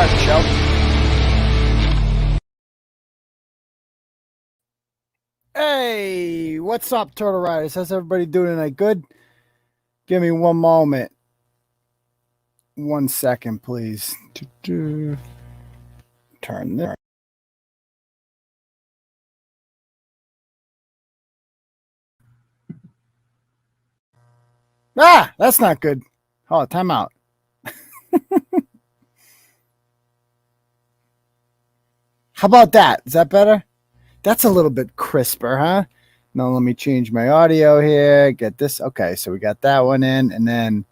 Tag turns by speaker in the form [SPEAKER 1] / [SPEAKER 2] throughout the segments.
[SPEAKER 1] start the show.
[SPEAKER 2] Hey, what's up, Turtle Riders? How's everybody doing tonight? Good? Give me one moment. 1 second, please. Turn there. Ah, that's not good. Oh, time out. How about that? Is that better? That's a little bit crisper, huh? Now let me change my audio here. Get this. Okay, so we got that one in, and then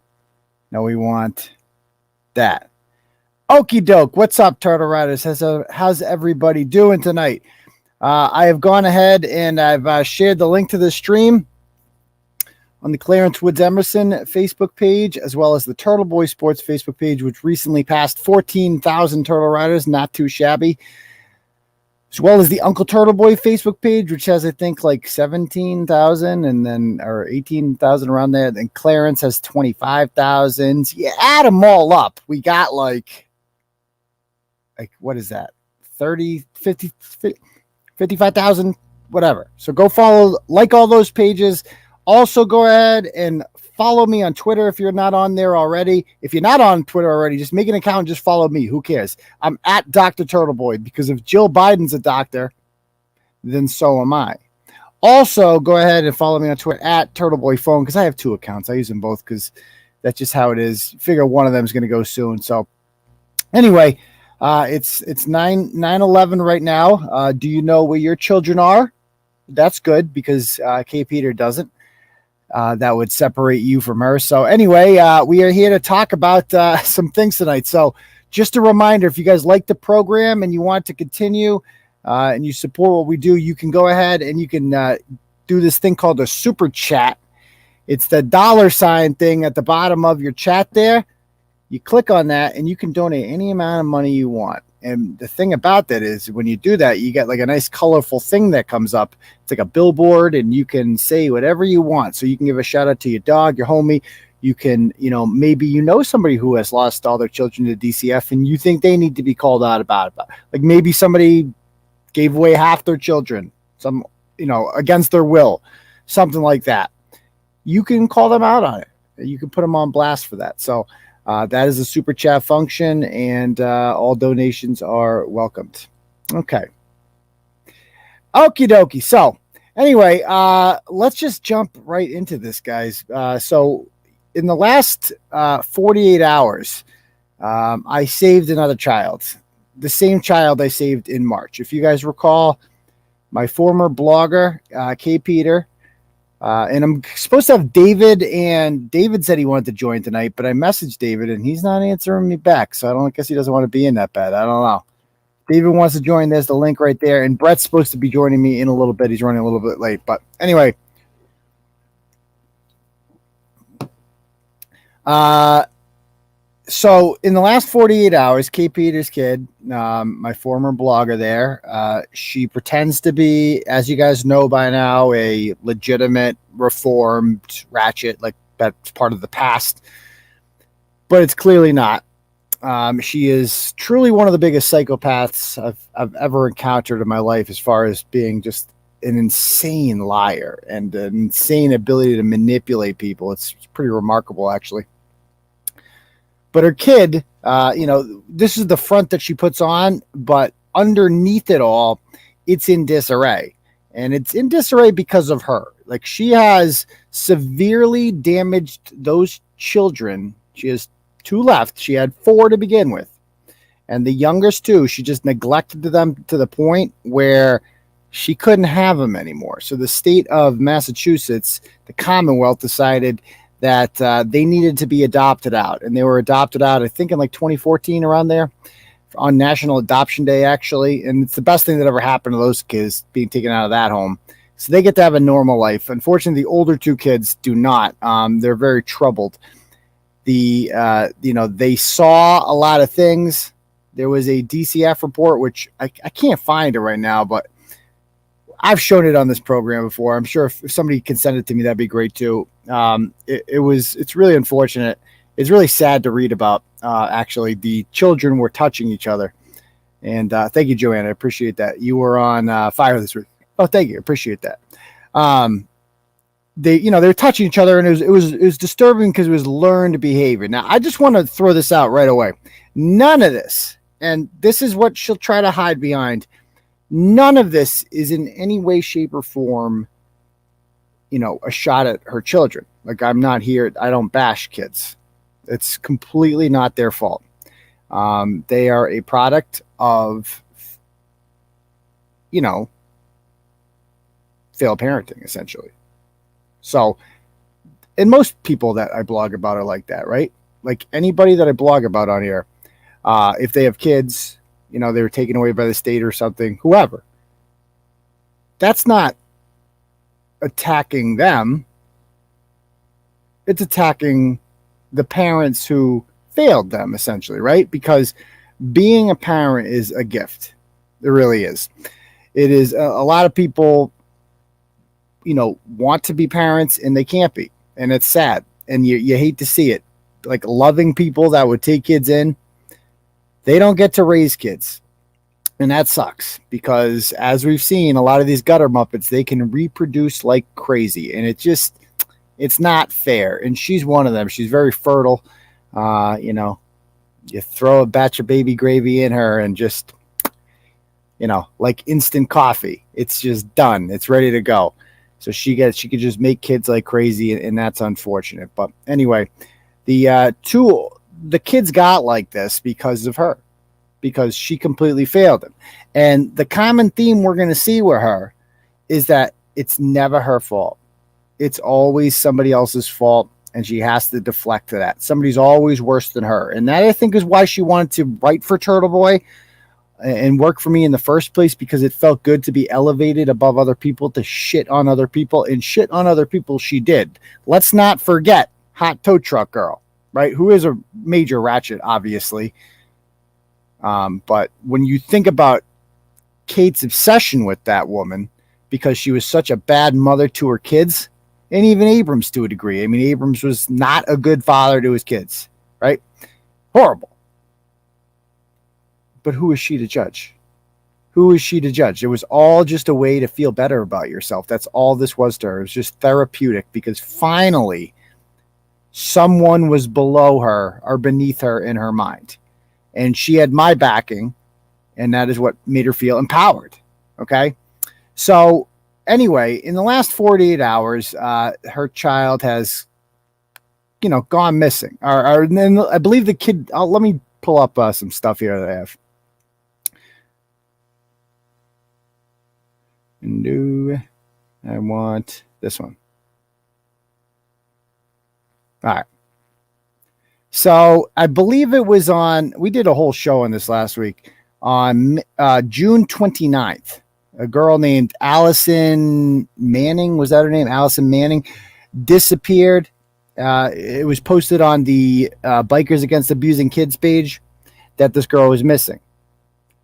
[SPEAKER 2] now we want that. Okie doke. What's up, Turtle Riders? How's everybody doing tonight? I have gone ahead and I've shared the link to the stream on the Clarence Woods Emerson Facebook page, as well as the Turtleboy Sports Facebook page, which recently passed 14,000 Turtle Riders. Not too shabby. As well as the Uncle Turtleboy Facebook page, which has, I think, like 17,000 and then, or 18,000 around there. Then Clarence has 25,000. You add them all up, we got like what is that? 30, 50, 55,000, whatever. So go follow, like all those pages. Also go ahead and follow me on Twitter if you're not on there already. If you're not on Twitter already, just make an account and just follow me. Who cares? I'm at Dr. Turtleboy, because if Jill Biden's a doctor, then so am I. Also, go ahead and follow me on Twitter at Turtleboy Phone, because I have two accounts. I use them both because that's just how it is. Figure one of them is going to go soon. So anyway, it's 9/11 right now. Do you know where your children are? That's good, because Kate Peter doesn't. That would separate you from her. So anyway, we are here to talk about some things tonight. So just a reminder, if you guys like the program and you want to continue and you support what we do, you can go ahead and you can do this thing called a super chat. It's the $ thing at the bottom of your chat there. You click on that and you can donate any amount of money you want. And the thing about that is when you do that, you get like a nice colorful thing that comes up. It's like a billboard, and you can say whatever you want. So you can give a shout out to your dog, your homie. You can, maybe somebody who has lost all their children to DCF and you think they need to be called out about it. Like maybe somebody gave away half their children, against their will, something like that. You can call them out on it. You can put them on blast for that. So that is a super chat function, and all donations are welcomed. Okay. Okie dokie. So anyway, let's just jump right into this, guys. So in the last 48 hours, I saved another child, the same child I saved in March. If you guys recall, my former blogger, Kate Peter, and I'm supposed to have David, and David said he wanted to join tonight, but I messaged David and he's not answering me back. So I guess he doesn't want to be in that bed. I don't know. David wants to join. There's the link right there. And Bret's supposed to be joining me in a little bit. He's running a little bit late, but anyway. So in the last 48 hours, Kate Peter's kid, my former blogger there, she pretends to be, as you guys know by now, a legitimate, reformed ratchet, like that's part of the past, but it's clearly not. She is truly one of the biggest psychopaths I've ever encountered in my life, as far as being just an insane liar and an insane ability to manipulate people. It's pretty remarkable, actually. But her kid, this is the front that she puts on, but underneath it all, it's in disarray. And it's in disarray because of her. Like, she has severely damaged those children. She has 2 left. She had 4 to begin with. And the youngest 2, she just neglected them to the point where she couldn't have them anymore. So the state of Massachusetts, the Commonwealth, decided that they needed to be adopted out. And they were adopted out, I think, in like 2014, around there, on National Adoption Day, actually. And it's the best thing that ever happened to those kids, being taken out of that home. So they get to have a normal life. Unfortunately, the older 2 kids do not. They're very troubled. They saw a lot of things. There was a DCF report, which I can't find it right now, but I've shown it on this program before. I'm sure if somebody can send it to me, that'd be great too. It's really unfortunate. it's really sad to read about. Actually, the children were touching each other. And thank you, Joanne. I appreciate that. You were on fire this week. Oh, thank you. Appreciate that. They were touching each other, and it was disturbing because it was learned behavior. Now, I just want to throw this out right away. None of this, and this is what she'll try to hide behind. None of this is in any way, shape, or form, a shot at her children. Like, I'm not here. I don't bash kids. It's completely not their fault. They are a product of, failed parenting, essentially. So, and most people that I blog about are like that, right? Like anybody that I blog about on here, if they have kids, they were taken away by the state or something, whoever. That's not attacking them. It's attacking the parents who failed them, essentially, right? Because being a parent is a gift. It really is. It is a lot of people, want to be parents and they can't be. And it's sad. And you hate to see it. Like loving people that would take kids in, they don't get to raise kids. And that sucks because as we've seen, a lot of these gutter Muppets, they can reproduce like crazy. And it's not fair. And she's one of them. She's very fertile. You throw a batch of baby gravy in her and just, like instant coffee. It's just done. It's ready to go. So she could just make kids like crazy, and that's unfortunate. But anyway, the kids got like this because of her, because she completely failed them. And the common theme we're going to see with her is that it's never her fault. It's always somebody else's fault, and she has to deflect to that. Somebody's always worse than her. And that, I think, is why she wanted to write for Turtleboy and work for me in the first place, because it felt good to be elevated above other people, to shit on other people, and shit on other people she did. Let's not forget Hot Tow Truck Girl, right? Who is a major ratchet, obviously. But when you think about Kate's obsession with that woman, because she was such a bad mother to her kids, and even Abrams to a degree. I mean, Abrams was not a good father to his kids, right? Horrible. But who is she to judge? Who is she to judge? It was all just a way to feel better about yourself. That's all this was to her. It was just therapeutic, because finally someone was below her or beneath her in her mind. And she had my backing, and that is what made her feel empowered. Okay? So anyway, in the last 48 hours, her child has, gone missing. Or then I believe the kid, let me pull up some stuff here that I have. No, I want this one. All right. So I believe it was we did a whole show on this last week on June 29th. A girl named Allison Manning, was that her name? Allison Manning disappeared. It was posted on the Bikers Against Abusing Kids page that this girl was missing.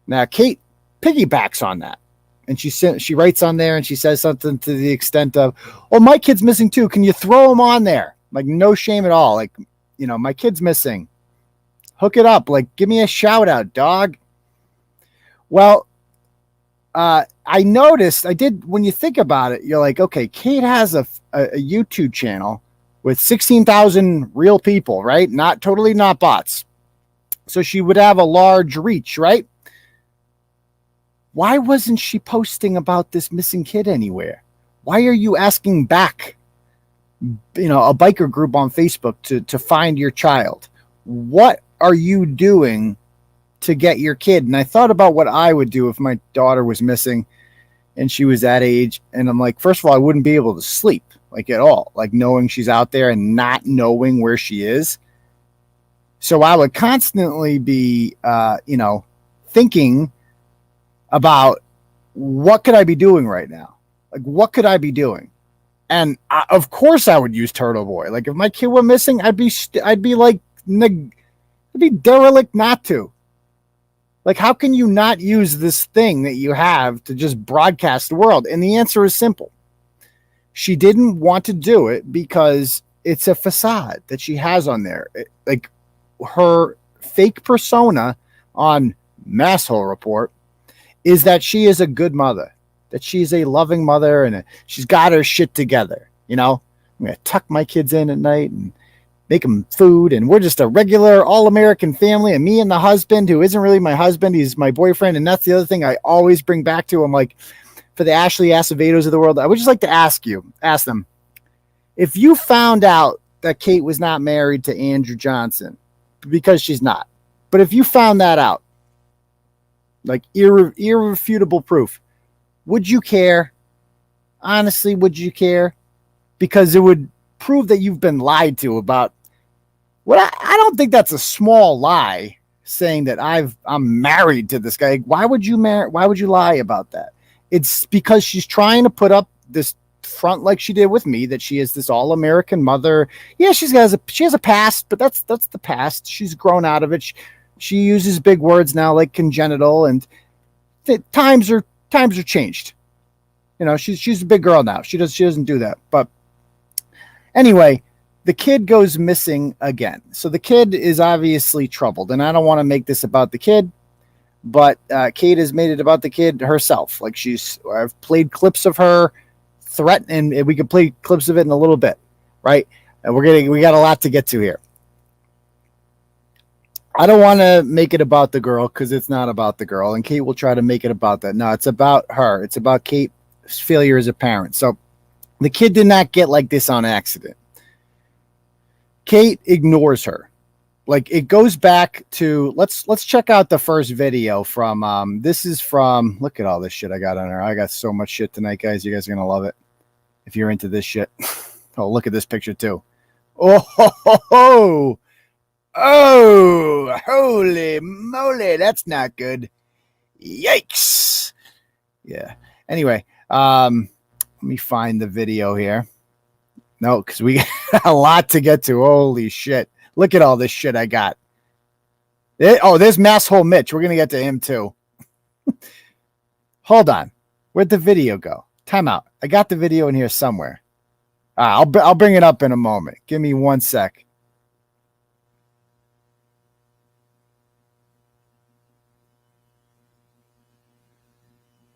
[SPEAKER 2] Now, Kate piggybacks on that. And she writes on there and she says something to the extent of, "Oh, my kid's missing too. Can you throw him on there?" Like, no shame at all. Like, my kid's missing. Hook it up. Like, give me a shout out, dog. Well, I noticed, when you think about it, you're like, okay, Kate has a YouTube channel with 16,000 real people, right? Not bots. So she would have a large reach, right? Why wasn't she posting about this missing kid anywhere? Why are you asking back, a biker group on Facebook to find your child? What are you doing to get your kid? And I thought about what I would do if my daughter was missing and she was that age. And I'm like, first of all, I wouldn't be able to sleep, like, at all, like knowing she's out there and not knowing where she is. So I would constantly be, thinking about what could I be doing right now? Like, what could I be doing? And of course I would use Turtleboy. Like, if my kid were missing, I'd be derelict not to. Like, how can you not use this thing that you have to just broadcast the world? And the answer is simple. She didn't want to do it because it's a facade that she has on there. Like her fake persona on Masshole Report is that she is a good mother, that she's a loving mother, and she's got her shit together. You know, I'm going to tuck my kids in at night and make them food, and we're just a regular all-American family, and me and the husband, who isn't really my husband, he's my boyfriend. And that's the other thing I always bring back to him, like, for the Ashley Acevedos of the world, I would just like to ask them, if you found out that Kate was not married to Andrew Johnson, because she's not, but if you found that out, like irrefutable proof, would you care? Honestly, would you care? Because it would prove that you've been lied to about what I don't think that's a small lie, saying that I'm married to this guy. Why would you lie about that? It's because she's trying to put up this front, like she did with me, that she is this all-American mother. Yeah, she has a past, but that's the past. She's grown out of it. She uses big words now, like congenital, and times are changed. You know, she's a big girl now. She doesn't do that. But anyway, the kid goes missing again. So the kid is obviously troubled, and I don't want to make this about the kid, but Kate has made it about the kid herself. Like I've played clips of her threatening, and we could play clips of it in a little bit, right? And we got a lot to get to here. I don't want to make it about the girl, because it's not about the girl, and Kate will try to make it about that. No, it's about her. It's about Kate's failure as a parent. So the kid did not get like this on accident. Kate ignores her. Like, it goes back to, let's check out the first video from, this is from, look at all this shit I got on her. I got so much shit tonight, guys. You guys are going to love it if you're into this shit. Oh, look at this picture too. Oh, holy moly. That's not good. Yikes. Yeah. Anyway, let me find the video here. No, because we got a lot to get to. Holy shit. Look at all this shit I got. There's Masshole Mitch. We're going to get to him too. Hold on. Where'd the video go? Time out. I got the video in here somewhere. I'll bring it up in a moment. Give me 1 sec.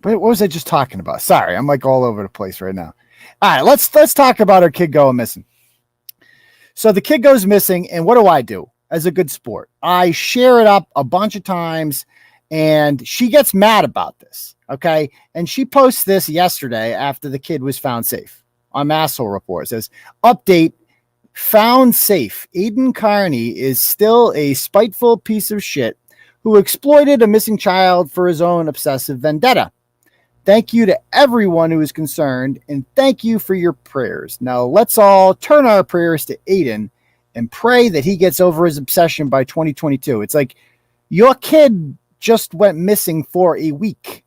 [SPEAKER 2] What was I just talking about? Sorry, I'm like all over the place right now. All right, let's talk about our kid going missing. So the kid goes missing, and what do I do as a good sport? I share it up a bunch of times, and she gets mad about this, okay? And she posts this yesterday after the kid was found safe on Masshole Report. It says, update, found safe. Aidan Kearny is still a spiteful piece of shit who exploited a missing child for his own obsessive vendetta. Thank you to everyone who is concerned, and thank you for your prayers. Now, let's all turn our prayers to Aidan and pray that he gets over his obsession by 2022. It's like, your kid just went missing for a week.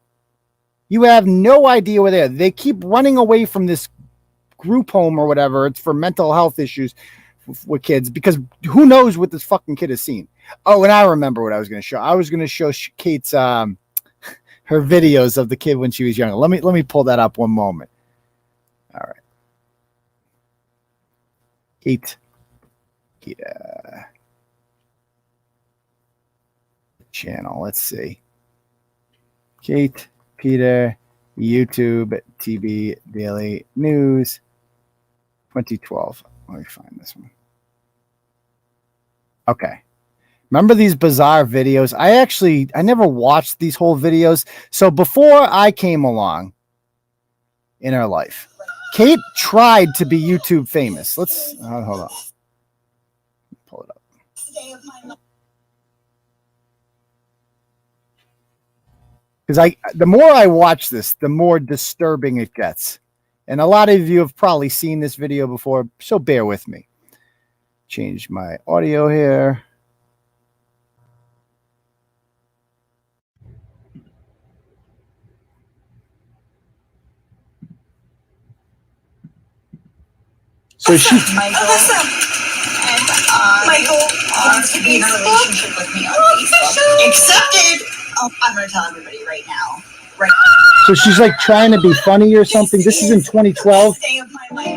[SPEAKER 2] You have no idea where they are. They keep running away from this group home or whatever. It's for mental health issues with kids, because who knows what this fucking kid has seen. Oh, and I remember what I was going to show. I was going to show Kate's... her videos of the kid when she was younger. Let me pull that up one moment. All right. Kate Peter channel. Let's see. Kate Peter YouTube TV Daily News 2012. Let me find this one. Okay. Remember these bizarre videos? I never watched these whole videos. So before I came along in her life, Kate tried to be YouTube famous. Let's hold on. Pull it up. Because the more I watch this, the more disturbing it gets. And a lot of you have probably seen this video before, so bear with me. Change my audio here. So she,
[SPEAKER 1] Michael, and Michael wants to be in a relationship with me on Facebook. Accepted. Oh, I'm gonna tell everybody right now. Right.
[SPEAKER 2] So she's like trying to be funny or something. This is in 2012.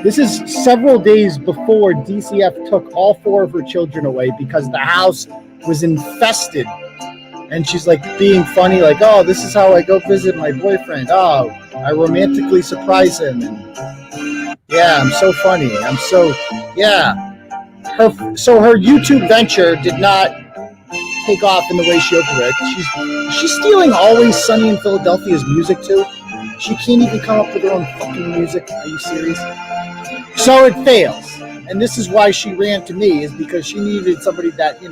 [SPEAKER 2] This is several days before DCF took all 4 of her children away because the house was infested. And she's like being funny, like, oh, this is how I go visit my boyfriend. Oh, I romantically surprise him. And yeah, I'm so funny. Yeah. Her YouTube venture did not take off in the way she opened it. She's stealing Always Sunny in Philadelphia's music too. She can't even come up with her own fucking music. Are you serious? So it fails. And this is why she ran to me, is because she needed somebody that,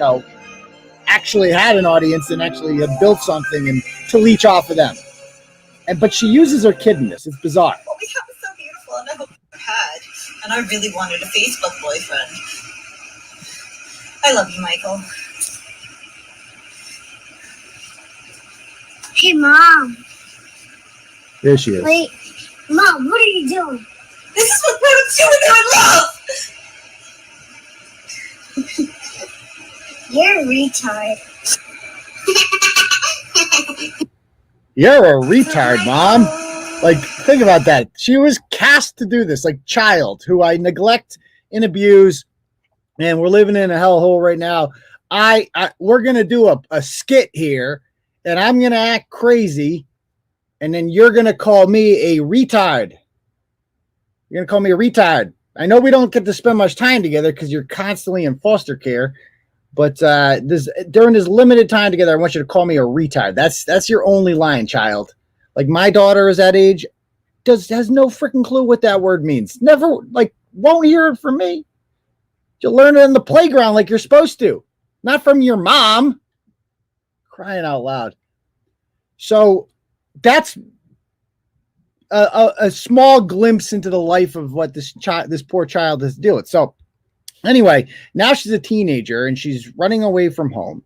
[SPEAKER 2] actually had an audience and actually had built something and to leech off of them. But she uses her kid in this. It's bizarre.
[SPEAKER 1] Well, we have so beautiful, and I hope you had. And I really wanted a Facebook boyfriend. I love you, Michael.
[SPEAKER 3] Hey, Mom.
[SPEAKER 2] There she is.
[SPEAKER 3] Wait, Mom, what are you doing?
[SPEAKER 1] This is what parents do when they're in love!
[SPEAKER 3] You're a retard.
[SPEAKER 2] You're a retard, Mom. Like, think about that. She was cast to do this, like child who I neglect and abuse, and we're living in a hellhole right now. We're gonna do a skit here, and I'm gonna act crazy, and then you're gonna call me a retard. You're gonna call me a retard. I know we don't get to spend much time together because you're constantly in foster care. But during this limited time together, I want you to call me a retard. That's your only line, child. Like, my daughter is that age, has no freaking clue what that word means. Never, won't hear it from me. You'll learn it in the playground like you're supposed to, not from your mom. Crying out loud. So that's a small glimpse into the life of what this poor child has to deal with. So anyway, now she's a teenager and she's running away from home.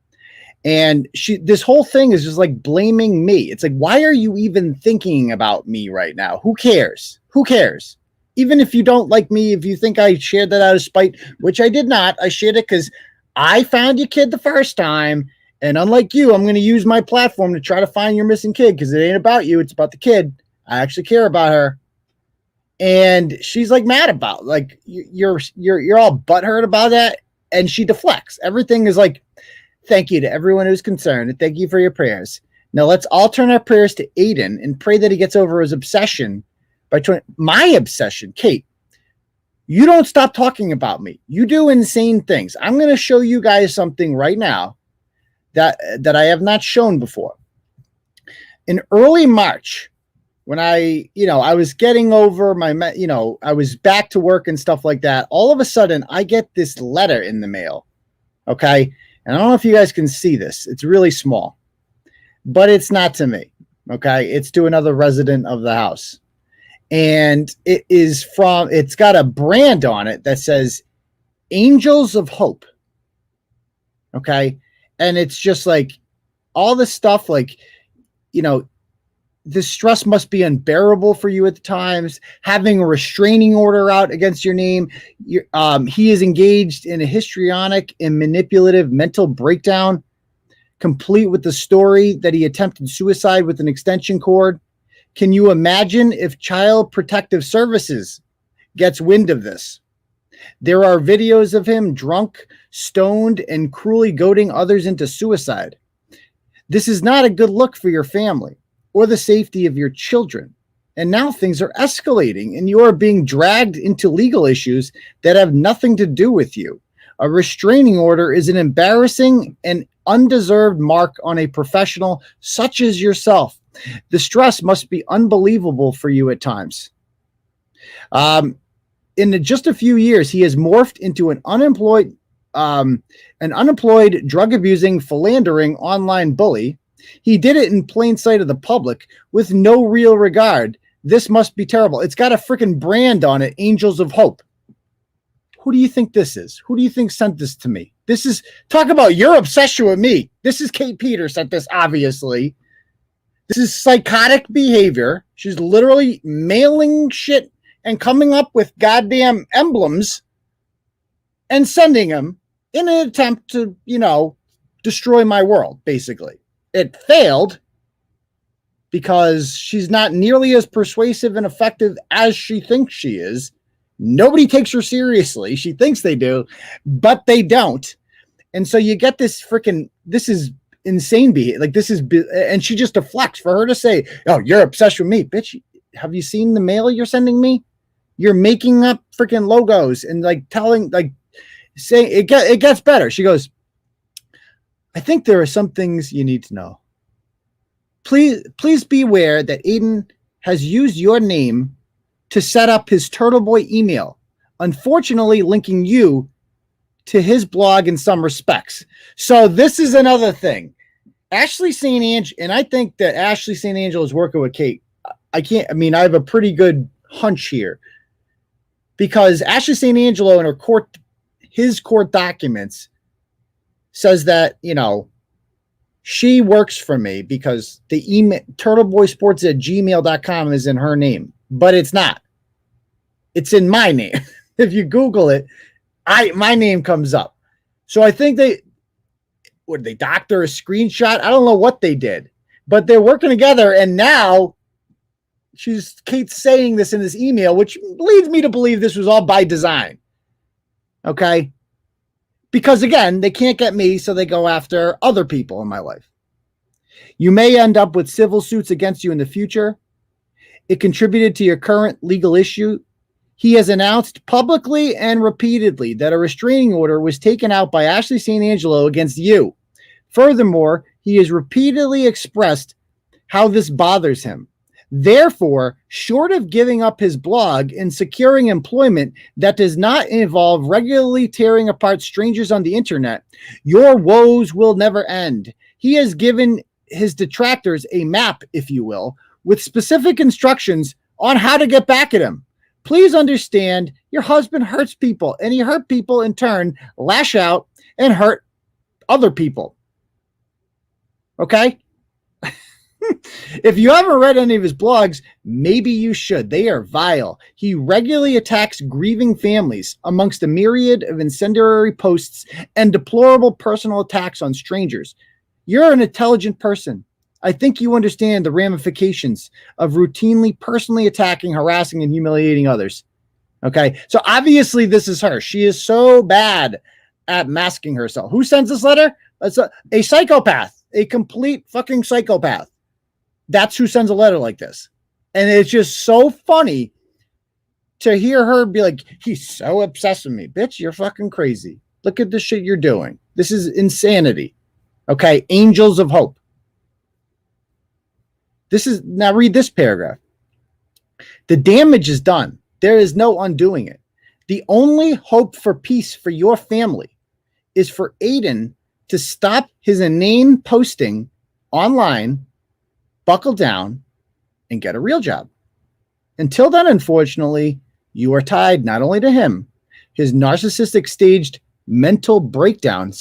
[SPEAKER 2] And this whole thing is just like blaming me. It's like, why are you even thinking about me right now? Who cares? Who cares? Even if you don't like me, if you think I shared that out of spite, which I did not, I shared it because I found your kid the first time. And unlike you, I'm going to use my platform to try to find your missing kid because it ain't about you. It's about the kid. I actually care about her. And she's like mad about, like, you're all butthurt about that. And she deflects. Everything is like, thank you to everyone who's concerned. And thank you for your prayers. Now let's all turn our prayers to Aidan and pray that he gets over his obsession my obsession. Kate, you don't stop talking about me. You do insane things. I'm going to show you guys something right now that I have not shown before. In early March, when I was getting over I was back to work and stuff like that. All of a sudden, I get this letter in the mail. Okay. And I don't know if you guys can see this. It's really small, but it's not to me. Okay. It's to another resident of the house. And it's got a brand on it that says Angels of Hope. Okay. And it's just like all this stuff, like, the stress must be unbearable for you at the times. Having a restraining order out against your name. He is engaged in a histrionic and manipulative mental breakdown, complete with the story that he attempted suicide with an extension cord. Can you imagine if Child Protective Services gets wind of this? There are videos of him drunk, stoned, and cruelly goading others into suicide. This is not a good look for your family or the safety of your children. And now things are escalating and you are being dragged into legal issues that have nothing to do with you. A restraining order is an embarrassing and undeserved mark on a professional such as yourself. The stress must be unbelievable for you at times. In just a few years, he has morphed into an unemployed, drug-abusing, philandering online bully. He did it in plain sight of the public with no real regard. This must be terrible. It's got a freaking brand on it, Angels of Hope. Who do you think this is? Who do you think sent this to me? This is, talk about your obsession with me. This is Kate Peter sent this, obviously. This is psychotic behavior. She's literally mailing shit and coming up with goddamn emblems and sending them in an attempt to, destroy my world, basically. It failed. because she's not nearly as persuasive and effective as she thinks she is. Nobody takes her seriously. She thinks they do, but they don't. And so you get this this is insane behavior. Like and she just deflects. For her to say, "Oh, you're obsessed with me, bitch. Have you seen the mail you're sending me? You're making up freaking logos and saying it gets better." She goes, "I think there are some things you need to know. Please be aware that Aidan has used your name to set up his Turtleboy email, unfortunately linking you to his blog in some respects." So this is another thing. Ashley St. Angelo, and I think that Ashley St. Angelo is working with Kate. I have a pretty good hunch here, because Ashley St. Angelo in his court documents says that, she works for me because the email turtleboysports@gmail.com is in her name, but it's not. It's in my name. If you Google it, my name comes up. So I think they doctor a screenshot? I don't know what they did, but they're working together. And now Kate's saying this in this email, which leads me to believe this was all by design. Okay. Because again, they can't get me, so they go after other people in my life. You may end up with civil suits against you in the future. It contributed to your current legal issue. He has announced publicly and repeatedly that a restraining order was taken out by Ashley St. Angelo against you. Furthermore, he has repeatedly expressed how this bothers him. Therefore, short of giving up his blog and securing employment that does not involve regularly tearing apart strangers on the internet, your woes will never end. He has given his detractors a map, if you will, with specific instructions on how to get back at him. Please understand, your husband hurts people, and he hurt people in turn, lash out, and hurt other people. Okay? If you haven't read any of his blogs, maybe you should. They are vile. He regularly attacks grieving families amongst a myriad of incendiary posts and deplorable personal attacks on strangers. You're an intelligent person. I think you understand the ramifications of routinely personally attacking, harassing, and humiliating others. Okay, so obviously this is her. She is so bad at masking herself. Who sends this letter? It's a psychopath, a complete fucking psychopath. That's who sends a letter like this. And it's just so funny to hear her be like, he's so obsessed with me. Bitch, you're fucking crazy. Look at the shit you're doing. This is insanity. Okay, angels of hope. Now read this paragraph. The damage is done. There is no undoing it. The only hope for peace for your family is for Aidan to stop his inane posting online, buckle down, and get a real job. Until then, unfortunately, you are tied not only to him, his narcissistic staged mental breakdown,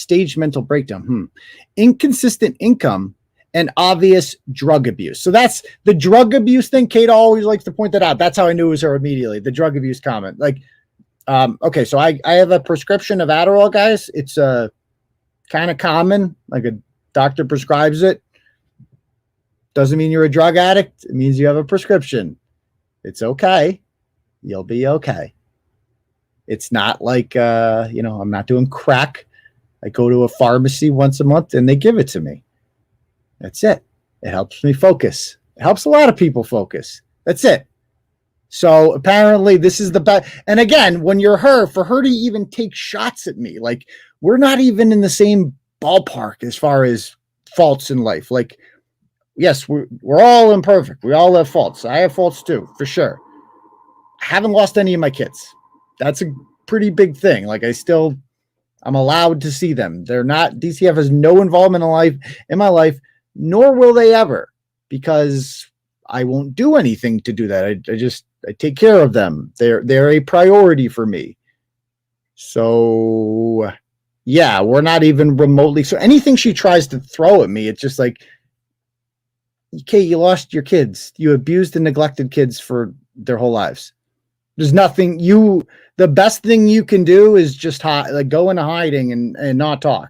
[SPEAKER 2] inconsistent income, and obvious drug abuse. So that's the drug abuse thing. Kate always likes to point that out. That's how I knew it was her immediately. The drug abuse comment. Okay, so I have a prescription of Adderall, guys. It's kind of common. Like a doctor prescribes it. Doesn't mean you're a drug addict. It means you have a prescription. It's okay. You'll be okay. It's not like, I'm not doing crack. I go to a pharmacy once a month and they give it to me. That's it. It helps me focus. It helps a lot of people focus. That's it. So apparently this is the best. And again, when you're her, for her to even take shots at me, like we're not even in the same ballpark as far as faults in life. Like, yes, we're all imperfect. We all have faults. I have faults too, for sure. I haven't lost any of my kids. That's a pretty big thing. Like I'm allowed to see them. They're not, DCF has no involvement in my life, nor will they ever, because I won't do anything to do that. I take care of them. They're a priority for me. So yeah, we're not even remotely. So anything she tries to throw at me, it's just like, okay, you lost your kids. You abused and neglected kids for their whole lives. There's nothing the best thing you can do is just go into hiding and not talk.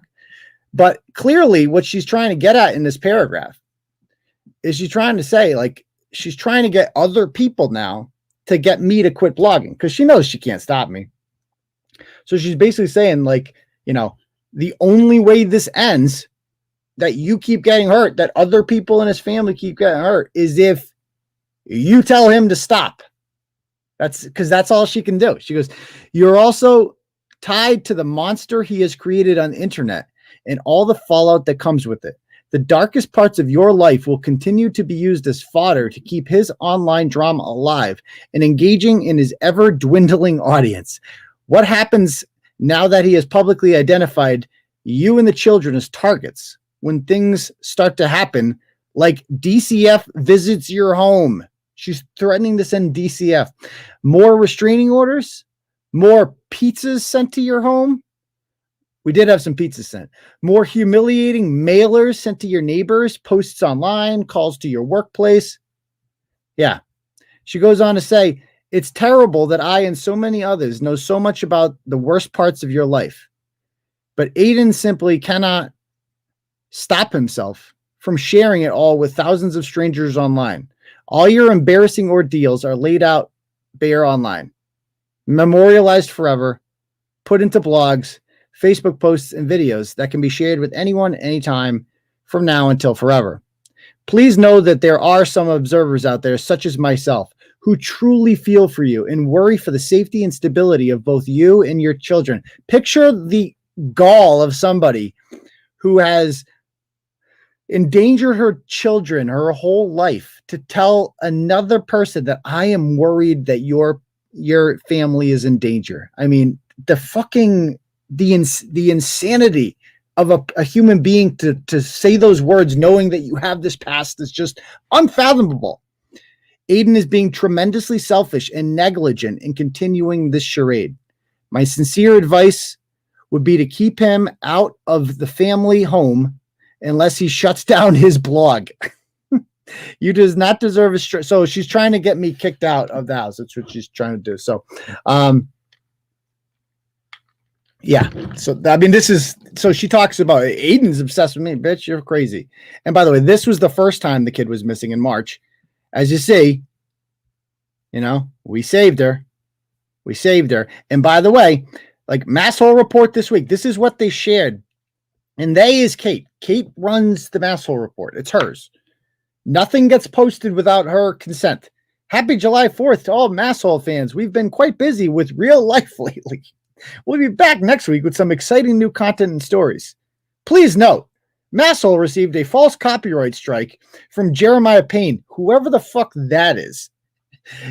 [SPEAKER 2] But clearly what she's trying to get at in this paragraph, is she's trying to say, like, she's trying to get other people now to get me to quit blogging because she knows she can't stop me. So she's basically saying, like, you know, the only way this ends, that you keep getting hurt, that other people in his family keep getting hurt, is if you tell him to stop. That's because that's all she can do. She goes, you're also tied to the monster he has created on the internet and all the fallout that comes with it. The darkest parts of your life will continue to be used as fodder to keep his online drama alive and engaging in his ever dwindling audience. What happens now that he has publicly identified you and the children as targets when things start to happen, like DCF visits your home? She's threatening to send DCF. More restraining orders? More pizzas sent to your home? We did have some pizzas sent. More humiliating mailers sent to your neighbors, posts online, calls to your workplace. Yeah. She goes on to say, it's terrible that I and so many others know so much about the worst parts of your life. But Aidan simply cannot stop himself from sharing it all with thousands of strangers online. All your embarrassing ordeals are laid out bare online, memorialized forever, put into blogs, Facebook posts, and videos that can be shared with anyone, anytime, from now until forever. Please know that there are some observers out there, such as myself, who truly feel for you and worry for the safety and stability of both you and your children. Picture the gall of somebody who has endangered her children her whole life to tell another person that I am worried that your family is in danger. I mean, the insanity of a human being to say those words knowing that you have this past is just unfathomable. Aidan is being tremendously selfish and negligent in continuing this charade. My sincere advice would be to keep him out of the family home unless he shuts down his blog. You does not deserve a so she's trying to get me kicked out of the house. That's what she's trying to do. So, yeah. So, I mean, so she talks about Aidan's obsessed with me. Bitch, you're crazy. And by the way, this was the first time the kid was missing in March. As you see, you know, we saved her. We saved her. And by the way, like Masshole Report this week, this is what they shared. And they is Kate. Kate runs the Masshole Report. It's hers. Nothing gets posted without her consent. Happy July 4th to all Masshole fans. We've been quite busy with real life lately. We'll be back next week with some exciting new content and stories. Please note, Masshole received a false copyright strike from Jeremiah Payne, whoever the fuck that is.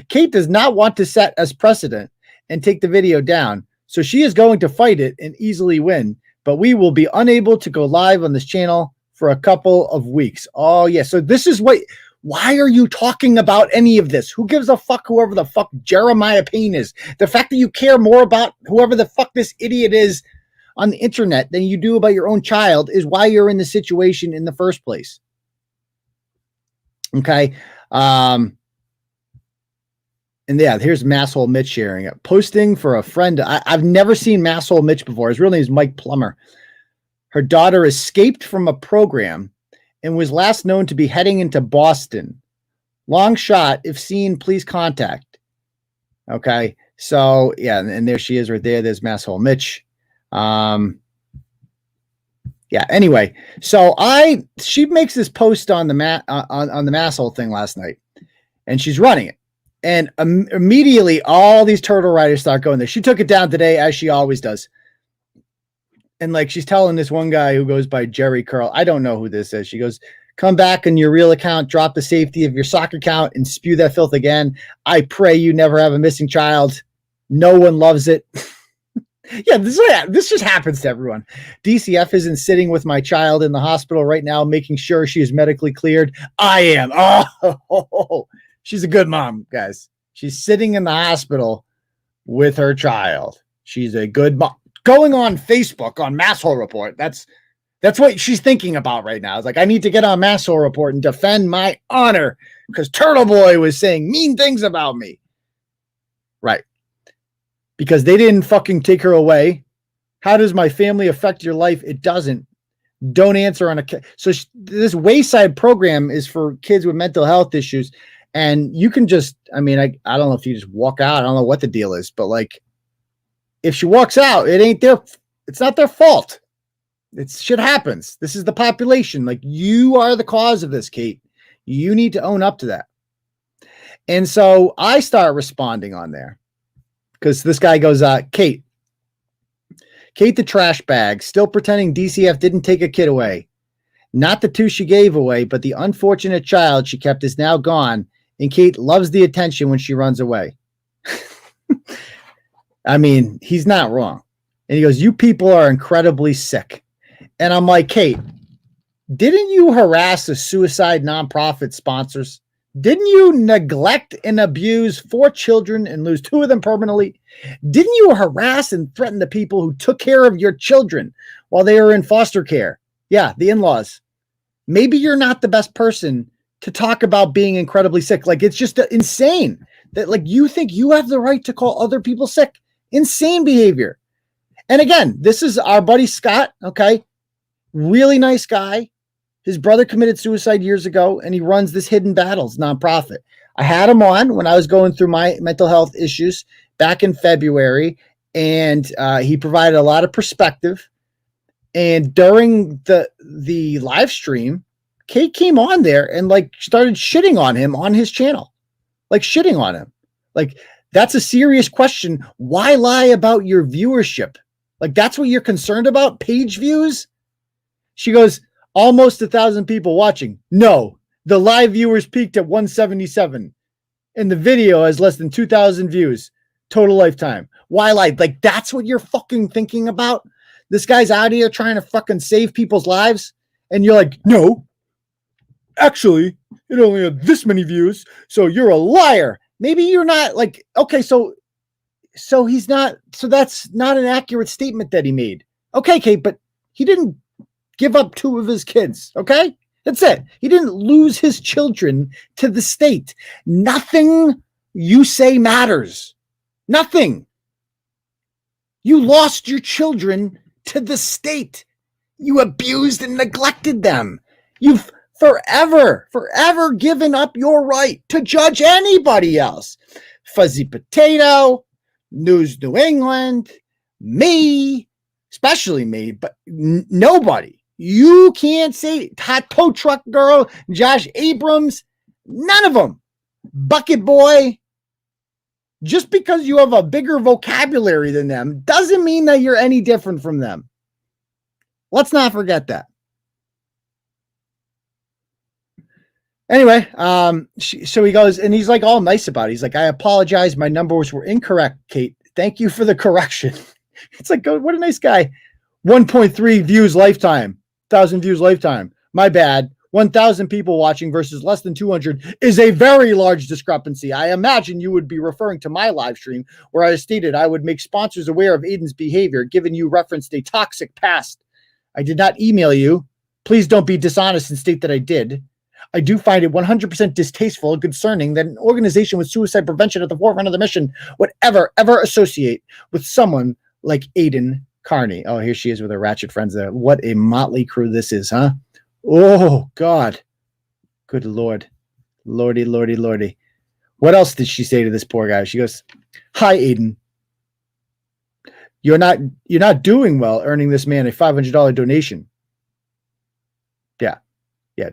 [SPEAKER 2] Kate does not want to set as precedent and take the video down, so she is going to fight it and easily win, but we will be unable to go live on this channel for a couple of weeks. Oh, yeah. So this is why are you talking about any of this? Who gives a fuck whoever the fuck Jeremiah Payne is? The fact that you care more about whoever the fuck this idiot is on the internet than you do about your own child is why you're in the situation in the first place. Okay. And yeah, here's Masshole Mitch sharing it. Posting for a friend. I've never seen Masshole Mitch before. His real name is Mike Plummer. Her daughter escaped from a program and was last known to be heading into Boston. Long shot. If seen, please contact. Okay. So yeah, and there she is right there. There's Masshole Mitch. Yeah. Anyway, so she makes this post on the on the Masshole thing last night, and she's running it, and immediately all these turtle riders start going there. She took it down today, as she always does. And like she's telling this one guy who goes by Jerry Curl, I don't know who this is. She goes, come back on your real account, drop the safety of your sock account, and spew that filth again. I pray you never have a missing child. No one loves it. Yeah, this just happens to everyone. DCF isn't sitting with my child in the hospital right now, making sure she is medically cleared. I am. Oh, she's a good mom, guys. She's sitting in the hospital with her child. She's a good mom. Going on Facebook on Masshole Report. That's what she's thinking about right now. It's like, I need to get on Masshole Report and defend my honor because Turtleboy was saying mean things about me. Right. Because they didn't fucking take her away. How does my family affect your life? It doesn't. Don't answer on a. So this Wayside program is for kids with mental health issues. And you can just, I mean, I don't know if you just walk out. I don't know what the deal is, but like, if she walks out, it's not their fault. Shit happens. This is the population. Like, you are the cause of this, Kate. You need to own up to that. And so I start responding on there because this guy goes, Kate the trash bag, still pretending DCF didn't take a kid away. Not the 2 she gave away, but the unfortunate child she kept is now gone. And Kate loves the attention when she runs away. I mean, he's not wrong. And he goes, you people are incredibly sick. And I'm like, Kate, didn't you harass the suicide nonprofit sponsors? Didn't you neglect and abuse 4 children and lose 2 of them permanently? Didn't you harass and threaten the people who took care of your children while they were in foster care? Yeah, the in-laws. Maybe you're not the best person to talk about being incredibly sick. Like, it's just insane that, like, you think you have the right to call other people sick. Insane behavior. And again, this is our buddy Scott, okay? Really nice guy. His brother committed suicide years ago, and he runs this Hidden Battles nonprofit. I had him on when I was going through my mental health issues back in February, and he provided a lot of perspective. And during the live stream, Kate came on there and like started shitting on him on his channel, like shitting on him. Like, that's a serious question. Why lie about your viewership? Like, that's what you're concerned about? Page views? She goes, almost 1,000 people watching. No, the live viewers peaked at 177 and the video has less than 2,000 views total lifetime. Why lie? Like, that's what you're fucking thinking about? This guy's out here trying to fucking save people's lives. And you're like, no, actually, it only had this many views. So you're a liar. Maybe you're not. Like, okay, so he's not. So that's not an accurate statement that he made. Okay, Kate, but he didn't give up 2 of his kids. Okay, that's it. He didn't lose his children to the state. Nothing you say matters. Nothing. You lost your children to the state. You abused and neglected them. You've forever given up your right to judge anybody else. Fuzzy Potato, News New England, me, especially me, but nobody. You can't say Hot Tow Truck Girl, Josh Abrams, none of them. Bucket Boy. Just because you have a bigger vocabulary than them doesn't mean that you're any different from them. Let's not forget that. Anyway, so he goes, and he's like all nice about it. He's like, I apologize. My numbers were incorrect, Kate. Thank you for the correction. It's like, what a nice guy. 1.3 views lifetime, 1,000 views lifetime. My bad. 1,000 people watching versus less than 200 is a very large discrepancy. I imagine you would be referring to my live stream where I stated I would make sponsors aware of Aidan's behavior, given you referenced a toxic past. I did not email you. Please don't be dishonest and state that I did. I do find it 100% distasteful and concerning that an organization with suicide prevention at the forefront of the mission would ever associate with someone like Aidan Kearny. Oh, here she is with her ratchet friends there. What a motley crew this is, huh? Oh, God. Good Lord. Lordy, lordy, lordy. What else did she say to this poor guy? She goes, hi, Aidan. You're not doing well earning this man a $500 donation. Yeah.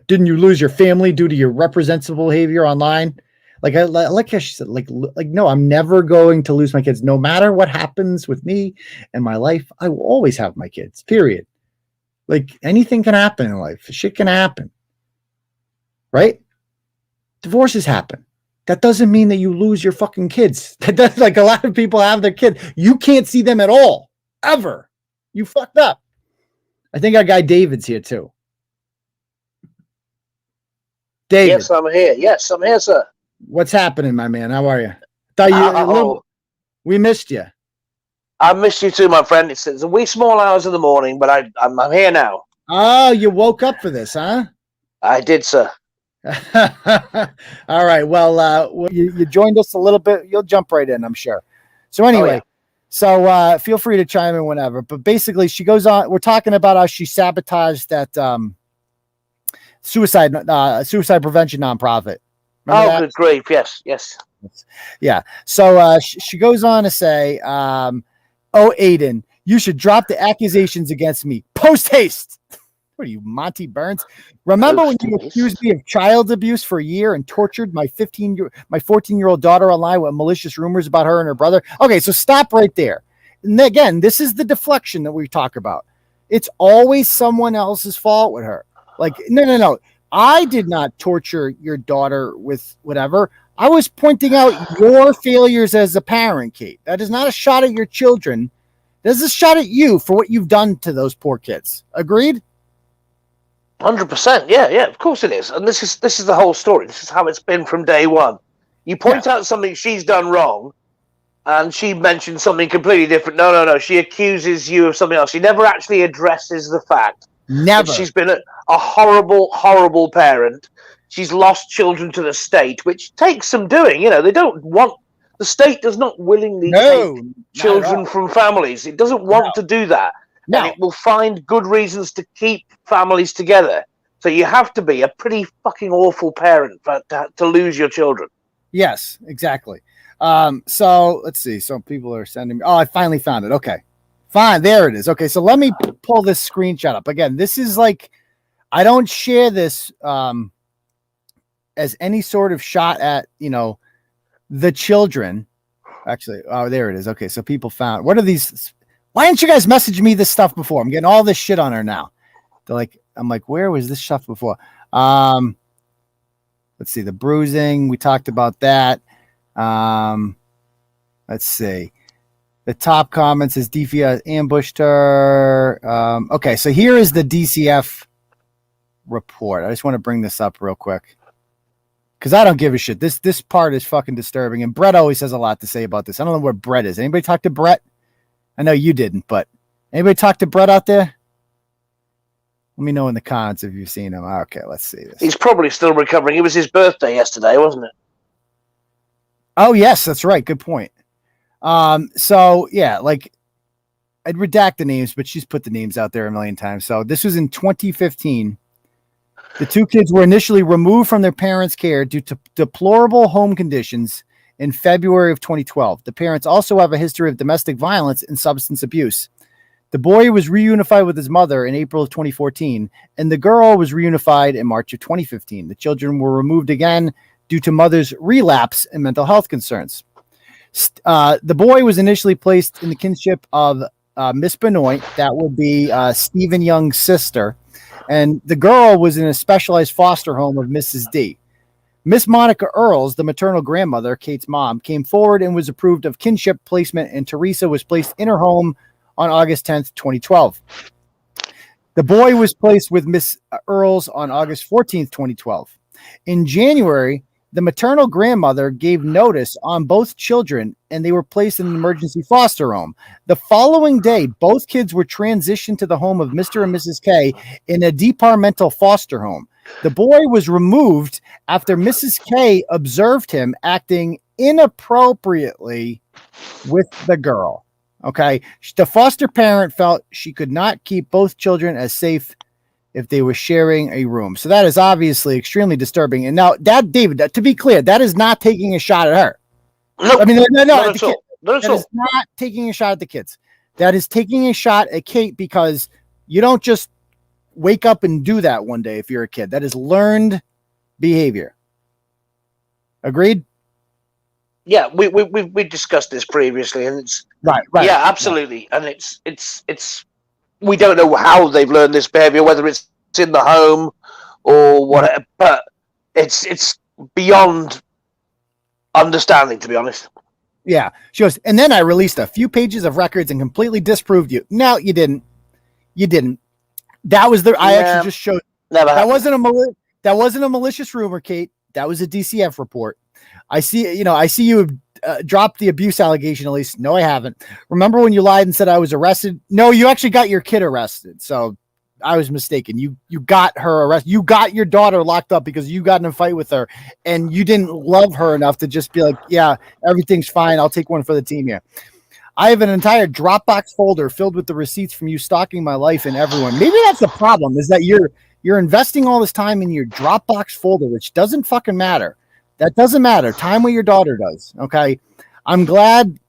[SPEAKER 2] Didn't you lose your family due to your reprehensible behavior online? Like how she said, like, no, I'm never going to lose my kids. No matter what happens with me and my life, I will always have my kids, period. Like, anything can happen in life. Shit can happen. Right? Divorces happen. That doesn't mean that you lose your fucking kids. That does, like, a lot of people have their kids. You can't see them at all. Ever. You fucked up. I think our guy David's here too. David.
[SPEAKER 4] Yes, I'm here. Yes, I'm here, sir.
[SPEAKER 2] What's happening, my man? How are you? Thought we missed you.
[SPEAKER 4] I missed you too, my friend. It's a wee small hours of the morning, but I'm here now.
[SPEAKER 2] Oh, you woke up for this, huh?
[SPEAKER 4] I did, sir.
[SPEAKER 2] All right. Well, you joined us a little bit. You'll jump right in, I'm sure. So anyway, So feel free to chime in whenever. But basically, she goes on. We're talking about how she sabotaged that suicide prevention nonprofit. Remember that?
[SPEAKER 4] Good grief! Yes.
[SPEAKER 2] Yeah. So she goes on to say, "Oh, Aidan, you should drop the accusations against me post haste." What are you, Monty Burns? Remember when you accused me of child abuse for a year and tortured my 14-year-old daughter online with malicious rumors about her and her brother? Okay, so stop right there. And again, this is the deflection that we talk about. It's always someone else's fault with her. Like, no. I did not torture your daughter with whatever. I was pointing out your failures as a parent, Kate. That is not a shot at your children. That is a shot at you for what you've done to those poor kids. Agreed?
[SPEAKER 4] 100%. Yeah, of course it is. And this is the whole story. This is how it's been from day one. You point out something she's done wrong, and she mentions something completely different. No. She accuses you of something else. She never actually addresses the fact that she's been a horrible, horrible parent. She's lost children to the state, which takes some doing. They don't want... The state does not willingly take children from families. It doesn't want to do that. No. And it will find good reasons to keep families together. So you have to be a pretty fucking awful parent to lose your children.
[SPEAKER 2] Yes, exactly. So let's see. Some people are sending me. Oh, I finally found it. Okay, fine. There it is. Okay, so let me pull this screenshot up again. This is like, I don't share this as any sort of shot at the children. Actually, oh, there it is. Okay, so people found. What are these? Why didn't you guys message me this stuff before? I'm getting all this shit on her now. I'm like, where was this stuff before? Let's see, the bruising. We talked about that. Let's see. The top comment says DCF ambushed her. Okay, so here is the DCF report. I just want to bring this up real quick because I don't give a shit. This part is fucking disturbing, and Bret always has a lot to say about this. I don't know where Bret is. Anybody talk to Bret? I know you didn't, but anybody talk to Bret out there? Let me know in the comments if you've seen him. Okay, let's see this.
[SPEAKER 4] He's probably still recovering. It was his birthday yesterday, wasn't it?
[SPEAKER 2] Oh, yes, that's right. Good point. So, yeah, like, I'd redact the names, but she's put the names out there a million times. So this was in 2015. The two kids were initially removed from their parents' care due to deplorable home conditions in February of 2012. The parents also have a history of domestic violence and substance abuse. The boy was reunified with his mother in April of 2014, and the girl was reunified in March of 2015. The children were removed again due to mother's relapse and mental health concerns. The boy was initially placed in the kinship of Miss Benoit, that would be Stephen Young's sister, and the girl was in a specialized foster home of Mrs. D. Miss Monica Earls, the maternal grandmother, Kate's mom, came forward and was approved of kinship placement, and Teresa was placed in her home on August 10th, 2012. The boy was placed with Miss Earls on August 14th, 2012. In January, the maternal grandmother gave notice on both children, and they were placed in an emergency foster home. The following day, both kids were transitioned to the home of Mr. and Mrs. K in a departmental foster home. The boy was removed after Mrs. K observed him acting inappropriately with the girl. Okay. The foster parent felt she could not keep both children as safe if they were sharing a room. So that is obviously extremely disturbing. And now that, David, to be clear, that is not taking a shot at her.
[SPEAKER 4] No,
[SPEAKER 2] I mean, no,
[SPEAKER 4] not at all.
[SPEAKER 2] That is not taking a shot at the kids. That is taking a shot at Kate, because you don't just wake up and do that one day if you're a kid. That is learned behavior. Agreed?
[SPEAKER 4] Yeah, we discussed this previously, and it's
[SPEAKER 2] right.
[SPEAKER 4] Yeah, absolutely. Right. And it's we don't know how they've learned this behavior, whether it's in the home or whatever, but it's beyond understanding, to be honest.
[SPEAKER 2] Yeah. She goes, and then I released a few pages of records and completely disproved you. No, you didn't. You didn't. That was I actually just showed. That wasn't a malicious rumor, Kate. That was a DCF report. I see you dropped the abuse allegation, at least. No, I haven't. Remember when you lied and said I was arrested? No, you actually got your kid arrested. So I was mistaken. You got her arrested. You got your daughter locked up because you got in a fight with her, and you didn't love her enough to just be like, yeah, everything's fine. I'll take one for the team here. I have an entire Dropbox folder filled with the receipts from you stalking my life and everyone. Maybe that's the problem, is that you're investing all this time in your Dropbox folder, which doesn't fucking matter. That doesn't matter. Time with your daughter does. Okay. I'm glad,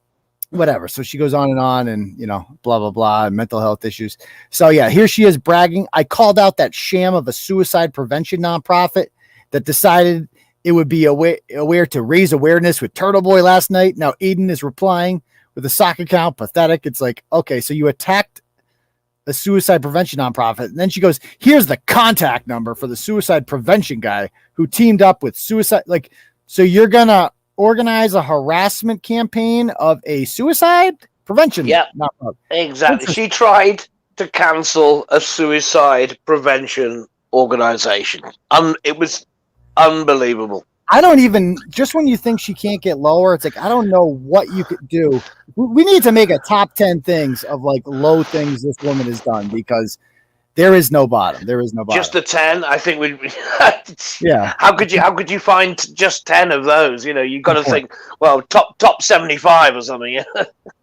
[SPEAKER 2] whatever. So she goes on and, you know, blah, blah, blah, and mental health issues. So yeah, here she is bragging. I called out that sham of a suicide prevention nonprofit that decided it would be aware to raise awareness with Turtleboy last night. Now Aidan is replying with a sock account. Pathetic. It's like, okay, so you attacked a suicide prevention nonprofit. And then she goes, here's the contact number for the suicide prevention guy who teamed up with suicide. Like, so you're going to organize a harassment campaign of a suicide prevention.
[SPEAKER 4] Yeah, exactly. She tried to cancel a suicide prevention organization. It was unbelievable.
[SPEAKER 2] I don't even, just when you think she can't get lower, it's like, I don't know what you could do. We need to make a top 10 things of like low things this woman has done, because there is no bottom. There is no bottom.
[SPEAKER 4] Just a 10, I think we'd.
[SPEAKER 2] Yeah.
[SPEAKER 4] How could you find just 10 of those? You know, you've got to think, well, top 75 or something.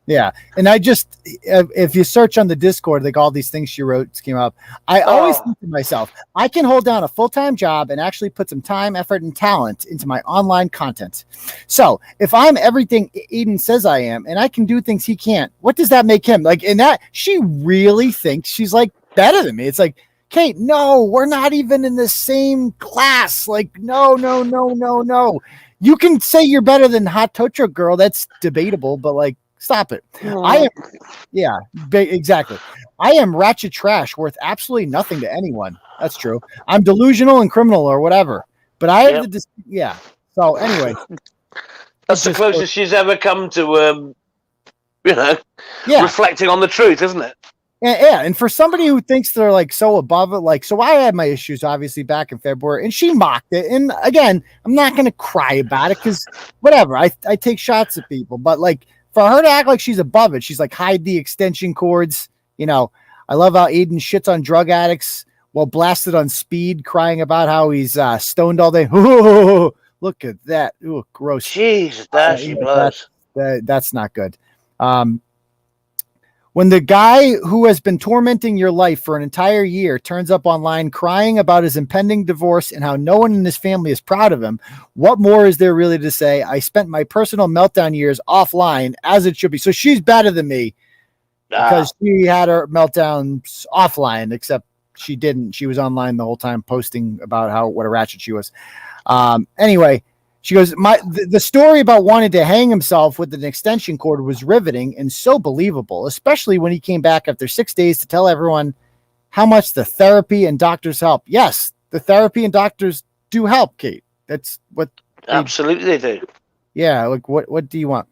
[SPEAKER 2] Yeah. And I just, if you search on the Discord, like all these things she wrote came up. I always think to myself, I can hold down a full-time job and actually put some time, effort, and talent into my online content. So if I'm everything Aidan says I am, and I can do things he can't, what does that make him? Like, in that, she really thinks she's like better than me. It's like, Kate, no, we're not even in the same class. Like, no. You can say you're better than Hot Tocho Girl. That's debatable, but like, stop it. Exactly. I am ratchet trash worth absolutely nothing to anyone. That's true. I'm delusional and criminal or whatever, but I have So anyway,
[SPEAKER 4] that's the closest she's ever come to, reflecting on the truth, isn't it?
[SPEAKER 2] Yeah, and for somebody who thinks they're like so above it, like, so I had my issues obviously back in February, and she mocked it. And again, I'm not going to cry about it because whatever, I take shots at people, but like for her to act like she's above it, she's like, hide the extension cords. You know, I love how Aidan shits on drug addicts while blasted on speed, crying about how he's stoned all day. Ooh, look at that. Ooh, gross.
[SPEAKER 4] Jeez,
[SPEAKER 2] that's not good. When the guy who has been tormenting your life for an entire year turns up online crying about his impending divorce and how no one in his family is proud of him, what more is there really to say? I spent my personal meltdown years offline, as it should be. So she's better than me because she had her meltdowns offline, except she didn't. She was online the whole time posting about what a ratchet she was. Anyway, she goes, the story about wanting to hang himself with an extension cord was riveting and so believable, especially when he came back after 6 days to tell everyone how much the therapy and doctors help. Yes, the therapy and doctors do help, Kate. That's what
[SPEAKER 4] absolutely they do. Yeah,
[SPEAKER 2] like what do you want?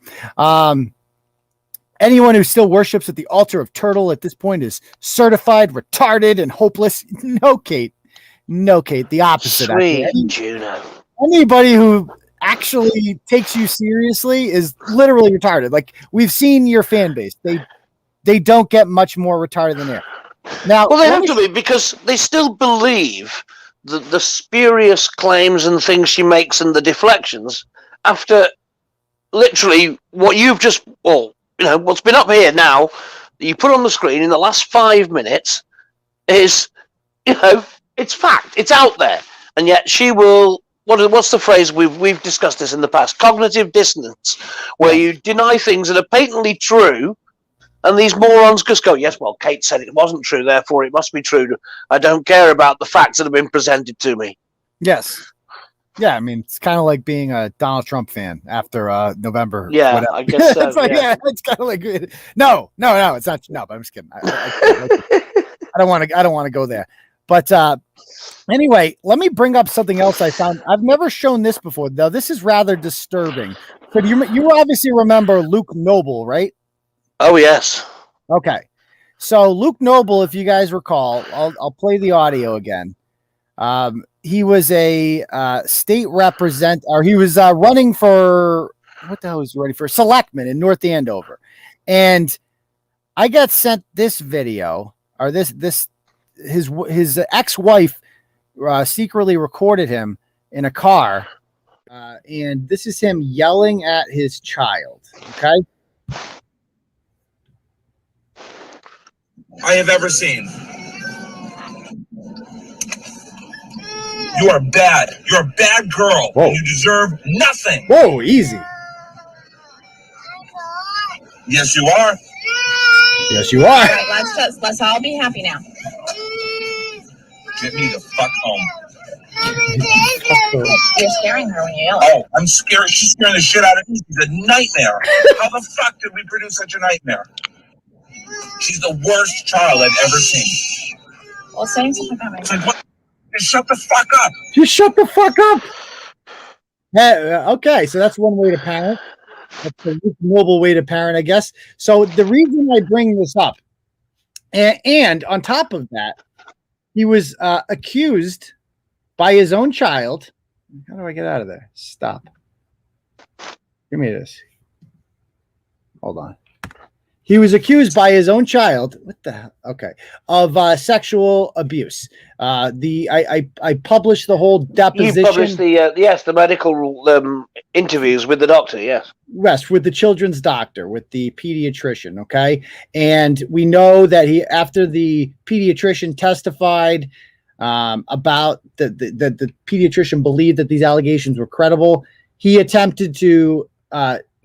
[SPEAKER 2] Anyone who still worships at the altar of Turtle at this point is certified retarded and hopeless. No, Kate. The opposite.
[SPEAKER 4] Sweet Juno.
[SPEAKER 2] Anybody who actually takes you seriously is literally retarded. Like, we've seen your fan base. They don't get much more retarded than that. Now,
[SPEAKER 4] well, they have to be, because they still believe the spurious claims and things she makes and the deflections after literally what you've just, what's been up here now that you put on the screen in the last 5 minutes is, it's fact. It's out there. And yet she will. What's the phrase? We've discussed this in the past. Cognitive dissonance, where you deny things that are patently true, and these morons just go, yes, well, Kate said it wasn't true, therefore it must be true. I don't care about the facts that have been presented to me.
[SPEAKER 2] Yes. Yeah, I mean, it's kind of like being a Donald Trump fan after November.
[SPEAKER 4] Yeah, whatever. I guess so.
[SPEAKER 2] It's like, it's kind of like, no, it's not. No, but I'm just kidding. I don't want to go there. But anyway, let me bring up something else I found. I've never shown this before, though. This is rather disturbing. So you obviously remember Luke Noble, right?
[SPEAKER 4] Oh, yes.
[SPEAKER 2] Okay. So Luke Noble, if you guys recall, I'll play the audio again. He was a state or he was running for, what the hell was he running for? Selectman in North Andover. And I got sent this video, or his ex-wife secretly recorded him in a car, and this is him yelling at his child. Okay,
[SPEAKER 5] I have ever seen. You are bad. You're a bad girl.
[SPEAKER 2] Whoa.
[SPEAKER 5] And you deserve nothing.
[SPEAKER 2] Whoa, easy.
[SPEAKER 5] Yes, you are.
[SPEAKER 2] Yes, you are.
[SPEAKER 1] All right, let's all be happy now.
[SPEAKER 5] Get me the fuck home.
[SPEAKER 1] You're scaring her when you yell.
[SPEAKER 5] Oh, I'm scared. She's scaring the shit out of me. She's a nightmare. How the fuck did we produce such a nightmare? She's the worst child I've ever seen.
[SPEAKER 1] Well, saying something about
[SPEAKER 5] It's like, what? Just shut the fuck up.
[SPEAKER 2] Just shut the fuck up. Okay, so that's one way to parent. That's a noble way to parent, I guess. So the reason I bring this up, and on top of that, he was accused by his own child. How do I get out of there? Stop. Give me this. Hold on. He was accused by his own child. What the hell? Okay, of sexual abuse. I published the whole deposition.
[SPEAKER 4] You published the medical interviews with the doctor. Yes,
[SPEAKER 2] with the children's doctor, with the pediatrician. Okay, and we know that after the pediatrician testified about the pediatrician believed that these allegations were credible, he attempted to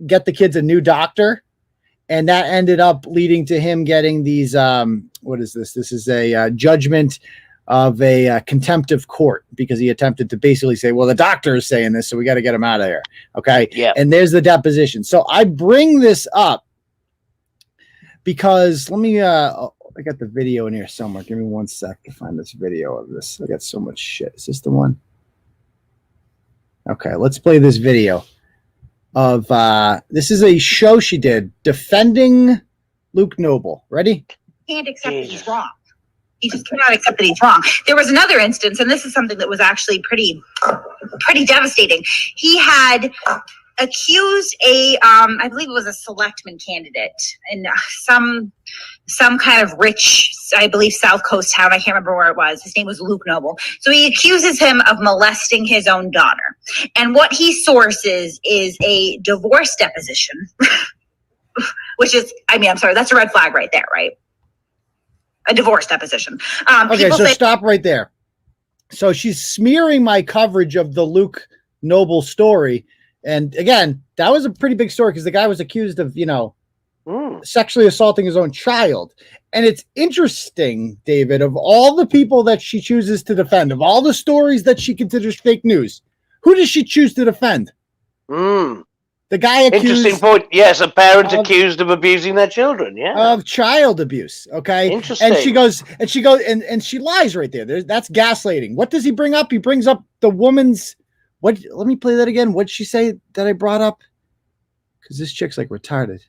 [SPEAKER 2] get the kids a new doctor. And that ended up leading to him getting these, what is this? This is a judgment of a contempt of court because he attempted to basically say, well, the doctor is saying this, so we got to get him out of here. Okay.
[SPEAKER 4] Yeah.
[SPEAKER 2] And there's the deposition. So I bring this up because let me, I got the video in here somewhere. Give me 1 sec to find this video of this. I got so much shit. Is this the one? Okay. Let's play this video. Of this is a show she did defending Luke Noble. Ready?
[SPEAKER 1] Can't accept that he's wrong. He just cannot accept that he's wrong. There was another instance, and this is something that was actually pretty devastating. He had accused I believe it was a selectman candidate in some kind of rich, I believe, South Coast town. I can't remember where it was. His name was Luke Noble. So he accuses him of molesting his own daughter. And what he sources is a divorce deposition, which is, I'm sorry, that's a red flag right there, right? A divorce deposition.
[SPEAKER 2] Okay, so stop right there. So she's smearing my coverage of the Luke Noble story. And again, that was a pretty big story because the guy was accused of, sexually assaulting his own child. And it's interesting, David, of all the people that she chooses to defend, of all the stories that she considers fake news, who does she choose to defend? The guy accused.
[SPEAKER 4] Interesting point. Yes, a parent accused of abusing their children. Yeah,
[SPEAKER 2] of child abuse. Okay,
[SPEAKER 4] interesting.
[SPEAKER 2] And she lies right there. That's gaslighting. What does he bring up? He brings up the woman's. What? Let me play that again. What'd she say that I brought up? Because this chick's like retarded.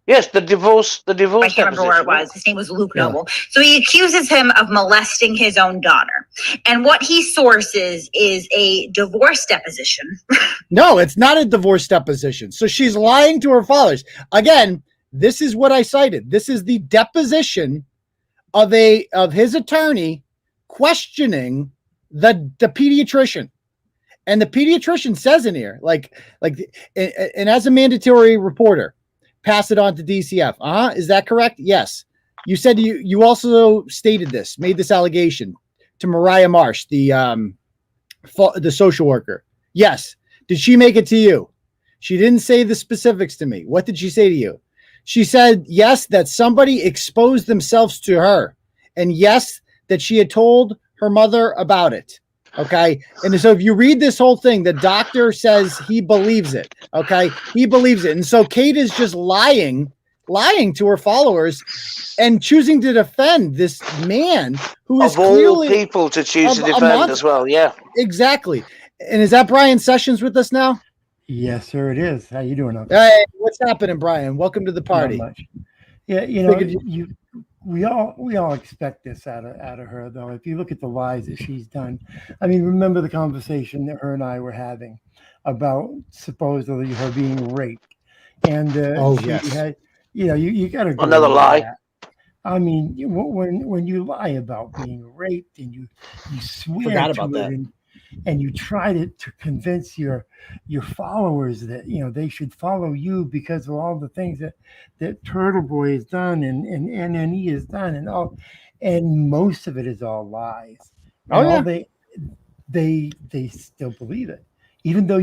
[SPEAKER 4] Yes, the divorce.
[SPEAKER 1] I can't remember where it was. His name was Luke Noble. So he accuses him of molesting his own daughter. And what he sources is a divorce deposition.
[SPEAKER 2] No, it's not a divorce deposition. So she's lying to her fathers. Again, this is what I cited. This is the deposition of his attorney questioning the pediatrician. And the pediatrician says in here, and as a mandatory reporter, pass it on to DCF. Is that correct? Yes. You said you also stated this, made this allegation to Mariah Marsh, the social worker. Yes. Did she make it to you? She didn't say the specifics to me. What did she say to you? She said, yes, that somebody exposed themselves to her. And yes, that she had told her mother about it. Okay. And so if you read this whole thing, the doctor says he believes it. Okay. He believes it. And so Kate is just lying to her followers and choosing to defend this man who is
[SPEAKER 4] all people to choose to defend as well. Yeah, exactly.
[SPEAKER 2] And is that Brian Sessions with us now?
[SPEAKER 6] Yes, sir, it is. How you doing?
[SPEAKER 2] Hey, what's happening, Brian? Welcome to the party.
[SPEAKER 6] Not much. Yeah, we all expect this out of her, though. If you look at the lies that she's done, I mean, remember the conversation that her and I were having about supposedly her being raped, and
[SPEAKER 2] yes,
[SPEAKER 6] you got to go
[SPEAKER 4] another lie.
[SPEAKER 6] That. I mean, when you lie about being raped and you swear
[SPEAKER 2] forgot
[SPEAKER 6] to
[SPEAKER 2] about
[SPEAKER 6] it,
[SPEAKER 2] that.
[SPEAKER 6] and and you try to convince your followers that they should follow you because of all the things that Turtleboy has done and NNE has done and most of it is all lies.
[SPEAKER 2] Oh, yeah.
[SPEAKER 6] They still believe it, even though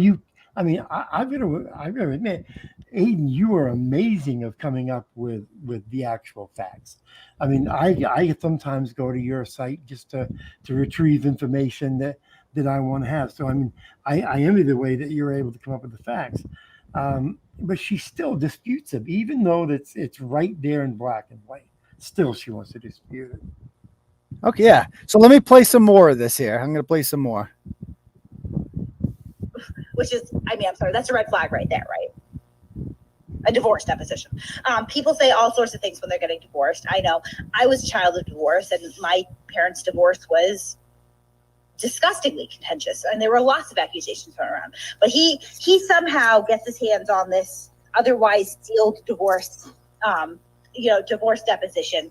[SPEAKER 6] I've got to admit, Aidan, you are amazing of coming up with the actual facts. I mean, I sometimes go to your site just to retrieve information that I want to have. So I mean, I envy the way that you're able to come up with the facts. But she still disputes them, even though it's right there in black and white. Still, she wants to dispute it.
[SPEAKER 2] Okay, yeah. So let me play some more of this here. I'm going to play some more.
[SPEAKER 1] Which is, I'm sorry, that's a red flag right there, right? A divorce deposition. People say all sorts of things when they're getting divorced. I know. I was a child of divorce, and my parents' divorce was disgustingly contentious, and there were lots of accusations thrown around. But he somehow gets his hands on this otherwise sealed divorce divorce deposition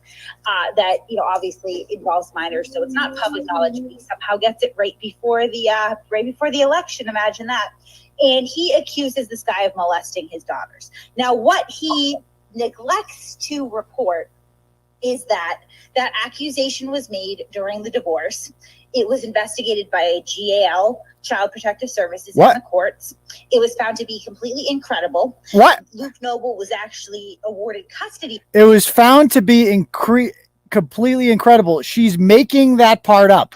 [SPEAKER 1] that obviously involves minors, so it's not public knowledge. He somehow gets it right before the election. Imagine that. And he accuses this guy of molesting his daughters. Now, what he neglects to report is that accusation was made during the divorce. It was investigated by GAL, Child Protective Services, in the courts. It was found to be completely incredible.
[SPEAKER 2] What?
[SPEAKER 1] Luke Noble was actually awarded custody.
[SPEAKER 2] It was found to be completely incredible. She's making that part up.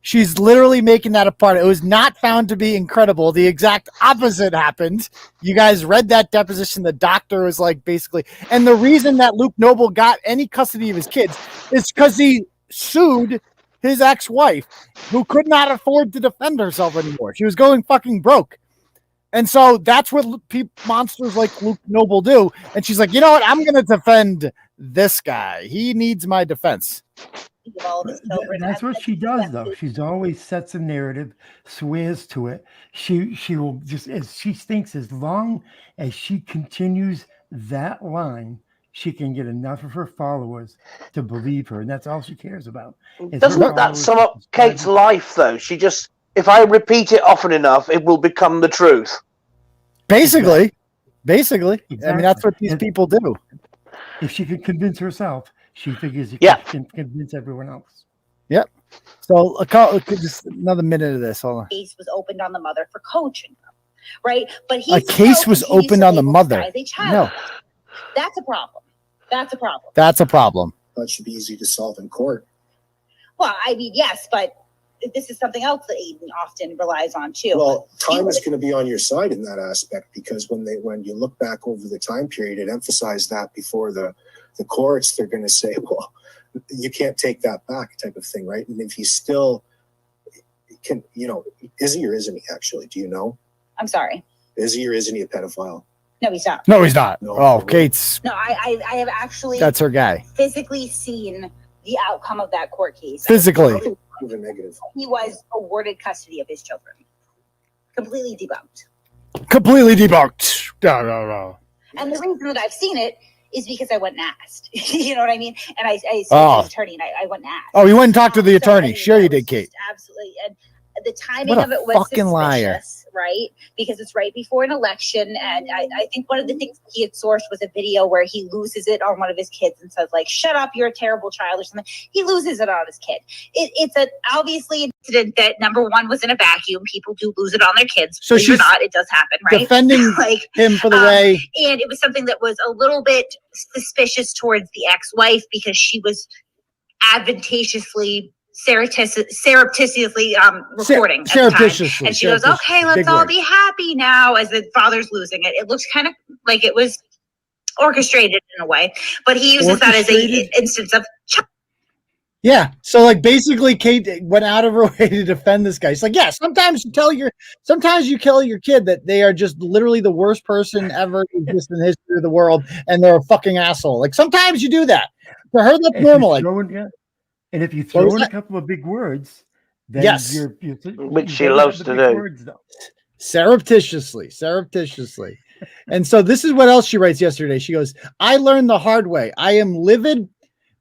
[SPEAKER 2] She's literally making that apart. It was not found to be incredible. The exact opposite happened. You guys read that deposition. The doctor was like, basically, and the reason that Luke Noble got any custody of his kids is because he sued his ex-wife, who could not afford to defend herself anymore. She was going fucking broke. And so that's what monsters like Luke Noble do. And she's like, you know what? I'm going to defend this guy. He needs my defense.
[SPEAKER 6] That's what she does, though. She's always sets a narrative, swears to it. She will just, as she thinks, as long as she continues that line, she can get enough of her followers to believe her, and that's all she cares about.
[SPEAKER 4] Doesn't that sum up Kate's life, though? She just, if I repeat it often enough, it will become the truth.
[SPEAKER 2] Basically.
[SPEAKER 6] Exactly.
[SPEAKER 2] I mean, that's what these people do.
[SPEAKER 6] If she could convince herself, she figures she can convince everyone else.
[SPEAKER 2] Yep. So just another minute of this. Hold on.
[SPEAKER 1] Case was opened on the mother for coaching them, right? But
[SPEAKER 2] a case was opened on the mother. No.
[SPEAKER 1] That's a problem. That's a problem.
[SPEAKER 2] That's a problem.
[SPEAKER 7] That should be easy to solve in court.
[SPEAKER 1] Well, I mean, yes, but this is something else that Aidan often relies on too.
[SPEAKER 7] Well, time is going to be on your side in that aspect, because when you look back over the time period, it emphasized that before the courts, they're going to say, well, you can't take that back, type of thing, right? And if he still can, is he or isn't he actually? Do you know?
[SPEAKER 1] I'm sorry.
[SPEAKER 7] Is he or isn't he a pedophile?
[SPEAKER 1] No, he's not.
[SPEAKER 2] No, he's not.
[SPEAKER 7] No,
[SPEAKER 2] oh, Kate's.
[SPEAKER 1] No, I have actually.
[SPEAKER 2] That's her guy.
[SPEAKER 1] Physically seen the outcome of that court case.
[SPEAKER 2] Physically.
[SPEAKER 7] Even negative.
[SPEAKER 1] He was awarded custody of his children. Completely debunked.
[SPEAKER 2] No.
[SPEAKER 1] And the reason that I've seen it is because I went and asked. You know what I mean? And I saw the attorney, and I went and asked.
[SPEAKER 2] Oh, you went and talked to the attorney. Sure you did, Kate.
[SPEAKER 1] Absolutely. And the timing of it was
[SPEAKER 2] fucking liar.
[SPEAKER 1] Right? Because it's right before an election. And I think one of the things he had sourced was a video where he loses it on one of his kids and says, like, shut up, you're a terrible child or something. He loses it on his kid. It's obviously an incident that, number one, was in a vacuum. People do lose it on their kids.
[SPEAKER 2] So she's
[SPEAKER 1] not, it does happen, right?
[SPEAKER 2] Defending him for the way.
[SPEAKER 1] And it was something that was a little bit suspicious towards the ex-wife because she was advantageously surreptitiously recording at the time. And she goes, okay, let's all be happy now as the father's losing it. It looks kind of like it was orchestrated in a way, but he uses that as an instance of
[SPEAKER 2] yeah. So like basically Kate went out of her way to defend this guy. It's like, yeah, sometimes you kill your kid that they are just literally the worst person ever in the history of the world and they're a fucking asshole. Like sometimes you do that. For her, that's normal.
[SPEAKER 6] And if you throw in a couple of big words, then
[SPEAKER 2] yes,
[SPEAKER 4] which she loves to do.
[SPEAKER 6] Words,
[SPEAKER 2] surreptitiously. And so this is what else she writes yesterday. She goes, I learned the hard way. I am livid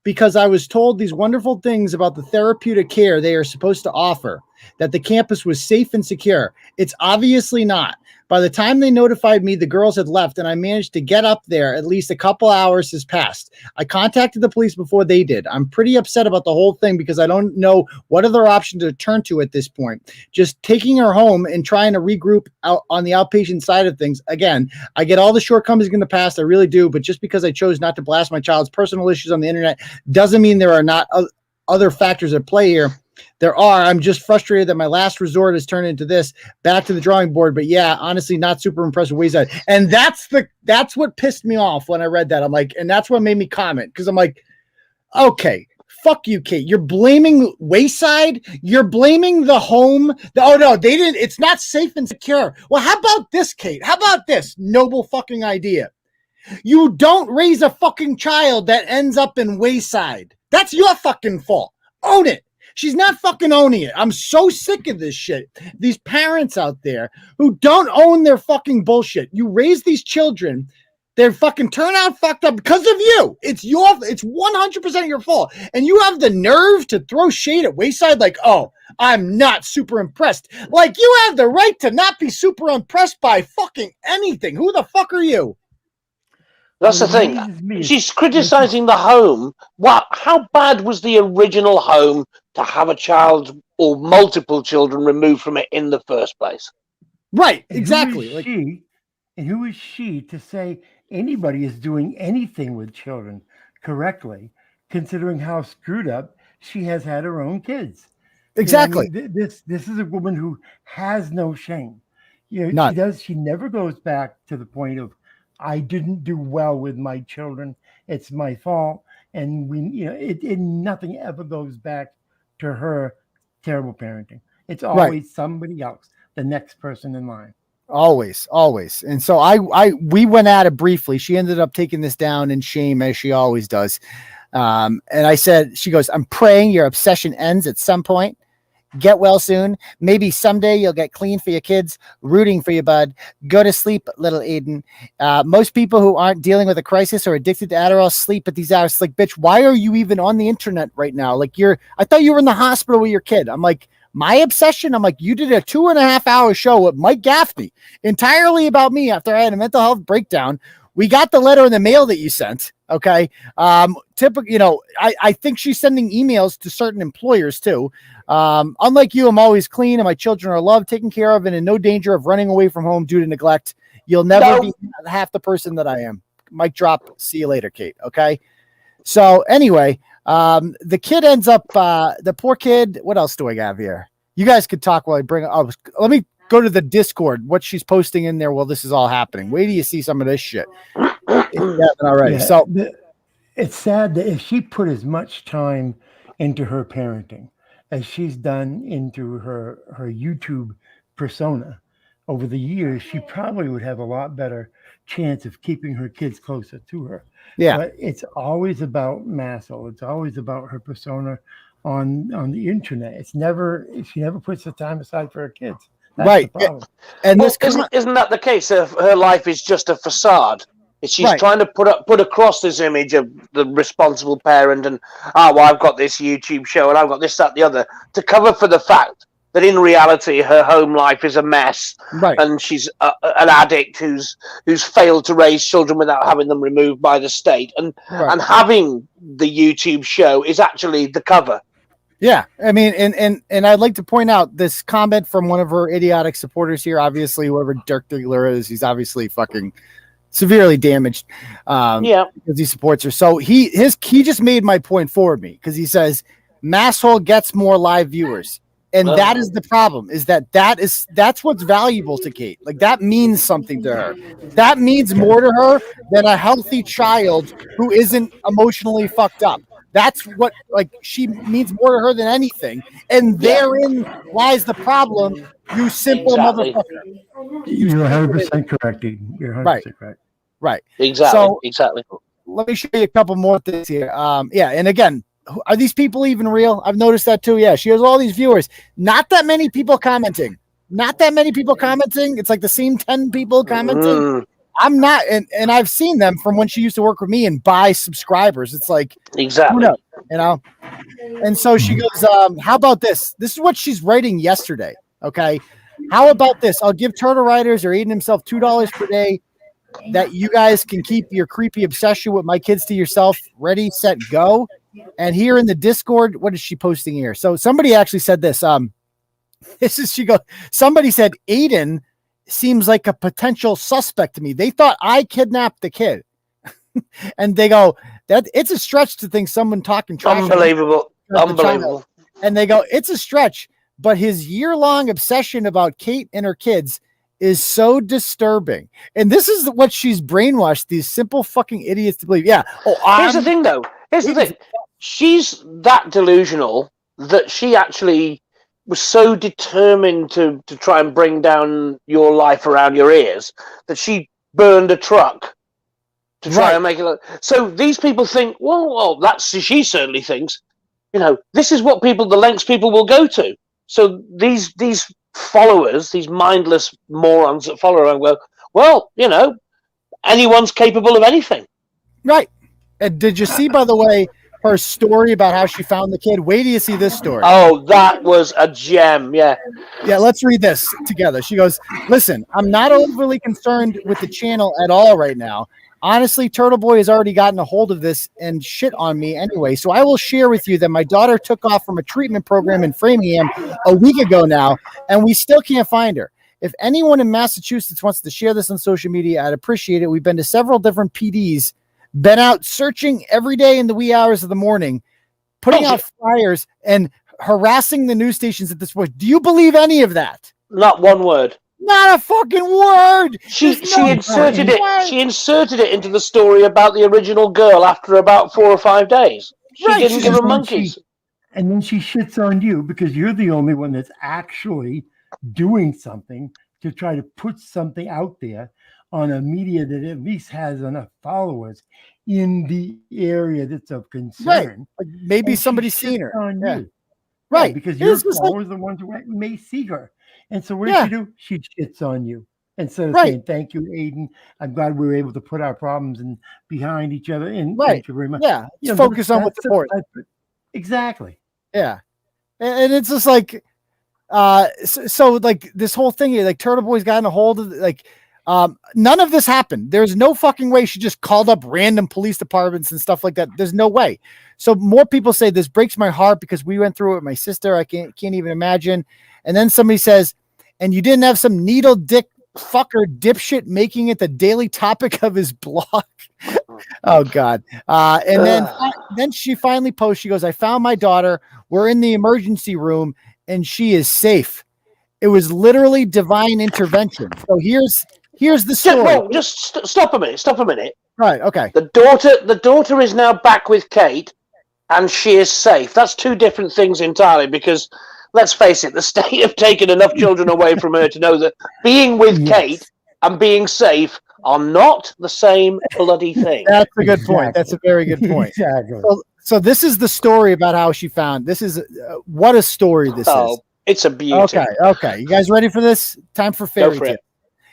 [SPEAKER 2] because I was told these wonderful things about the therapeutic care they are supposed to offer. that the campus was safe and secure. It's obviously not. By the time they notified me, the girls had left, and I managed to get up there. At least a couple hours has passed. I contacted the police before they did. I'm pretty upset about the whole thing because I don't know what other option to turn to at this point. Just taking her home and trying to regroup out on the outpatient side of things. Again, I get all the shortcomings in the past. I really do. But just because I chose not to blast my child's personal issues on the internet doesn't mean there are not other factors at play here. There are. I'm just frustrated that my last resort has turned into this. Back to the drawing board. But yeah, honestly, not super impressed with Wayside. And that's what pissed me off when I read that. I'm like, and that's what made me comment, because I'm like, okay, fuck you, Kate. You're blaming Wayside. You're blaming the home. Oh no, they didn't. It's not safe and secure. Well, how about this, Kate? How about this noble fucking idea? You don't raise a fucking child that ends up in Wayside. That's your fucking fault. Own it. She's not fucking owning it. I'm so sick of this shit. These parents out there who don't own their fucking bullshit. You raise these children, they're fucking turn out fucked up because of you. It's 100% your fault. And you have the nerve to throw shade at Wayside like, oh, I'm not super impressed. Like, you have the right to not be super impressed by fucking anything. Who the fuck are you?
[SPEAKER 4] That's the thing. She's criticizing the home. What? How bad was the original home to have a child or multiple children removed from it in the first place?
[SPEAKER 2] Right, exactly.
[SPEAKER 6] Who is she to say anybody is doing anything with children correctly, considering how screwed up she has had her own kids?
[SPEAKER 2] Exactly.
[SPEAKER 6] You know, I mean, this is a woman who has no shame. You know,
[SPEAKER 2] None.
[SPEAKER 6] she never goes back to the point of, I didn't do well with my children. It's my fault. And nothing ever goes back to her terrible parenting. It's always somebody else, the next person in line.
[SPEAKER 2] Always. And so we went at it briefly. She ended up taking this down in shame, as she always does. And I said, she goes, I'm praying your obsession ends at some point. Get well soon. Maybe someday you'll get clean for your kids. Rooting for you, bud. Go to sleep, little Aidan. Most people who aren't dealing with a crisis or addicted to Adderall sleep at these hours. Like, bitch, why are you even on the internet right now? Like, I thought you were in the hospital with your kid. I'm like, my obsession. I'm like, you did a 2.5 hour show with Mike Gaffney entirely about me after I had a mental health breakdown. We got the letter in the mail that you sent. Okay. Typical, I think she's sending emails to certain employers too. Unlike you, I'm always clean and my children are loved, taken care of, and in no danger of running away from home due to neglect. You'll never be half the person that I am. Mic drop. See you later, Kate. Okay. So anyway, the kid ends up, the poor kid. What else do I have here? You guys could talk while I bring up. Let me go to the Discord, what she's posting in there while this is all happening. Wait till you see some of this shit. Already.
[SPEAKER 6] Yeah,
[SPEAKER 2] So
[SPEAKER 6] it's sad that if she put as much time into her parenting as she's done into her YouTube persona over the years, she probably would have a lot better chance of keeping her kids closer to her.
[SPEAKER 2] Yeah.
[SPEAKER 6] But it's always about Masshole. It's always about her persona on the internet. She never puts the time aside for her kids. That's
[SPEAKER 2] right.
[SPEAKER 6] the problem.
[SPEAKER 2] And
[SPEAKER 4] well, isn't that the case? Her life is just a facade. She's trying to put across this image of the responsible parent and, I've got this YouTube show and I've got this, that, the other, to cover for the fact that in reality her home life is a mess, and she's an addict who's failed to raise children without having them removed by the state, and having the YouTube show is actually the cover.
[SPEAKER 2] Yeah, I mean, and I'd like to point out this comment from one of her idiotic supporters here. Obviously, whoever Dirk Diggler is, he's obviously fucking severely damaged. Because he supports her. So he just made my point for me, because he says Masshole gets more live viewers. And that is the problem, is that's what's valuable to Kate. Like, that means something to her. That means more to her than a healthy child who isn't emotionally fucked up. That's what, like, she means more to her than anything. And therein lies the problem, you simple motherfucker.
[SPEAKER 6] You're 100% correct, Eden. You're 100% correct.
[SPEAKER 2] Right.
[SPEAKER 4] Exactly.
[SPEAKER 2] So,
[SPEAKER 4] exactly.
[SPEAKER 2] Let me show you a couple more things here. And again, are these people even real? I've noticed that too. Yeah, she has all these viewers. Not that many people commenting. It's like the same 10 people commenting. I'm not, and I've seen them from when she used to work with me and buy subscribers. It's like,
[SPEAKER 4] exactly,
[SPEAKER 2] you know. And so she goes, how about this? This is what she's writing yesterday. Okay. How about this? I'll give Turtle Riders or Aidan himself $2 per day that you guys can keep your creepy obsession with my kids to yourself. Ready, set, go. And here in the Discord, what is she posting here? So somebody actually said this. Somebody said Aidan seems like a potential suspect to me. They thought I kidnapped the kid. And they go, that it's a stretch to think someone talking trash.
[SPEAKER 4] Unbelievable.
[SPEAKER 2] And they go, it's a stretch, but his year-long obsession about Kate and her kids is so disturbing. And this is what she's brainwashed these simple fucking idiots to believe. Yeah.
[SPEAKER 4] Here's the thing, though. Here's the thing. She's that delusional that she actually was so determined to try and bring down your life around your ears that she burned a truck to try and make it look. So these people think, well, she certainly thinks, this is what the lengths people will go to. So these followers, these mindless morons that follow around, well, anyone's capable of anything.
[SPEAKER 2] Right. And did you see, by the way, her story about how she found the kid? Wait till you see this story.
[SPEAKER 4] Oh, that was a gem. Yeah.
[SPEAKER 2] Yeah, let's read this together. She goes, listen, I'm not overly concerned with the channel at all right now. Honestly, Turtleboy has already gotten a hold of this and shit on me anyway. So I will share with you that my daughter took off from a treatment program in Framingham a week ago now, and we still can't find her. If anyone in Massachusetts wants to share this on social media, I'd appreciate it. We've been to several different PDs, been out searching every day in the wee hours of the morning, putting out flyers and harassing the news stations at this point. Do you believe any of that?
[SPEAKER 4] Not one word.
[SPEAKER 2] Not a fucking word.
[SPEAKER 4] She inserted it. She inserted it into the story about the original girl after about 4 or 5 days. She didn't give a monkeys.
[SPEAKER 6] And then she shits on you because you're the only one that's actually doing something to try to put something out there on a media that at least has enough followers in the area that's of concern.
[SPEAKER 2] Right. Like maybe somebody's seen her.
[SPEAKER 6] Yeah.
[SPEAKER 2] Right.
[SPEAKER 6] Yeah, because your followers are the ones who may see her. And so what does she do? She shits on you. Instead of saying, thank you, Aidan. I'm glad we were able to put our problems behind each other. And thank you very much.
[SPEAKER 2] Yeah. Focus on what's important.
[SPEAKER 6] Exactly.
[SPEAKER 2] Yeah. And it's just like, so like this whole thing, like Turtleboy's gotten a hold of none of this happened. There's no fucking way she just called up random police departments and stuff like that. There's no way. So more people say this breaks my heart because we went through it with my sister. I can't even imagine. And then somebody says, and you didn't have some needle dick fucker dipshit making it the daily topic of his blog. Oh God. And then she finally posts, she goes, I found my daughter. We're in the emergency room and she is safe. It was literally divine intervention. So here's the story.
[SPEAKER 4] No, just stop a minute.
[SPEAKER 2] Right. Okay.
[SPEAKER 4] The daughter is now back with Kate and she is safe. That's two different things entirely because let's face it, the state have taken enough children away from her to know that being with Kate and being safe are not the same bloody thing.
[SPEAKER 2] That's a good point. That's a very good point. Exactly. So this is the story about how she found. This is what a story this is.
[SPEAKER 4] It's a beauty.
[SPEAKER 2] Okay. You guys ready for this? Time for fairy tale.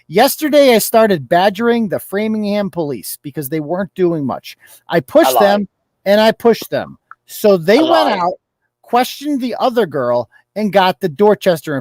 [SPEAKER 2] Yesterday, I started badgering the Framingham police because they weren't doing much. I pushed them and I pushed them. So they went out, questioned the other girl, and got the Dorchester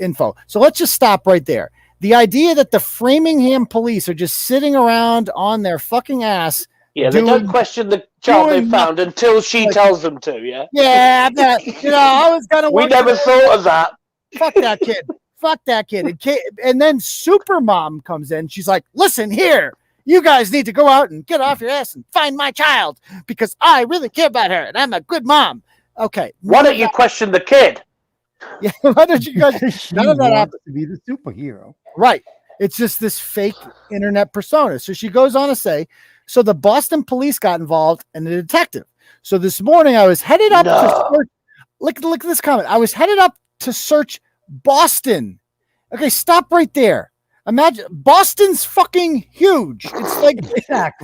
[SPEAKER 2] info. So let's just stop right there. The idea that the Framingham police are just sitting around on their fucking ass.
[SPEAKER 4] Yeah, they don't question the child they found until she tells them to, yeah?
[SPEAKER 2] Yeah, I was going to
[SPEAKER 4] We never thought of that.
[SPEAKER 2] Fuck that kid. Fuck that kid. And then Supermom comes in. She's like, listen here. You guys need to go out and get off your ass and find my child because I really care about her and I'm a good mom. Okay.
[SPEAKER 4] Why don't you question the kid?
[SPEAKER 2] Yeah, why don't you guys? None of that happens
[SPEAKER 6] to be the superhero.
[SPEAKER 2] Right. It's just this fake internet persona. So she goes on to say, so the Boston police got involved and the detective. So this morning I was headed up to search. Look at this comment. I was headed up to search Boston. Okay, stop right there. Imagine Boston's fucking huge. It's like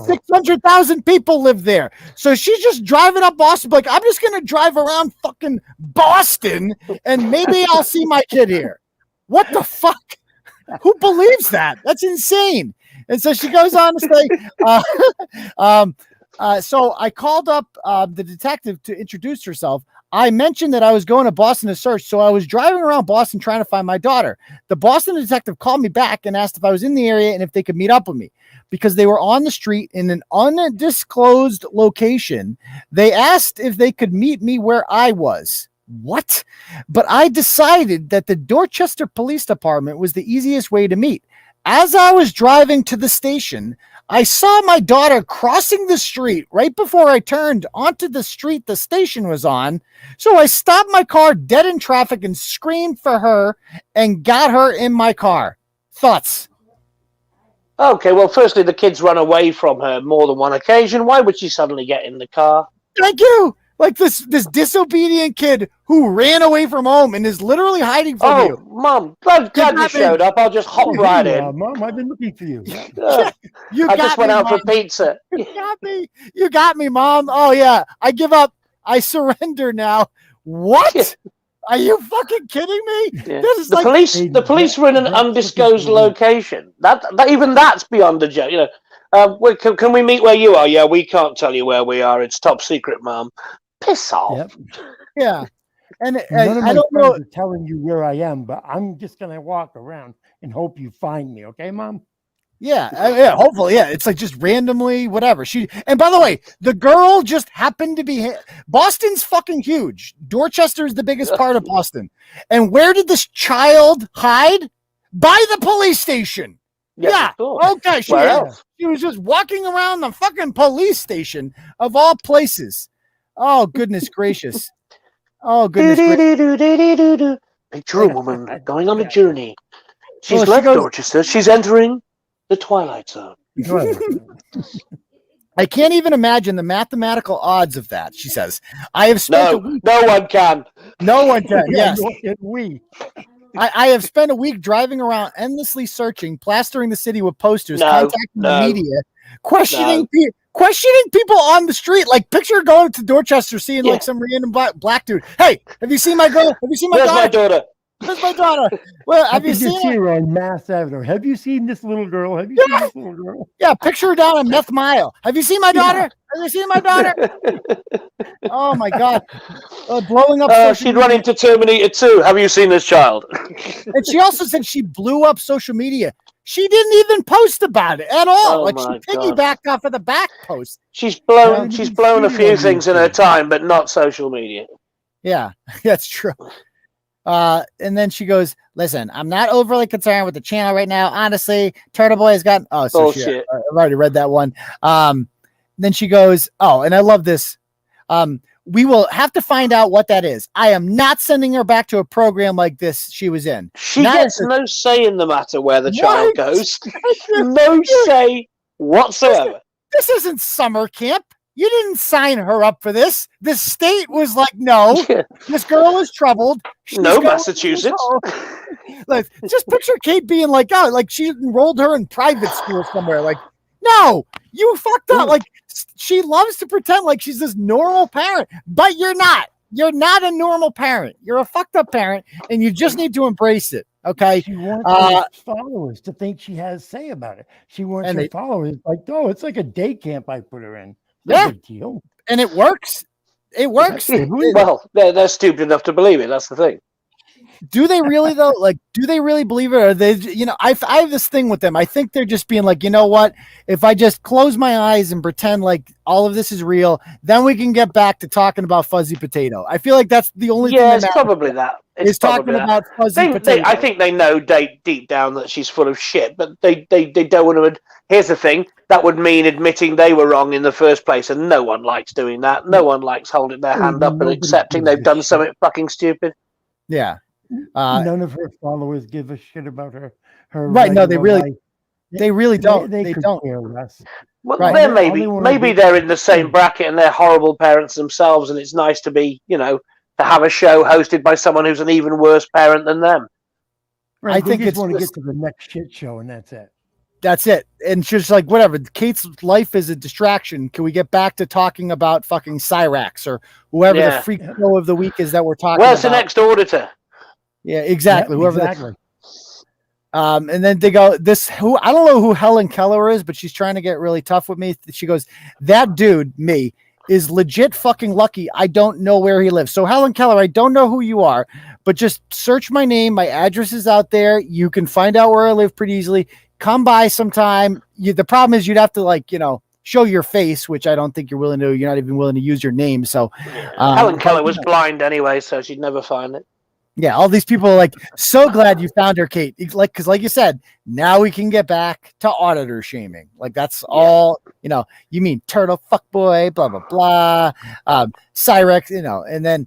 [SPEAKER 2] 600,000 people live there. So she's just driving up Boston. Like, I'm just going to drive around fucking Boston and maybe I'll see my kid here. What the fuck? Who believes that? That's insane. And so she goes on to say, So I called up the detective to introduce herself. I mentioned that I was going to Boston to search, so I was driving around Boston trying to find my daughter. The Boston detective called me back and asked if I was in the area and if they could meet up with me because they were on the street in an undisclosed location. They asked if they could meet me where I was. What? But I decided that the Dorchester Police Department was the easiest way to meet. As I was driving to the station, I saw my daughter crossing the street right before I turned onto the street the station was on. So I stopped my car dead in traffic and screamed for her and got her in my car. Thoughts?
[SPEAKER 4] Okay, well, firstly, the kids run away from her more than one occasion. Why would she suddenly get in the car?
[SPEAKER 2] Thank you. Like this disobedient kid who ran away from home and is literally hiding from you.
[SPEAKER 4] Mom, glad you showed up. I'll just hop right in.
[SPEAKER 6] Mom, I've been looking for you.
[SPEAKER 4] I just went out for pizza.
[SPEAKER 2] You got me. You got me, Mom. Oh, yeah. I give up. I surrender now. What? Are you fucking kidding me?
[SPEAKER 4] Yeah. The police were in an undisclosed location. That even that's beyond a joke. You know, can we meet where you are? Yeah, we can't tell you where we are. It's top secret, Mom. Piss off.
[SPEAKER 6] Yep.
[SPEAKER 2] Yeah. And
[SPEAKER 6] None of my
[SPEAKER 2] I don't
[SPEAKER 6] friends
[SPEAKER 2] know.
[SPEAKER 6] are telling you where I am, but I'm just gonna walk around and hope you find me. Okay, Mom?
[SPEAKER 2] Yeah, hopefully, yeah. It's like just randomly, whatever. And by the way, the girl just happened to be Boston's fucking huge. Dorchester is the biggest part of Boston. And where did this child hide? By the police station.
[SPEAKER 4] Yes,
[SPEAKER 2] yeah. Okay. She was just walking around the fucking police station of all places. Oh, goodness gracious. Oh, goodness gracious.
[SPEAKER 4] Picture a woman going on a journey. She's left Dorchester. She's entering the Twilight Zone.
[SPEAKER 2] I can't even imagine the mathematical odds of that, she says. I have spent a week.
[SPEAKER 4] No one can.
[SPEAKER 2] No one can, yes.
[SPEAKER 6] We.
[SPEAKER 2] I have spent a week driving around endlessly searching, plastering the city with posters, contacting the media, questioning people on the street. Like, picture going to Dorchester, seeing like some random black dude. Hey, have you seen my girl? Have you seen my daughter? Where's my daughter? Well, have you seen her
[SPEAKER 6] on Mass Avenue? Have you seen this little girl? Have you seen this little girl?
[SPEAKER 2] Yeah, picture her down on Meth Mile. Have you seen my daughter? Have you seen my daughter? Oh my God! Blowing up.
[SPEAKER 4] She'd run into Terminator 2. Have you seen this child?
[SPEAKER 2] And she also said she blew up social media. She didn't even post about it at all. She piggybacked off of the back post.
[SPEAKER 4] She's blown a few things in her time, but not social media.
[SPEAKER 2] Yeah, that's true. And then she goes, listen, I'm not overly concerned with the channel right now. Honestly, Turtleboy has gotten
[SPEAKER 4] bullshit.
[SPEAKER 2] I've already read that one. Then she goes, and I love this. We will have to find out what that is. I am not sending her back to a program like this she was in.
[SPEAKER 4] She gets no say in the matter where the child goes. No say whatsoever.
[SPEAKER 2] This isn't summer camp. You didn't sign her up for this. The state was like, no, this girl is troubled.
[SPEAKER 4] No, Massachusetts.
[SPEAKER 2] Like, just picture Kate being like, like she enrolled her in private school somewhere. Like, no, you fucked up. Like, she loves to pretend like she's this normal parent, but you're not. You're not a normal parent. You're a fucked up parent, and you just need to embrace it. Okay.
[SPEAKER 6] She wants her followers to think she has say about it. She wants her followers like, it's like a day camp I put her in.
[SPEAKER 2] Yeah, deal. And it works. It works.
[SPEAKER 4] Well, they're stupid enough to believe it. That's the thing.
[SPEAKER 2] Do they really though? Like, do they really believe it? Or they, I have this thing with them. I think they're just being like, you know what? If I just close my eyes and pretend like all of this is real, then we can get back to talking about fuzzy potato. I feel like that's the only thing.
[SPEAKER 4] Yeah, it's probably that.
[SPEAKER 2] It's talking about fuzzy potato.
[SPEAKER 4] I think they know deep down that she's full of shit, but they don't want to. Here's the thing: that would mean admitting they were wrong in the first place, and no one likes doing that. No one likes holding their hand up and accepting they've done something fucking stupid.
[SPEAKER 2] Yeah.
[SPEAKER 6] None of her followers give a shit about her
[SPEAKER 2] right? No, they really don't. They don't
[SPEAKER 6] care less.
[SPEAKER 4] Well, right. Maybe they're in the same bracket and they're horrible parents themselves, and it's nice to be, to have a show hosted by someone who's an even worse parent than them.
[SPEAKER 6] Right, I think it's want to get to the next shit show, and that's it.
[SPEAKER 2] That's it. And she's like, whatever. Kate's life is a distraction. Can we get back to talking about fucking Cyrax or whoever the freak show of the week is that we're talking about?
[SPEAKER 4] Where's the next auditor?
[SPEAKER 2] Yeah, exactly.
[SPEAKER 6] Yep, exactly.
[SPEAKER 2] And then they go, I don't know who Helen Keller is, but she's trying to get really tough with me. She goes, that dude, me, is legit fucking lucky. I don't know where he lives. So Helen Keller, I don't know who you are, but just search my name. My address is out there. You can find out where I live pretty easily. Come by sometime. The problem is you'd have to show your face, which I don't think you're willing to. You're not even willing to use your name. So
[SPEAKER 4] Helen Keller was blind anyway, so she'd never find it.
[SPEAKER 2] Yeah, all these people are like, so glad you found her, Kate. Because like you said, now we can get back to auditor shaming. Like that's all, you mean turtle fuckboy, blah, blah, blah. Cyrex, and then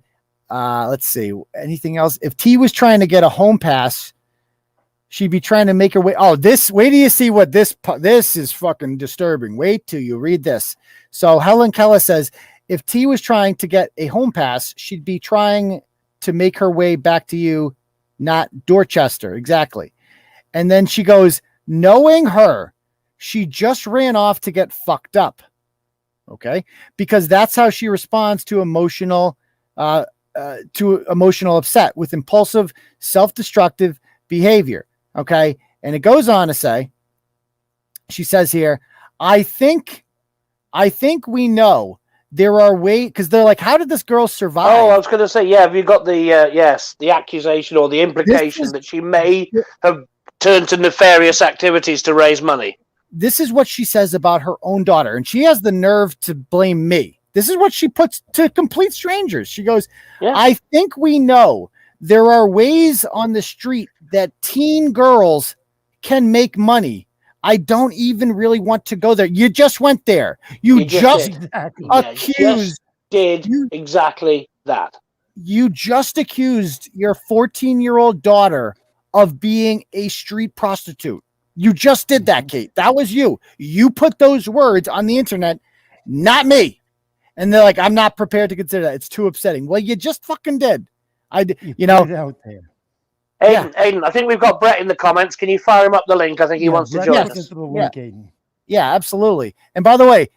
[SPEAKER 2] let's see, anything else? If T was trying to get a home pass, she'd be trying to make her way. Oh, wait till you see what this is fucking disturbing. Wait till you read this. So Helen Keller says, if T was trying to get a home pass, she'd be trying to make her way back to you, not Dorchester. Exactly. And then she goes, knowing her, she just ran off to get fucked up. Okay. Because that's how she responds to emotional upset with impulsive, self-destructive behavior. Okay. And it goes on to say, she says here, I think we know there are ways, because they're like, how did this girl survive?
[SPEAKER 4] Oh, I was going to say, have you got the accusation or the implication that she may have turned to nefarious activities to raise money?
[SPEAKER 2] This is what she says about her own daughter, and she has the nerve to blame me. This is what she puts to complete strangers. She goes, I think we know there are ways on the street that teen girls can make money. I don't even really want to go there. You just went there. You just
[SPEAKER 4] did exactly that.
[SPEAKER 2] You just accused your 14-year-old daughter of being a street prostitute. You just did that, Kate. That was you. You put those words on the internet, not me. And they're like, I'm not prepared to consider that. It's too upsetting. Well, you just fucking did.
[SPEAKER 6] Put it out there.
[SPEAKER 4] Aidan, I think we've got Bret in the comments. Can you fire him up the link? I think he wants to join us.
[SPEAKER 2] Yeah, absolutely. And by the way,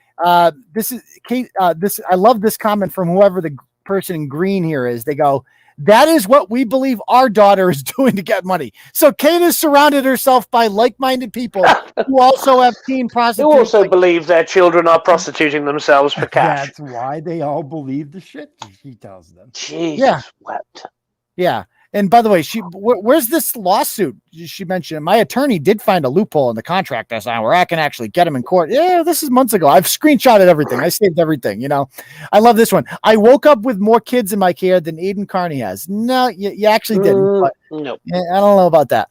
[SPEAKER 2] this is Kate. I love this comment from whoever the person in green here is. They go, that is what we believe our daughter is doing to get money. So Kate has surrounded herself by like-minded people who also have teen prostitutes.
[SPEAKER 4] Who also believe their children are prostituting themselves for cash.
[SPEAKER 6] That's why they all believe the shit she tells them.
[SPEAKER 4] Jesus wept.
[SPEAKER 2] Yeah. And by the way, where's this lawsuit she mentioned? My attorney did find a loophole in the contract this time where I can actually get him in court. Yeah, this is months ago. I've screenshotted everything. I saved everything. I love this one. I woke up with more kids in my care than Aidan Kearny has. No, you actually didn't. But
[SPEAKER 4] no,
[SPEAKER 2] I don't know about that.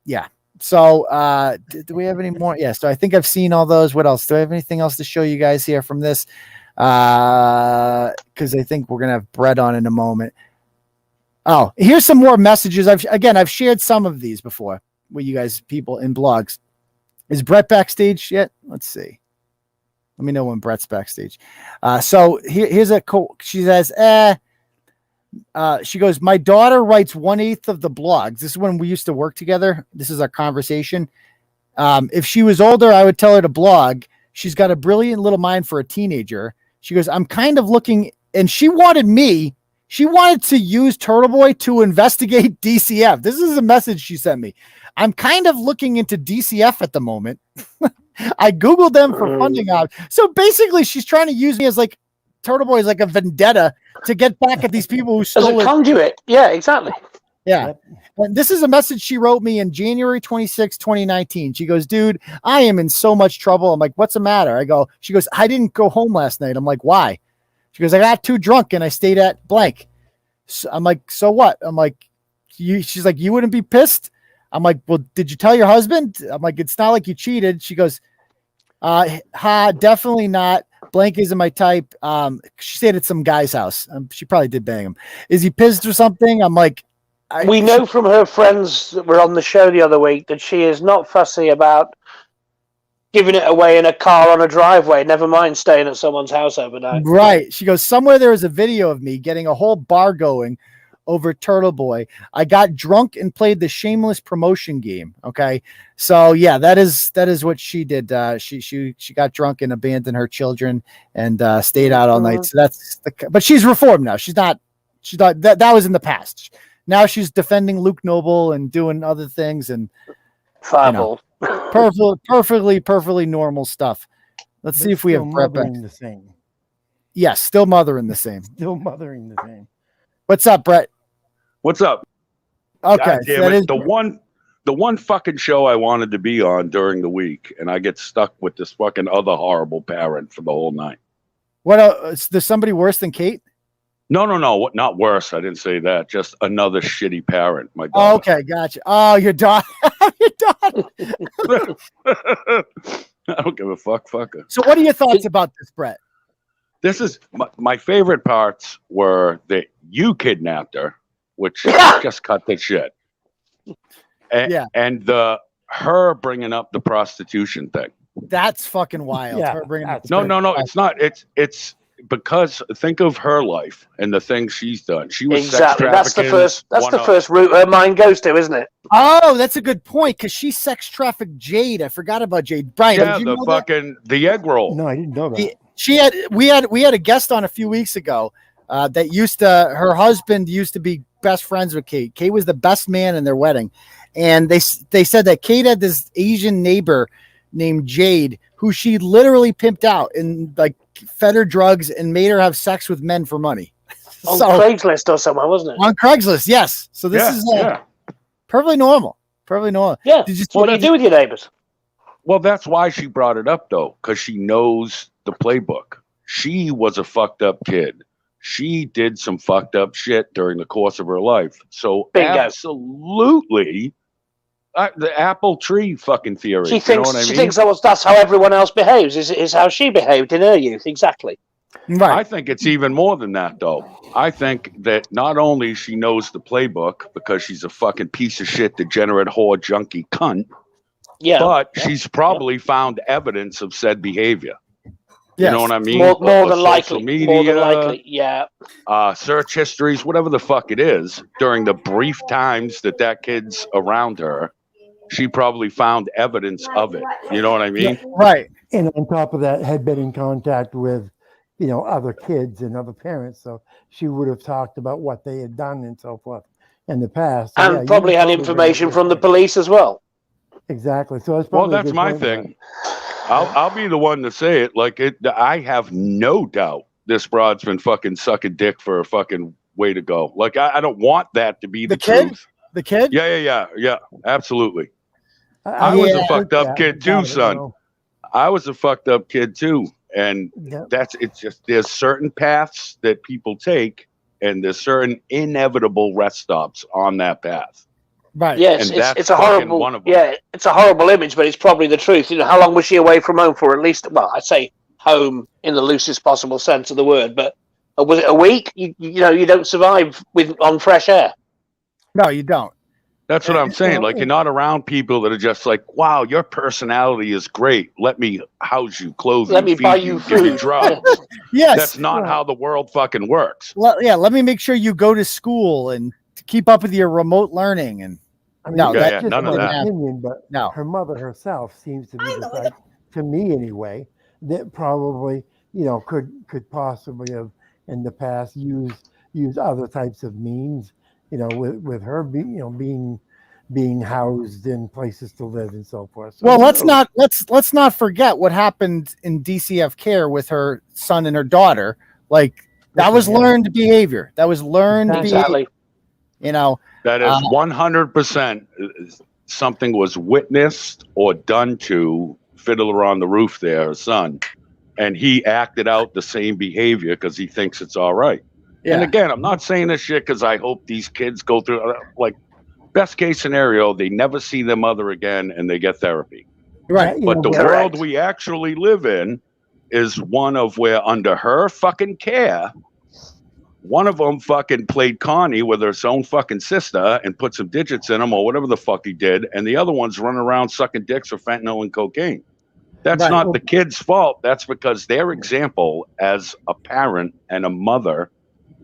[SPEAKER 2] Yeah. So do we have any more? Yeah. So I think I've seen all those. What else? Do I have anything else to show you guys here from this? Because I think we're gonna have Bret on in a moment. Oh, here's some more messages. I've shared some of these before with you guys, people in blogs. Is Bret backstage yet? Let's see. Let me know when Bret's backstage. So here's a quote. She says, she goes, my daughter writes 1/8 of the blogs. This is when we used to work together. This is our conversation. If she was older, I would tell her to blog. She's got a brilliant little mind for a teenager. She goes, I'm kind of looking, and she wanted to use Turtleboy to investigate DCF. This is a message she sent me. I'm kind of looking into DCF at the moment. I Googled them for funding out. So basically she's trying to use me as like Turtleboy is like a vendetta to get back at these people who stole
[SPEAKER 4] it. As a conduit. Yeah, exactly.
[SPEAKER 2] Yeah. And this is a message she wrote me in January 26, 2019. She goes, dude, I am in so much trouble. I'm like, what's the matter? She goes, I didn't go home last night. I'm like, why? She goes, I got too drunk and I stayed at blank. So I'm like, so what? I'm like, she's like, you wouldn't be pissed? I'm like, well, did you tell your husband? I'm like, it's not like you cheated. She goes, definitely not. Blank isn't my type. She stayed at some guy's house. She probably did bang him. Is he pissed or something? I'm like,
[SPEAKER 4] we know from her friends that were on the show the other week that she is not fussy about giving it away in a car on a driveway, never mind staying at someone's house overnight.
[SPEAKER 2] Right. She goes, somewhere there is a video of me getting a whole bar going over Turtleboy. I got drunk and played the shameless promotion game. Okay. So yeah, that is what she did. She got drunk and abandoned her children and stayed out all night. So but she's reformed now. She's not that was in the past. now she's defending Luke Noble and doing other things and
[SPEAKER 4] Fireball.
[SPEAKER 2] perfectly normal stuff. Let's see if we have Bret back.
[SPEAKER 6] mothering the same.
[SPEAKER 2] Yes, still mothering the same.
[SPEAKER 6] Still mothering the same.
[SPEAKER 2] What's up, Bret?
[SPEAKER 8] What's up?
[SPEAKER 2] Okay,
[SPEAKER 8] God
[SPEAKER 2] so
[SPEAKER 8] damn
[SPEAKER 2] that
[SPEAKER 8] it.
[SPEAKER 2] is
[SPEAKER 8] The one fucking show I wanted to be on during the week, and I get stuck with this fucking other horrible parent for the whole night.
[SPEAKER 2] what else? There's somebody worse than Kate?
[SPEAKER 8] No, not worse. I didn't say that. Just another shitty parent. My
[SPEAKER 2] Oh,
[SPEAKER 8] daughter.
[SPEAKER 2] okay, gotcha. Oh, your daughter. Your daughter.
[SPEAKER 8] I don't give a fuck. Fuck her.
[SPEAKER 2] So what are your thoughts about this, Bret?
[SPEAKER 8] This is my favorite parts were that you kidnapped her, which just cut the shit. And her bringing up the prostitution thing.
[SPEAKER 2] That's fucking wild.
[SPEAKER 6] Yeah,
[SPEAKER 2] Her bringing up
[SPEAKER 8] No, it's not. It's because think of her life and the things she's done. She was
[SPEAKER 4] Exactly.
[SPEAKER 8] sex trafficking.
[SPEAKER 4] That's the first route her mind goes to, isn't it?
[SPEAKER 2] Oh, that's a good point because she sex trafficked Jade. I forgot about Jade. Brian,
[SPEAKER 8] Yeah,
[SPEAKER 2] did you
[SPEAKER 8] the
[SPEAKER 2] know
[SPEAKER 8] fucking the egg roll.
[SPEAKER 6] No, I didn't know that.
[SPEAKER 2] we had a guest on a few weeks ago that her husband used to be best friends with Kate. Kate was the best man in their wedding, and they said that Kate had this Asian neighbor named Jade who she literally pimped out and like fed her drugs and made her have sex with men for money.
[SPEAKER 4] On Craigslist or somewhere, wasn't it?
[SPEAKER 2] On Craigslist, yes. So this is perfectly normal. Perfectly normal.
[SPEAKER 4] Yeah. What do you do with your neighbors?
[SPEAKER 8] Well, that's why she brought it up, though, because she knows the playbook. She was a fucked up kid. She did some fucked up shit during the course of her life. So
[SPEAKER 4] Bingo.
[SPEAKER 8] Absolutely, the apple tree fucking theory.
[SPEAKER 4] She thinks
[SPEAKER 8] I mean?
[SPEAKER 4] that's how everyone else behaves. Is how she behaved in her youth. Exactly.
[SPEAKER 2] Right.
[SPEAKER 8] I think it's even more than that, though. I think that not only she knows the playbook because she's a fucking piece of shit, degenerate, whore, junkie cunt, but she's probably found evidence of said behavior.
[SPEAKER 2] Yes.
[SPEAKER 8] You know what I mean?
[SPEAKER 4] More than
[SPEAKER 8] Social
[SPEAKER 4] likely.
[SPEAKER 8] media,
[SPEAKER 4] More than likely. Yeah.
[SPEAKER 8] Search histories, whatever the fuck it is, during the brief times that kid's around her, she probably found evidence of it. You know what I mean?
[SPEAKER 2] Right.
[SPEAKER 6] And on top of that, had been in contact with, other kids and other parents. So she would have talked about what they had done and so forth in the past. So,
[SPEAKER 4] And probably had information from the police as well.
[SPEAKER 6] Exactly. So that's probably
[SPEAKER 8] that's my thing. I'll be the one to say it. Like I have no doubt this broad's been fucking sucking dick for a fucking way to go. Like I don't want that to be the
[SPEAKER 2] kid?
[SPEAKER 8] truth.
[SPEAKER 2] The kid?
[SPEAKER 8] Yeah. Absolutely. I was a fucked up kid too, son. I was a fucked up kid too. And it's just there's certain paths that people take and there's certain inevitable rest stops on that path.
[SPEAKER 2] Right.
[SPEAKER 4] Yes, it's a horrible one of them. Yeah, it's a horrible image, but it's probably the truth. How long was she away from home for? At least, well, I'd say home in the loosest possible sense of the word, but was it a week? You don't survive on fresh air.
[SPEAKER 2] No, you don't.
[SPEAKER 8] That's what I'm saying. Like, you're not around people that are just like, wow, your personality is great. Let me house you, clothe you,
[SPEAKER 4] let me buy
[SPEAKER 8] you
[SPEAKER 4] food.
[SPEAKER 8] give you drugs.
[SPEAKER 2] Yes.
[SPEAKER 8] That's not how the world fucking works.
[SPEAKER 2] Let me make sure you go to school and keep up with your remote learning. And
[SPEAKER 6] none
[SPEAKER 8] of that.
[SPEAKER 6] Opinion, but her mother herself seems to be the type, to me anyway, that probably, could possibly have in the past use other types of means. With her being housed in places to live and so forth. So,
[SPEAKER 2] well, let's not forget what happened in DCF care with her son and her daughter. Like that was learned behavior. That was learned behavior.
[SPEAKER 8] That is 100% something was witnessed or done to Fiddler on the Roof there, her son, and he acted out the same behavior because he thinks it's all right. Yeah. And again, I'm not saying this shit because I hope these kids go through, like, best case scenario, they never see their mother again and they get therapy.
[SPEAKER 2] Right.
[SPEAKER 8] But the world we actually live in is one of where under her fucking care, one of them fucking played Connie with her own fucking sister and put some digits in them or whatever the fuck he did. And the other one's running around sucking dicks for fentanyl and cocaine. That's not the kid's fault. That's because their example as a parent and a mother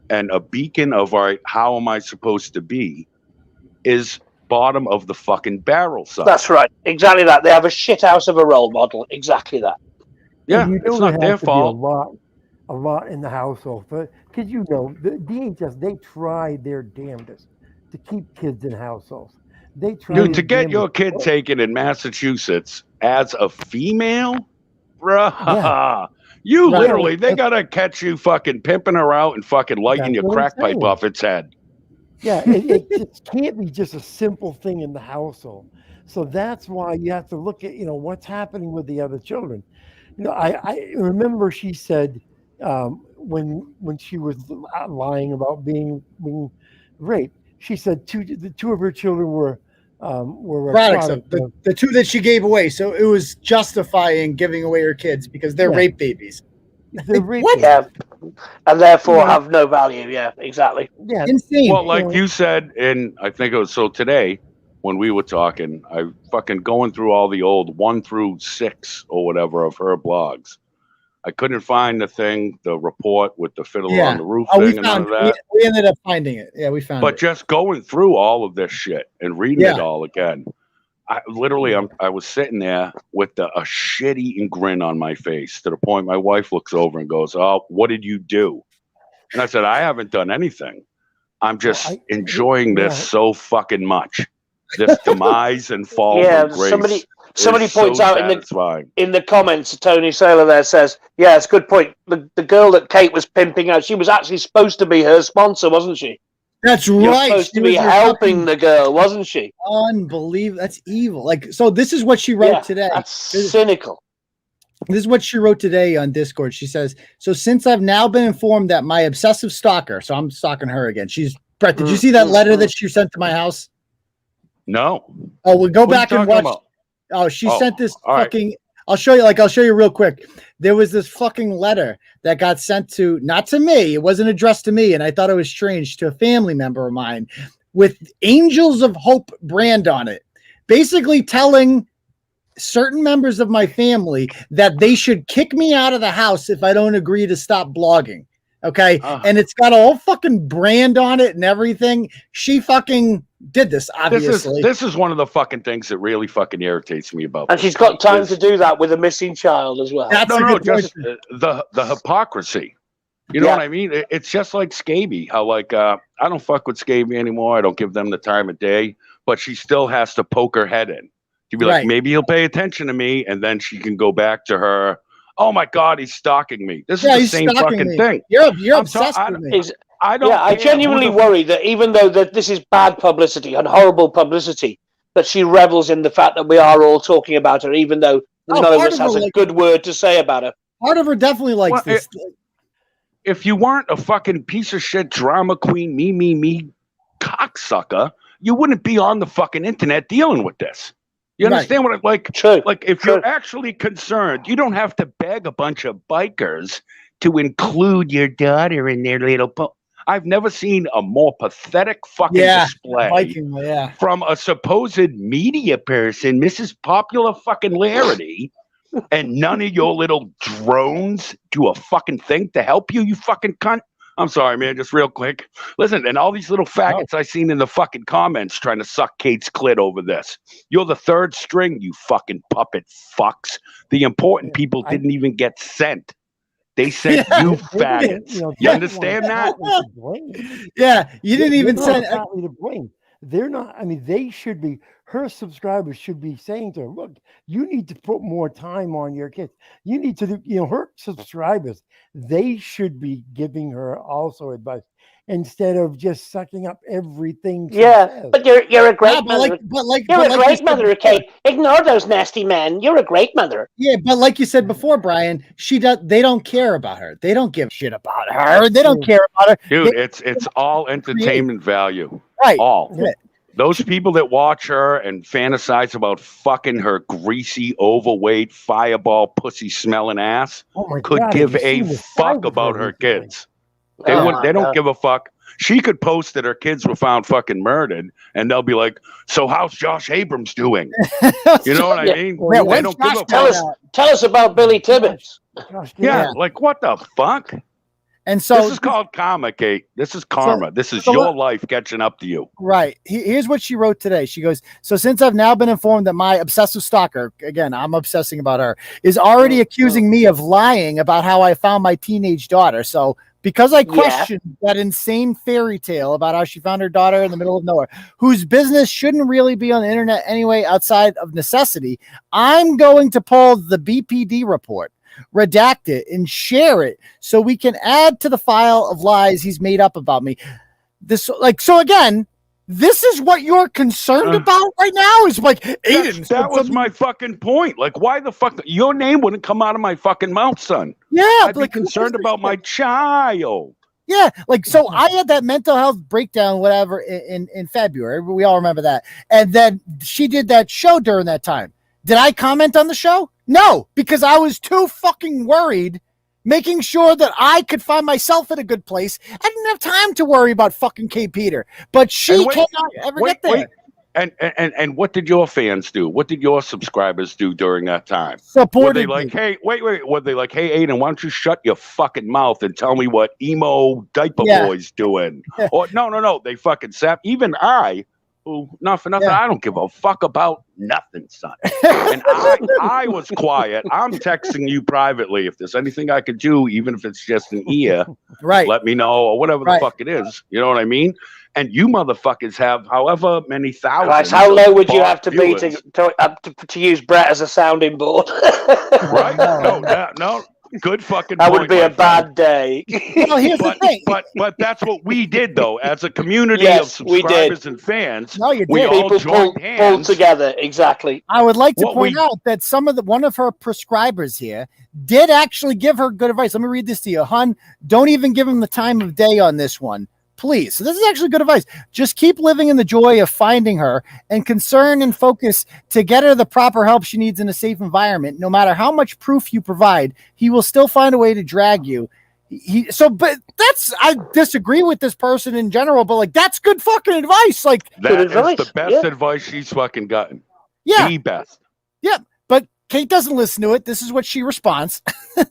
[SPEAKER 8] and a beacon of, all right, how am I supposed to be, is bottom of the fucking barrel, son.
[SPEAKER 4] That's right. Exactly that. They have a shit house of a role model. Exactly that.
[SPEAKER 8] Yeah, it's not their fault.
[SPEAKER 6] A lot in the household. Because, the DHS, they try their damnedest to keep kids in households. They try
[SPEAKER 8] Dude, to get
[SPEAKER 6] examine-
[SPEAKER 8] your kid taken in Massachusetts as a female, bruh,
[SPEAKER 6] Yeah.
[SPEAKER 8] you
[SPEAKER 6] Right.
[SPEAKER 8] literally, they gotta catch you fucking pimping her out and fucking lighting
[SPEAKER 6] That's
[SPEAKER 8] your
[SPEAKER 6] what I'm
[SPEAKER 8] crack pipe
[SPEAKER 6] saying.
[SPEAKER 8] off its head.
[SPEAKER 6] Yeah, it can't be just a simple thing in the household. So that's why you have to look at, what's happening with the other children. I remember she said when she was lying about being raped, she said the two of her children were a
[SPEAKER 2] Products
[SPEAKER 6] product
[SPEAKER 2] of the two that she gave away. So it was justifying giving away her kids because they're rape babies.
[SPEAKER 6] they're rape
[SPEAKER 2] What?
[SPEAKER 4] Yeah, and therefore have no value. Yeah, exactly.
[SPEAKER 6] Yeah,
[SPEAKER 2] Insane.
[SPEAKER 8] Well, like you said, I think it was today when we were talking, I fucking going through all the old 1 through 6 or whatever of her blogs. I couldn't find the report with the fiddler on the roof thing and none of that.
[SPEAKER 2] We ended up finding it. Yeah, we found it.
[SPEAKER 8] But just going through all of this shit and reading it all again, I was sitting there with a shit-eating grin on my face to the point my wife looks over and goes, "Oh, what did you do?" And I said, "I haven't done anything. I'm just enjoying this so fucking much. This demise and fall from grace."
[SPEAKER 4] Somebody points
[SPEAKER 8] so
[SPEAKER 4] out in the comments, Tony Saylor there says, "Yeah, it's a good point. The girl that Kate was pimping out, she was actually supposed to be her sponsor, wasn't she?
[SPEAKER 2] That's
[SPEAKER 4] You're
[SPEAKER 2] right.
[SPEAKER 4] supposed to be helping the girl, wasn't she?
[SPEAKER 2] Unbelievable. That's evil. So this is what she wrote today.
[SPEAKER 4] That's cynical.
[SPEAKER 2] This is what she wrote today on Discord. She says, "So since I've now been informed that my obsessive stalker," so I'm stalking her again. Brett, did you see that letter that she sent to my house?
[SPEAKER 8] No.
[SPEAKER 2] Oh, we'll go back and watch. Oh, she sent this fucking. Right. I'll show you real quick. There was this fucking letter that got sent to, not to me. It wasn't addressed to me. And I thought it was strange, to a family member of mine with Angels of Hope brand on it. Basically telling certain members of my family that they should kick me out of the house if I don't agree to stop blogging. Okay. And it's got a whole fucking brand on it and everything. She fucking did this, obviously.
[SPEAKER 8] This is one of the fucking things that really fucking irritates me about
[SPEAKER 4] and she's got time to do that with a missing child as well.
[SPEAKER 2] That's
[SPEAKER 8] just the hypocrisy. You know what I mean? It's just like Scaby, how I don't fuck with Scaby anymore. I don't give them the time of day, but she still has to poke her head in. She'd be like, maybe he'll pay attention to me, and then she can go back to her, "Oh my God, he's stalking me." This is the same fucking thing.
[SPEAKER 2] You're obsessed with me.
[SPEAKER 4] I genuinely worry that even though that this is bad publicity and horrible publicity, that she revels in the fact that we are all talking about her, even though none of us has a good word to say about her.
[SPEAKER 2] Part of her definitely likes this.
[SPEAKER 8] If you weren't a fucking piece of shit drama queen, me cocksucker, you wouldn't be on the fucking internet dealing with this. You understand what like?
[SPEAKER 4] True.
[SPEAKER 8] Like, if you're actually concerned, you don't have to beg a bunch of bikers to include your daughter in their little. I've never seen a more pathetic fucking display from a supposed media person, Mrs. Popular fucking Larity, and none of your little drones do a fucking thing to help you fucking cunt. I'm sorry, man, just real quick. Listen, and all these little faggots I seen in the fucking comments trying to suck Kate's clit over this. You're the third string, you fucking puppet fucks. The important people didn't even get sent. They sent you faggots. You understand that?
[SPEAKER 2] Yeah, you didn't even send.
[SPEAKER 6] To blame. They're not. I mean, they should be. Her subscribers should be saying to her, "Look, you need to put more time on your kids. You need to do." Her subscribers, they should be giving her also advice instead of just sucking up everything.
[SPEAKER 4] But you're a great mother. You're a great mother, Kate. Ignore those nasty men. You're a great mother.
[SPEAKER 2] Yeah, but like you said before, Brian, they don't care about her. They don't give a shit about her. They don't care about her.
[SPEAKER 8] Dude, it's all entertainment value.
[SPEAKER 2] Right.
[SPEAKER 8] All. Yeah. Those people that watch her and fantasize about fucking her greasy, overweight, fireball, pussy smelling ass could give a fuck about her kids. They don't give a fuck. She could post that her kids were found fucking murdered, and they'll be like, "So how's Josh Abrams doing?" You know what I mean? They don't give a fuck.
[SPEAKER 4] Tell us about Billy Tibbetts.
[SPEAKER 8] Like what the fuck?
[SPEAKER 2] And so
[SPEAKER 8] this is called karma, Kate. This is karma. This is your life catching up to you.
[SPEAKER 2] Right. Here's what she wrote today. She goes, "So since I've now been informed that my obsessive stalker, again, I'm obsessing about her, is already accusing me of lying about how I found my teenage daughter. So because I questioned that insane fairy tale about how she found her daughter in the middle of nowhere, whose business shouldn't really be on the internet anyway, outside of necessity. I'm going to pull the BPD report, redact it, and share it so we can add to the file of lies he's made up about me. So again, this is what you're concerned about right now? Is like, Aidan.
[SPEAKER 8] That was my fucking point. Like, why the fuck? Your name wouldn't come out of my fucking mouth, son.
[SPEAKER 2] Yeah.
[SPEAKER 8] I'd be concerned about my child.
[SPEAKER 2] Yeah. Like, so I had that mental health breakdown, whatever, in February. We all remember that. And then she did that show during that time. Did I comment on the show? No, because I was too fucking worried, making sure that I could find myself in a good place. I didn't have time to worry about fucking Kate Peter, but she cannot ever get there.
[SPEAKER 8] And what did your fans do? What did your subscribers do during that time?
[SPEAKER 2] Supported
[SPEAKER 8] Were they like, hey, wait. Were they like, hey, Aidan, why don't you shut your fucking mouth and tell me what emo diaper boy's doing? Or no. They fucking sap. Even I, who, not for nothing, I don't give a fuck about nothing, son. And I was quiet. I'm texting you privately. If there's anything I could do, even if it's just an ear, let me know, or whatever the fuck it is. You know what I mean? And you motherfuckers have however many thousands.
[SPEAKER 4] Right, how low would you have to be to use Bret as a sounding board?
[SPEAKER 8] Right? No. Good fucking
[SPEAKER 4] that
[SPEAKER 8] point,
[SPEAKER 4] would be a bad day.
[SPEAKER 2] Well, here's the thing.
[SPEAKER 8] But that's what we did, though, as a community of subscribers and fans.
[SPEAKER 2] No, you did.
[SPEAKER 8] We all joined hands.
[SPEAKER 4] Pulled together, exactly.
[SPEAKER 2] I would like to point out that one of her prescribers here did actually give her good advice. Let me read this to you. Hun, don't even give him the time of day on this one, please. So this is actually good advice. Just keep living in the joy of finding her and concern and focus to get her the proper help she needs in a safe environment. No matter how much proof you provide, he will still find a way to drag you. I disagree with this person in general, but like, that's good fucking advice. Like,
[SPEAKER 8] that is the best advice she's fucking gotten.
[SPEAKER 2] Yeah.
[SPEAKER 8] The best.
[SPEAKER 2] Yeah. But Kate doesn't listen to it. This is what she responds.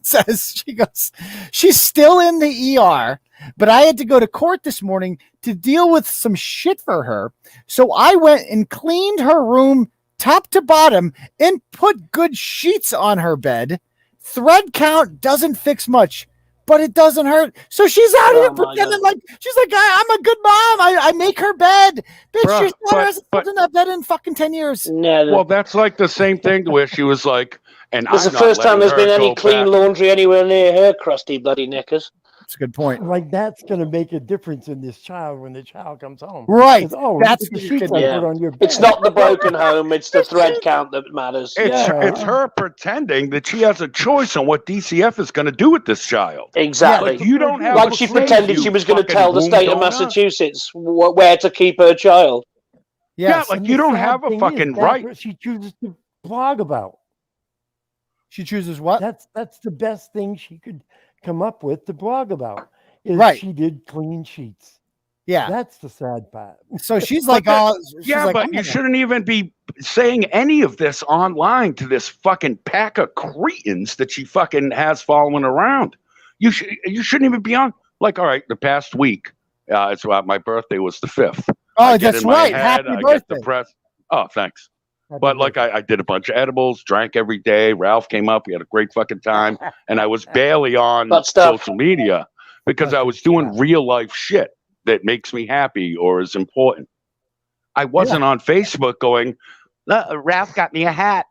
[SPEAKER 2] She goes, she's still in the ER, but I had to go to court this morning to deal with some shit for her. So I went and cleaned her room top to bottom and put good sheets on her bed. Thread count doesn't fix much, but it doesn't hurt. So she's out here pretending like she's like, I'm a good mom. I make her bed. Bitch, your daughter hasn't slept in that bed in fucking 10 years.
[SPEAKER 8] Well, that's like the same thing where she was like, and
[SPEAKER 4] it's the first time there's been any clean laundry anywhere near her crusty bloody knickers.
[SPEAKER 2] That's a good point.
[SPEAKER 6] Like, that's going to make a difference in this child when the child comes home.
[SPEAKER 2] Right.
[SPEAKER 6] That's the sheets I put on your bed.
[SPEAKER 4] It's not the broken home, it's the thread count that matters.
[SPEAKER 8] It's her pretending that she has a choice on what DCF is going to do with this child.
[SPEAKER 4] Exactly.
[SPEAKER 8] Like, you don't have
[SPEAKER 4] like she pretended she was going to tell the state of Massachusetts where to keep her child.
[SPEAKER 8] Yeah, like you don't have a fucking right.
[SPEAKER 6] What she chooses to blog about.
[SPEAKER 2] She chooses what?
[SPEAKER 6] That's the best thing she could come up with to blog about. She did clean sheets.
[SPEAKER 2] Yeah,
[SPEAKER 6] that's the sad part.
[SPEAKER 2] So she's like,
[SPEAKER 8] but you shouldn't even be saying any of this online to this fucking pack of cretins that she fucking has following around. You shouldn't even be on. Like, all right, the past week, it's about my birthday was the 5th.
[SPEAKER 2] Oh, that's right. Happy birthday.
[SPEAKER 8] Get the press. Oh, thanks. But like I did a bunch of edibles, drank every day. Ralph came up. We had a great fucking time. And I was barely on social media because I was doing real life shit that makes me happy or is important. I wasn't on Facebook going, Ralph got me a hat.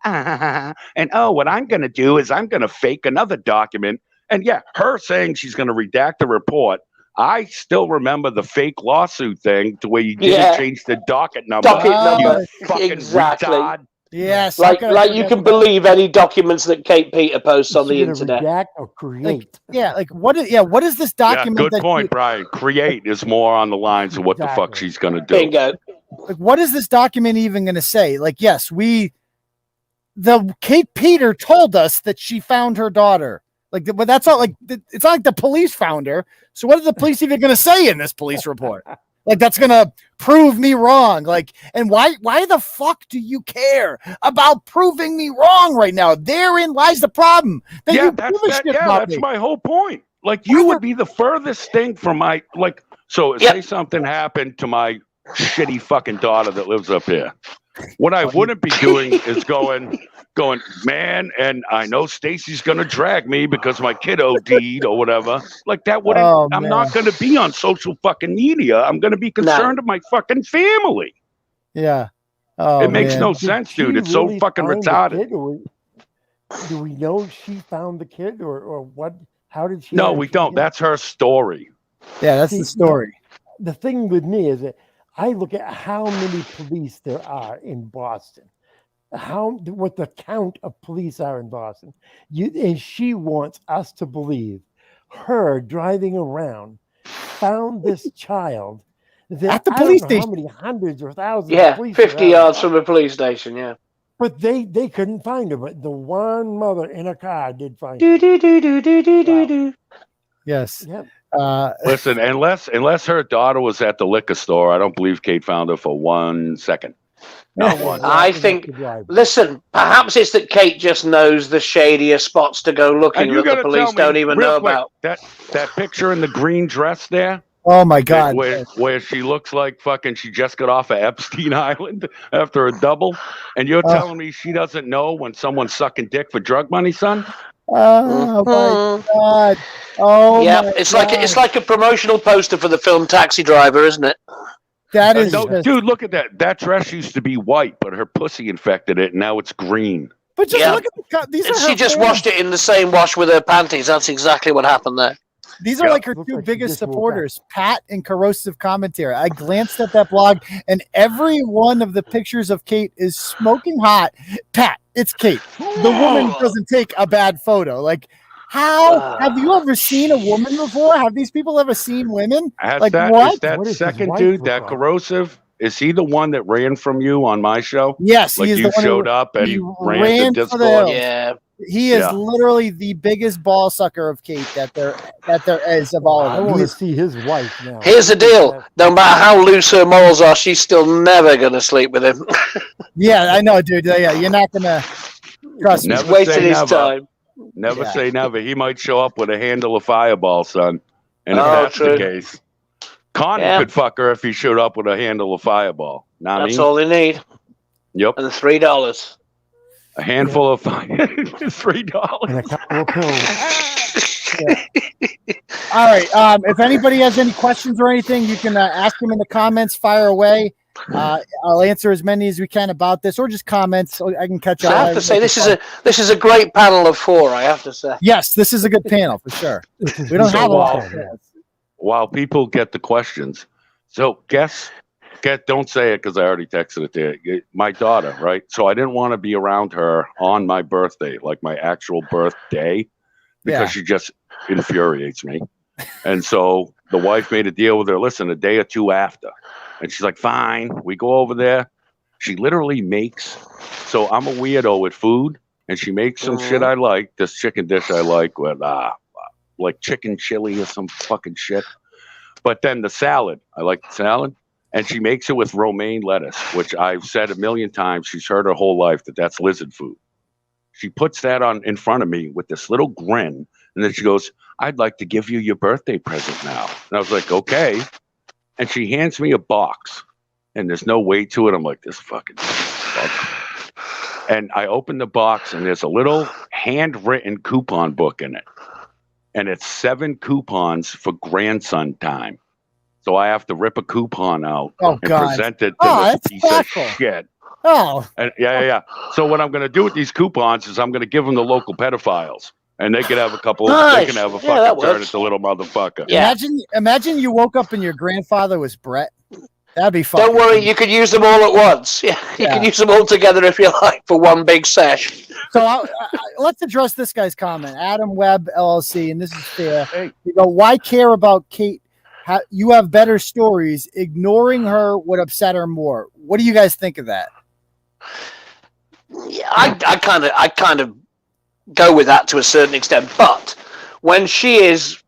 [SPEAKER 8] And what I'm going to do is I'm going to fake another document. And her saying she's going to redact the report. I still remember the fake lawsuit thing to where you didn't change the docket number. You fucking retard.
[SPEAKER 2] Yes.
[SPEAKER 4] Like you can believe any documents that Kate Peter posts on the internet.
[SPEAKER 6] Redact or create.
[SPEAKER 2] What is this document?
[SPEAKER 8] Yeah, good point, Brian. Create is more on the lines of what the fuck she's going to do.
[SPEAKER 4] Bingo.
[SPEAKER 2] Like, what is this document even going to say? Like, yes, the Kate Peter told us that she found her daughter. Like, but that's not like, it's not like the police found her. So what are the police even going to say in this police report? Like, that's going to prove me wrong. Like, and why the fuck do you care about proving me wrong right now? Therein lies the problem.
[SPEAKER 8] That's my whole point. Like, you would be the furthest thing from my, like, so say something happened to my shitty fucking daughter that lives up here. What I wouldn't be doing is going, man, and I know Stacy's gonna drag me because my kid OD'd or whatever. Like that wouldn't.
[SPEAKER 2] Oh,
[SPEAKER 8] I'm
[SPEAKER 2] man.
[SPEAKER 8] not gonna be on social fucking media. I'm gonna be concerned of my fucking family.
[SPEAKER 2] Yeah. Oh,
[SPEAKER 8] it makes
[SPEAKER 2] man.
[SPEAKER 8] no
[SPEAKER 6] Did
[SPEAKER 8] sense,
[SPEAKER 6] she
[SPEAKER 8] dude. It's so
[SPEAKER 6] really
[SPEAKER 8] fucking
[SPEAKER 6] find the
[SPEAKER 8] retarded.
[SPEAKER 6] kid, or do we know she found the kid, or what? How did she?
[SPEAKER 8] No, we don't. That's her story.
[SPEAKER 2] Yeah, that's
[SPEAKER 6] See,
[SPEAKER 2] the story.
[SPEAKER 6] The thing with me is that I look at how many police there are in Boston, what the count of police are in Boston. And she wants us to believe her driving around found this child
[SPEAKER 2] At the police
[SPEAKER 6] How
[SPEAKER 2] station.
[SPEAKER 6] many hundreds or thousands?
[SPEAKER 4] Yeah,
[SPEAKER 6] of police
[SPEAKER 4] 50
[SPEAKER 6] are out.
[SPEAKER 4] yards from a police station. Yeah.
[SPEAKER 6] But they couldn't find her. But the one mother in a car did find
[SPEAKER 4] Do
[SPEAKER 6] her.
[SPEAKER 4] do do do do do do
[SPEAKER 6] Wow.
[SPEAKER 4] do.
[SPEAKER 2] Yes.
[SPEAKER 6] Yep.
[SPEAKER 8] Listen, unless her daughter was at the liquor store, I don't believe Kate found her for 1 second. Not
[SPEAKER 6] Yeah,
[SPEAKER 8] one.
[SPEAKER 4] I think. Listen, perhaps it's that Kate just knows the shadier spots to go looking
[SPEAKER 8] And you
[SPEAKER 4] that the
[SPEAKER 8] gotta
[SPEAKER 4] police
[SPEAKER 8] tell me,
[SPEAKER 4] don't even
[SPEAKER 8] real
[SPEAKER 4] know
[SPEAKER 8] quick,
[SPEAKER 4] about.
[SPEAKER 8] that picture in the green dress there,
[SPEAKER 2] Oh my God.
[SPEAKER 8] where she looks like fucking she just got off of Epstein Island after a double, and you're telling me she doesn't know when someone's sucking dick for drug money, son?
[SPEAKER 2] Oh my God. Oh
[SPEAKER 4] Yeah,
[SPEAKER 2] my
[SPEAKER 4] it's
[SPEAKER 2] God.
[SPEAKER 4] like a promotional poster for the film Taxi Driver, isn't it?
[SPEAKER 2] That is
[SPEAKER 8] No,
[SPEAKER 2] just,
[SPEAKER 8] dude, look at that. That dress used to be white, but her pussy infected it, and now it's green.
[SPEAKER 2] but just
[SPEAKER 4] Yeah.
[SPEAKER 2] look at these are
[SPEAKER 4] She
[SPEAKER 2] her
[SPEAKER 4] just
[SPEAKER 2] fans.
[SPEAKER 4] washed it in the same wash with her panties. That's exactly what happened there.
[SPEAKER 2] These are
[SPEAKER 8] Yep.
[SPEAKER 2] like her
[SPEAKER 6] Looks
[SPEAKER 2] two
[SPEAKER 6] like she
[SPEAKER 2] biggest
[SPEAKER 6] just woke up.
[SPEAKER 2] supporters, Pat and Corrosive Commentary. I glanced at that blog, and every one of the pictures of Kate is smoking hot. Pat, it's Kate. The woman doesn't take a bad photo. Like, how have you ever seen a woman before? Have these people ever seen women?
[SPEAKER 8] Has
[SPEAKER 2] Like,
[SPEAKER 8] that,
[SPEAKER 2] what?
[SPEAKER 8] is that
[SPEAKER 6] What does his
[SPEAKER 8] second
[SPEAKER 6] wife
[SPEAKER 8] dude,
[SPEAKER 6] look
[SPEAKER 8] that
[SPEAKER 6] like?
[SPEAKER 8] corrosive? Is he the one that ran from you on my show?
[SPEAKER 2] Yes,
[SPEAKER 8] Like
[SPEAKER 2] he is
[SPEAKER 8] you
[SPEAKER 2] the one
[SPEAKER 8] showed
[SPEAKER 2] who
[SPEAKER 8] up and
[SPEAKER 2] he
[SPEAKER 8] ran
[SPEAKER 2] ran
[SPEAKER 8] to
[SPEAKER 2] for the
[SPEAKER 8] Discord.
[SPEAKER 2] hills.
[SPEAKER 4] Yeah.
[SPEAKER 2] He is
[SPEAKER 8] Yeah.
[SPEAKER 2] literally the biggest ball sucker of Kate that there is of all
[SPEAKER 6] I
[SPEAKER 2] of them.
[SPEAKER 6] want to
[SPEAKER 2] He's-
[SPEAKER 6] see his wife now.
[SPEAKER 4] Here's the deal. No matter how loose her morals are, she's still never going to sleep with him.
[SPEAKER 2] yeah, I know, dude. Yeah, you're not gonna trust me.
[SPEAKER 4] He's
[SPEAKER 8] Never
[SPEAKER 4] wasting
[SPEAKER 8] say
[SPEAKER 4] his
[SPEAKER 8] never.
[SPEAKER 4] time.
[SPEAKER 8] Never
[SPEAKER 2] Yeah.
[SPEAKER 8] say never. He might show up with a handle of Fireball, son. And if
[SPEAKER 4] Oh,
[SPEAKER 8] that's
[SPEAKER 4] true.
[SPEAKER 8] the case, Connie
[SPEAKER 4] Yeah.
[SPEAKER 8] could fuck her if he showed up with a handle of Fireball. Know what I
[SPEAKER 4] That's
[SPEAKER 8] mean?
[SPEAKER 4] all they need.
[SPEAKER 8] Yep.
[SPEAKER 4] And the $3.
[SPEAKER 8] A handful of $3.
[SPEAKER 6] And a couple of pills.
[SPEAKER 2] All right. If anybody has any questions or anything, you can ask them in the comments. Fire away. I'll answer as many as we can about this, or just comments. So I can catch
[SPEAKER 4] So
[SPEAKER 2] up.
[SPEAKER 4] I have to say, this is a great panel of four. I have to say.
[SPEAKER 2] Yes, this is a good panel for sure. We don't
[SPEAKER 8] So
[SPEAKER 2] have a lot.
[SPEAKER 8] while-
[SPEAKER 2] Of panels.
[SPEAKER 8] While people get the questions, so don't say it because I already texted it to you. My daughter, right? So I didn't want to be around her on my birthday, like my actual birthday, because
[SPEAKER 2] Yeah.
[SPEAKER 8] she just infuriates me. And so the wife made a deal with her. Listen, a day or two after, and she's like, "Fine." We go over there. She literally makes. So I'm a weirdo with food, and she makes some shit I like. This chicken dish I like with like chicken chili or some fucking shit. But then the salad, I like the salad. And she makes it with romaine lettuce, which I've said a million times. She's heard her whole life that that's lizard food. She puts that on in front of me with this little grin. And then she goes, "I'd like to give you your birthday present now." And I was like, "Okay." And she hands me a box and there's no weight to it. I'm like, this fucking fuck. And I open the box and there's a little handwritten coupon book in it. And it's 7 coupons for grandson time. So I have to rip a coupon out and present it to this
[SPEAKER 2] that's
[SPEAKER 8] piece
[SPEAKER 2] thoughtful.
[SPEAKER 8] of shit.
[SPEAKER 2] Oh,
[SPEAKER 8] And yeah. So what I'm going to do with these coupons is I'm going to give them to local pedophiles, and they can have a couple.
[SPEAKER 4] Nice.
[SPEAKER 8] They can have a
[SPEAKER 4] Yeah, that
[SPEAKER 8] fucking turn
[SPEAKER 4] works.
[SPEAKER 8] into little motherfucker.
[SPEAKER 4] Yeah.
[SPEAKER 2] imagine you woke up and your grandfather was Bret. That'd be fun.
[SPEAKER 4] Don't worry, you could use them all at once. Yeah, you can use them all together if you like for one big sesh.
[SPEAKER 2] So let's address this guy's comment. Adam Webb LLC, and this is fair. You go, why care about Kate? You have better stories. Ignoring her would upset her more. What do you guys think of that?
[SPEAKER 4] Yeah, I kind of go with that to a certain extent, but when she is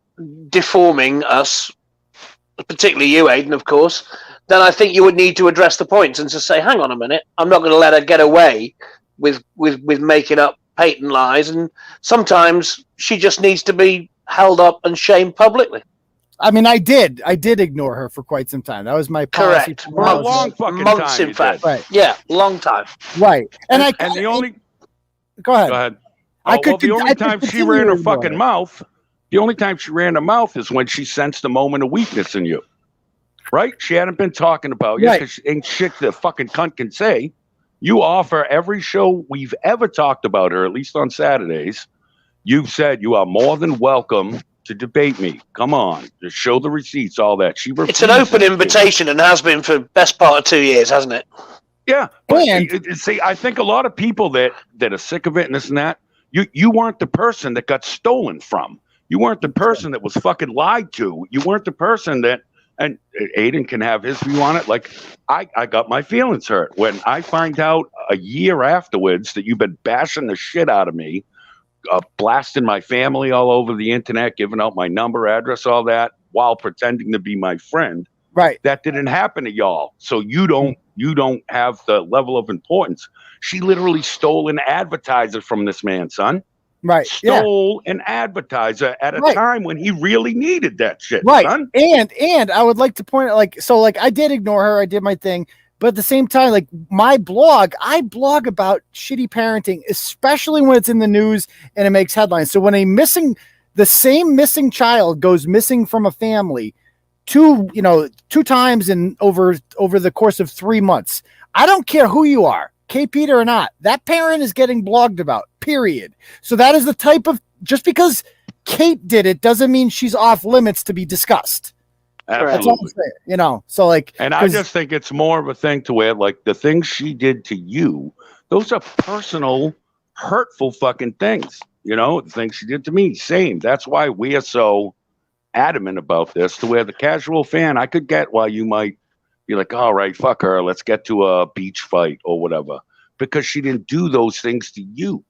[SPEAKER 4] deforming us, particularly you, Aidan, of course, then I think you would need to address the points and to say, hang on a minute, I'm not going to let her get away with making up patent lies, and sometimes she just needs to be held up and shamed publicly.
[SPEAKER 2] I mean, I did ignore her for quite some time. That was my policy.
[SPEAKER 4] Correct.
[SPEAKER 2] for
[SPEAKER 8] For a
[SPEAKER 2] months.
[SPEAKER 8] long fucking
[SPEAKER 4] Months,
[SPEAKER 8] time.
[SPEAKER 4] in
[SPEAKER 8] you
[SPEAKER 4] fact.
[SPEAKER 8] did.
[SPEAKER 2] Right.
[SPEAKER 4] Yeah, long time.
[SPEAKER 2] Right. And
[SPEAKER 8] the only
[SPEAKER 2] go ahead.
[SPEAKER 8] Go ahead.
[SPEAKER 2] I
[SPEAKER 8] Oh,
[SPEAKER 2] could.
[SPEAKER 8] well, the only
[SPEAKER 2] I could
[SPEAKER 8] time she
[SPEAKER 2] continue
[SPEAKER 8] ran her
[SPEAKER 2] to ignore
[SPEAKER 8] fucking
[SPEAKER 2] it.
[SPEAKER 8] mouth, the only time she ran her mouth is when she sensed a moment of weakness in you. Right? She hadn't been talking about you
[SPEAKER 2] Right.
[SPEAKER 8] because ain't shit the fucking cunt can say. You offer every show we've ever talked about her, at least on Saturdays. You've said you are more than welcome to debate me. Come on, just show the receipts, all that. She
[SPEAKER 4] It's an
[SPEAKER 8] refuses
[SPEAKER 4] open
[SPEAKER 8] to.
[SPEAKER 4] invitation and has been for best part of 2 years, hasn't it?
[SPEAKER 8] Yeah, but
[SPEAKER 2] And-
[SPEAKER 8] see, I think a lot of people that are sick of it and this and that. You weren't the person that got stolen from. You weren't the person that was fucking lied to. You weren't the person that. And Aidan can have his view on it. Like I got my feelings hurt when I find out a year afterwards that you've been bashing the shit out of me, blasting my family all over the internet, giving out my number, address, all that, while pretending to be my friend.
[SPEAKER 2] Right.
[SPEAKER 8] That didn't happen to y'all. So you don't have the level of importance. She literally stole an advertiser from this man, son.
[SPEAKER 2] Right.
[SPEAKER 8] Stole an advertiser at a time when he really needed that shit,
[SPEAKER 2] Right.
[SPEAKER 8] son.
[SPEAKER 2] And I would like to point out, I did ignore her. I did my thing. But at the same time, like my blog, I blog about shitty parenting, especially when it's in the news and it makes headlines. So when the same missing child goes missing from a family two times in over the course of 3 months, I don't care who you are, Kate Peter or not, that parent is getting blogged about, period. So that is the type of, just because Kate did it doesn't mean she's off limits to be discussed.
[SPEAKER 8] Absolutely.
[SPEAKER 2] That's all I'm saying, so like,
[SPEAKER 8] and I just think it's more of a thing to where, like, the things she did to you, those are personal, hurtful fucking things. The things she did to me, same. That's why we are so adamant about this, to where the casual fan, I could get why you might be like, all right, fuck her, let's get to a beach fight or whatever, because she didn't do those things to you.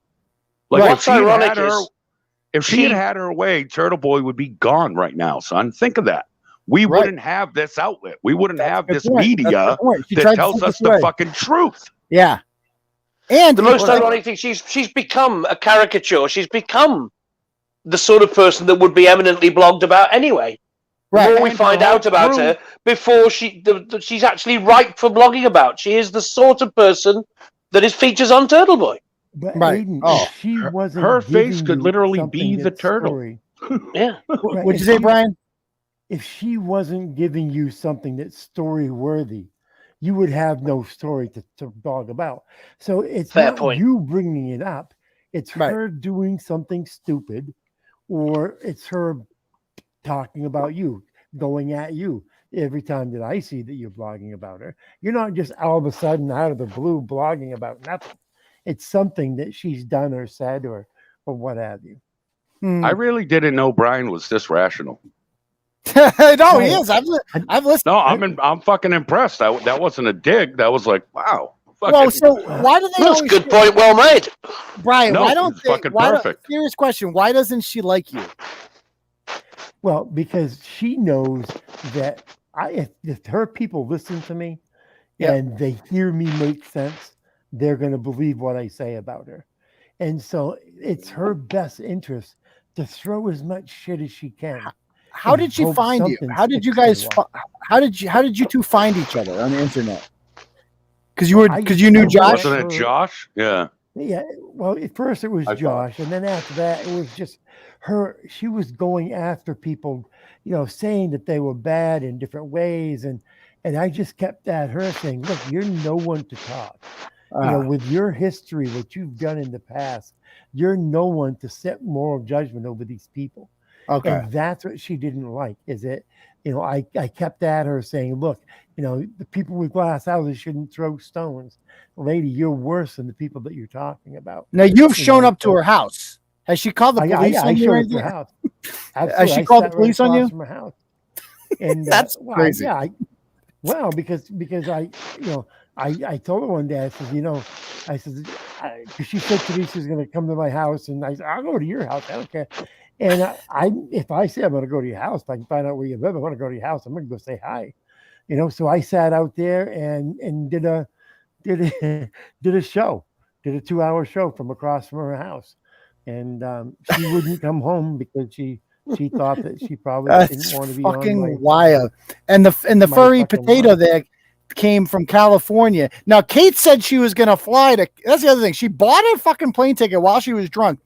[SPEAKER 8] Like,
[SPEAKER 4] Right.
[SPEAKER 8] if she had
[SPEAKER 4] What's
[SPEAKER 8] had her,
[SPEAKER 4] ironic
[SPEAKER 8] if she had had her way, Turtleboy would be gone right now, son. Think of that. We wouldn't have this outlet. We wouldn't have this media that tells us the fucking truth.
[SPEAKER 2] Yeah. And
[SPEAKER 4] the most ironic thing, she's become a caricature. She's become the sort of person that would be eminently blogged about anyway.
[SPEAKER 2] Right.
[SPEAKER 4] The more we find out about her, before she's actually ripe for blogging about. She is the sort of person that is features on Turtleboy.
[SPEAKER 6] But
[SPEAKER 2] Right.
[SPEAKER 6] Aidan,
[SPEAKER 2] Oh.
[SPEAKER 6] if she wasn't
[SPEAKER 8] Her face
[SPEAKER 6] giving
[SPEAKER 8] could
[SPEAKER 6] you
[SPEAKER 8] literally
[SPEAKER 6] something
[SPEAKER 8] be the
[SPEAKER 6] that's
[SPEAKER 8] turtle.
[SPEAKER 6] story-
[SPEAKER 4] Yeah.
[SPEAKER 6] Right,
[SPEAKER 2] What'd you
[SPEAKER 6] if
[SPEAKER 2] say,
[SPEAKER 6] she-
[SPEAKER 2] Brian?
[SPEAKER 6] If she wasn't giving you something that's story worthy, you would have no story to blog about. So it's
[SPEAKER 4] Fair
[SPEAKER 6] not
[SPEAKER 4] point.
[SPEAKER 6] you bringing it up. It's
[SPEAKER 2] Right.
[SPEAKER 6] her doing something stupid, or it's her talking about you, going at you. Every time that I see that you're blogging about her, you're not just all of a sudden out of the blue blogging about nothing. It's something that she's done or said or what have you.
[SPEAKER 8] I really didn't know Brian was this rational.
[SPEAKER 2] No, he is. I've listened.
[SPEAKER 8] No, I'm fucking impressed. That wasn't a dig. That was like, wow.
[SPEAKER 2] Well, so why do they?
[SPEAKER 4] That's a
[SPEAKER 2] always
[SPEAKER 4] good point. Well made.
[SPEAKER 2] Brian.
[SPEAKER 8] No,
[SPEAKER 2] why don't
[SPEAKER 8] it's
[SPEAKER 2] they?
[SPEAKER 8] fucking
[SPEAKER 2] Why don't,
[SPEAKER 8] perfect.
[SPEAKER 2] serious question. Why doesn't she like you?
[SPEAKER 6] Well, because she knows that if her people listen to me and they hear me make sense, they're going to believe what I say about her. And so it's her best interest to throw as much shit as she can.
[SPEAKER 2] How did she
[SPEAKER 6] hope
[SPEAKER 2] find you?
[SPEAKER 6] something
[SPEAKER 2] How did you
[SPEAKER 6] sticks
[SPEAKER 2] guys?
[SPEAKER 6] to the
[SPEAKER 2] How did you two find each other on the internet? Because you knew
[SPEAKER 6] I
[SPEAKER 2] Josh.
[SPEAKER 8] Wasn't it Josh? Yeah.
[SPEAKER 6] Yeah. Well, at first it was
[SPEAKER 8] I thought.
[SPEAKER 6] Josh, and then after that it was just her. She was going after people, saying that they were bad in different ways, and I just kept at her saying, "Look, you're no one to talk. With your history, what you've done in the past, you're no one to set moral judgment over these people."
[SPEAKER 2] Okay.
[SPEAKER 6] And that's what she didn't like. Is it? I kept at her saying, "Look, the people with glass houses shouldn't throw stones. Lady, you're worse than the people that you're talking about."
[SPEAKER 2] Now you've shown up to her house. Has she called the police on you?
[SPEAKER 6] showed
[SPEAKER 2] or
[SPEAKER 6] up to her
[SPEAKER 2] anything?
[SPEAKER 6] house.
[SPEAKER 2] Has
[SPEAKER 6] Absolutely.
[SPEAKER 2] she
[SPEAKER 6] I
[SPEAKER 2] called the
[SPEAKER 6] sat
[SPEAKER 2] police on
[SPEAKER 6] across
[SPEAKER 2] you?
[SPEAKER 6] from her house. And
[SPEAKER 2] That's crazy.
[SPEAKER 6] Because I told her one day, I said, because she said to me she was going to come to my house, and I said, I'll go to your house. I don't care. And if I say I'm going to go to your house, if I can find out where you live, I want to go to your house. I'm going to go say hi. So I sat out there and did a show, did a 2-hour show from across from her house, and she wouldn't come home because she She thought that she probably
[SPEAKER 2] That's
[SPEAKER 6] didn't want to be
[SPEAKER 2] fucking
[SPEAKER 6] on
[SPEAKER 2] wild. And the
[SPEAKER 6] my
[SPEAKER 2] furry
[SPEAKER 6] fucking
[SPEAKER 2] potato
[SPEAKER 6] life.
[SPEAKER 2] there came from California. Now, Kate said she was going to fly to, that's the other thing. She bought a fucking plane ticket while she was drunk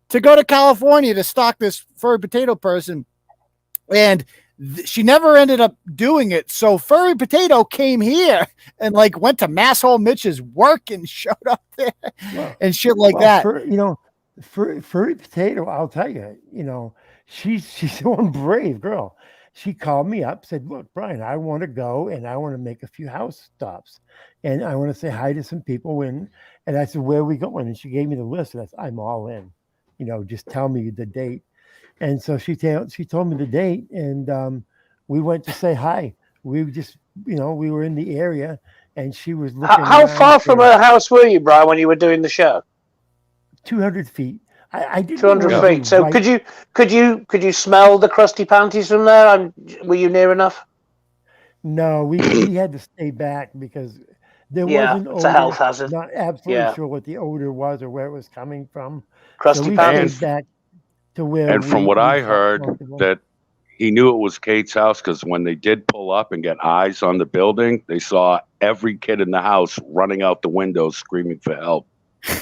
[SPEAKER 2] to go to California to stalk this furry potato person. And she never ended up doing it. So Furry Potato came here and like went to Masshole Mitch's work and showed up there and shit like that.
[SPEAKER 6] Furry Potato, I'll tell you, she's one brave girl. She called me up, said, "Look, Brian, I want to go and I want to make a few house stops, and I want to say hi to some people." And I said, "Where are we going?" And she gave me the list, and I said, "I'm all in. Just tell me the date." And so she told me the date, and we went to say hi. We just, we were in the area, and she was looking.
[SPEAKER 4] How far from her house were you, Brian, when you were doing the show?
[SPEAKER 6] 200 feet. I did
[SPEAKER 4] 200 feet. So could you smell the crusty panties from there? Were you near enough?
[SPEAKER 6] No, we had to stay back because there was an odor.
[SPEAKER 4] It's a health hazard.
[SPEAKER 6] Not absolutely sure what the odor was or where it was coming from.
[SPEAKER 4] Crusty panties.
[SPEAKER 6] Back to where.
[SPEAKER 8] And from what I heard, that he knew it was Kate's house because when they did pull up and get eyes on the building, they saw every kid in the house running out the windows screaming for help.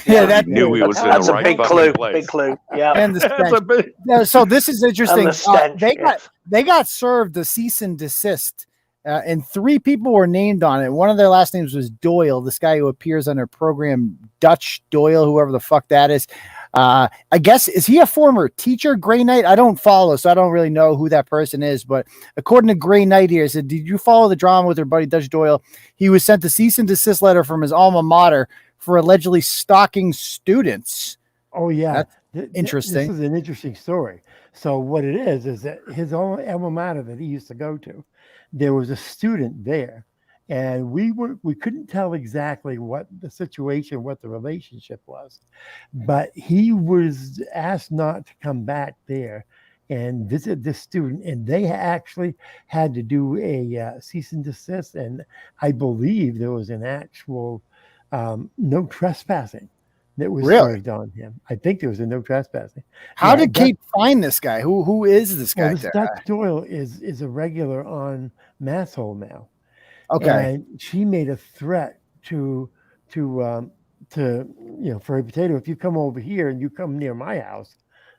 [SPEAKER 2] Yeah, that
[SPEAKER 8] knew he was in the right
[SPEAKER 4] big
[SPEAKER 8] fucking
[SPEAKER 4] clue.
[SPEAKER 8] place.
[SPEAKER 4] Big clue. Yeah.
[SPEAKER 2] And the stench. So this is interesting.
[SPEAKER 4] And the stench,
[SPEAKER 2] they got served a cease and desist, and 3 people were named on it. One of their last names was Doyle, this guy who appears on their program, Dutch Doyle, whoever the fuck that is. I guess, is he a former teacher, Gray Knight? I don't follow, so I don't really know who that person is. But according to Gray Knight here, said, "Did you follow the drama with her buddy Dutch Doyle? He was sent a cease and desist letter from his alma mater for allegedly stalking students."
[SPEAKER 6] Oh yeah,
[SPEAKER 2] interesting.
[SPEAKER 6] This is an interesting story. So what it is that his own alma mater that he used to go to, there was a student there, and we couldn't tell exactly what the situation, what the relationship was, but he was asked not to come back there and visit this student, and they actually had to do a cease and desist, and I believe there was an actual no trespassing that was served on him. I think there was a no trespassing.
[SPEAKER 2] How did Kate find this guy? Who is this guy?
[SPEAKER 6] Dutch Doyle is a regular on Masshole now.
[SPEAKER 2] Okay.
[SPEAKER 6] And she made a threat to Furry Potato, if you come over here and you come near my house,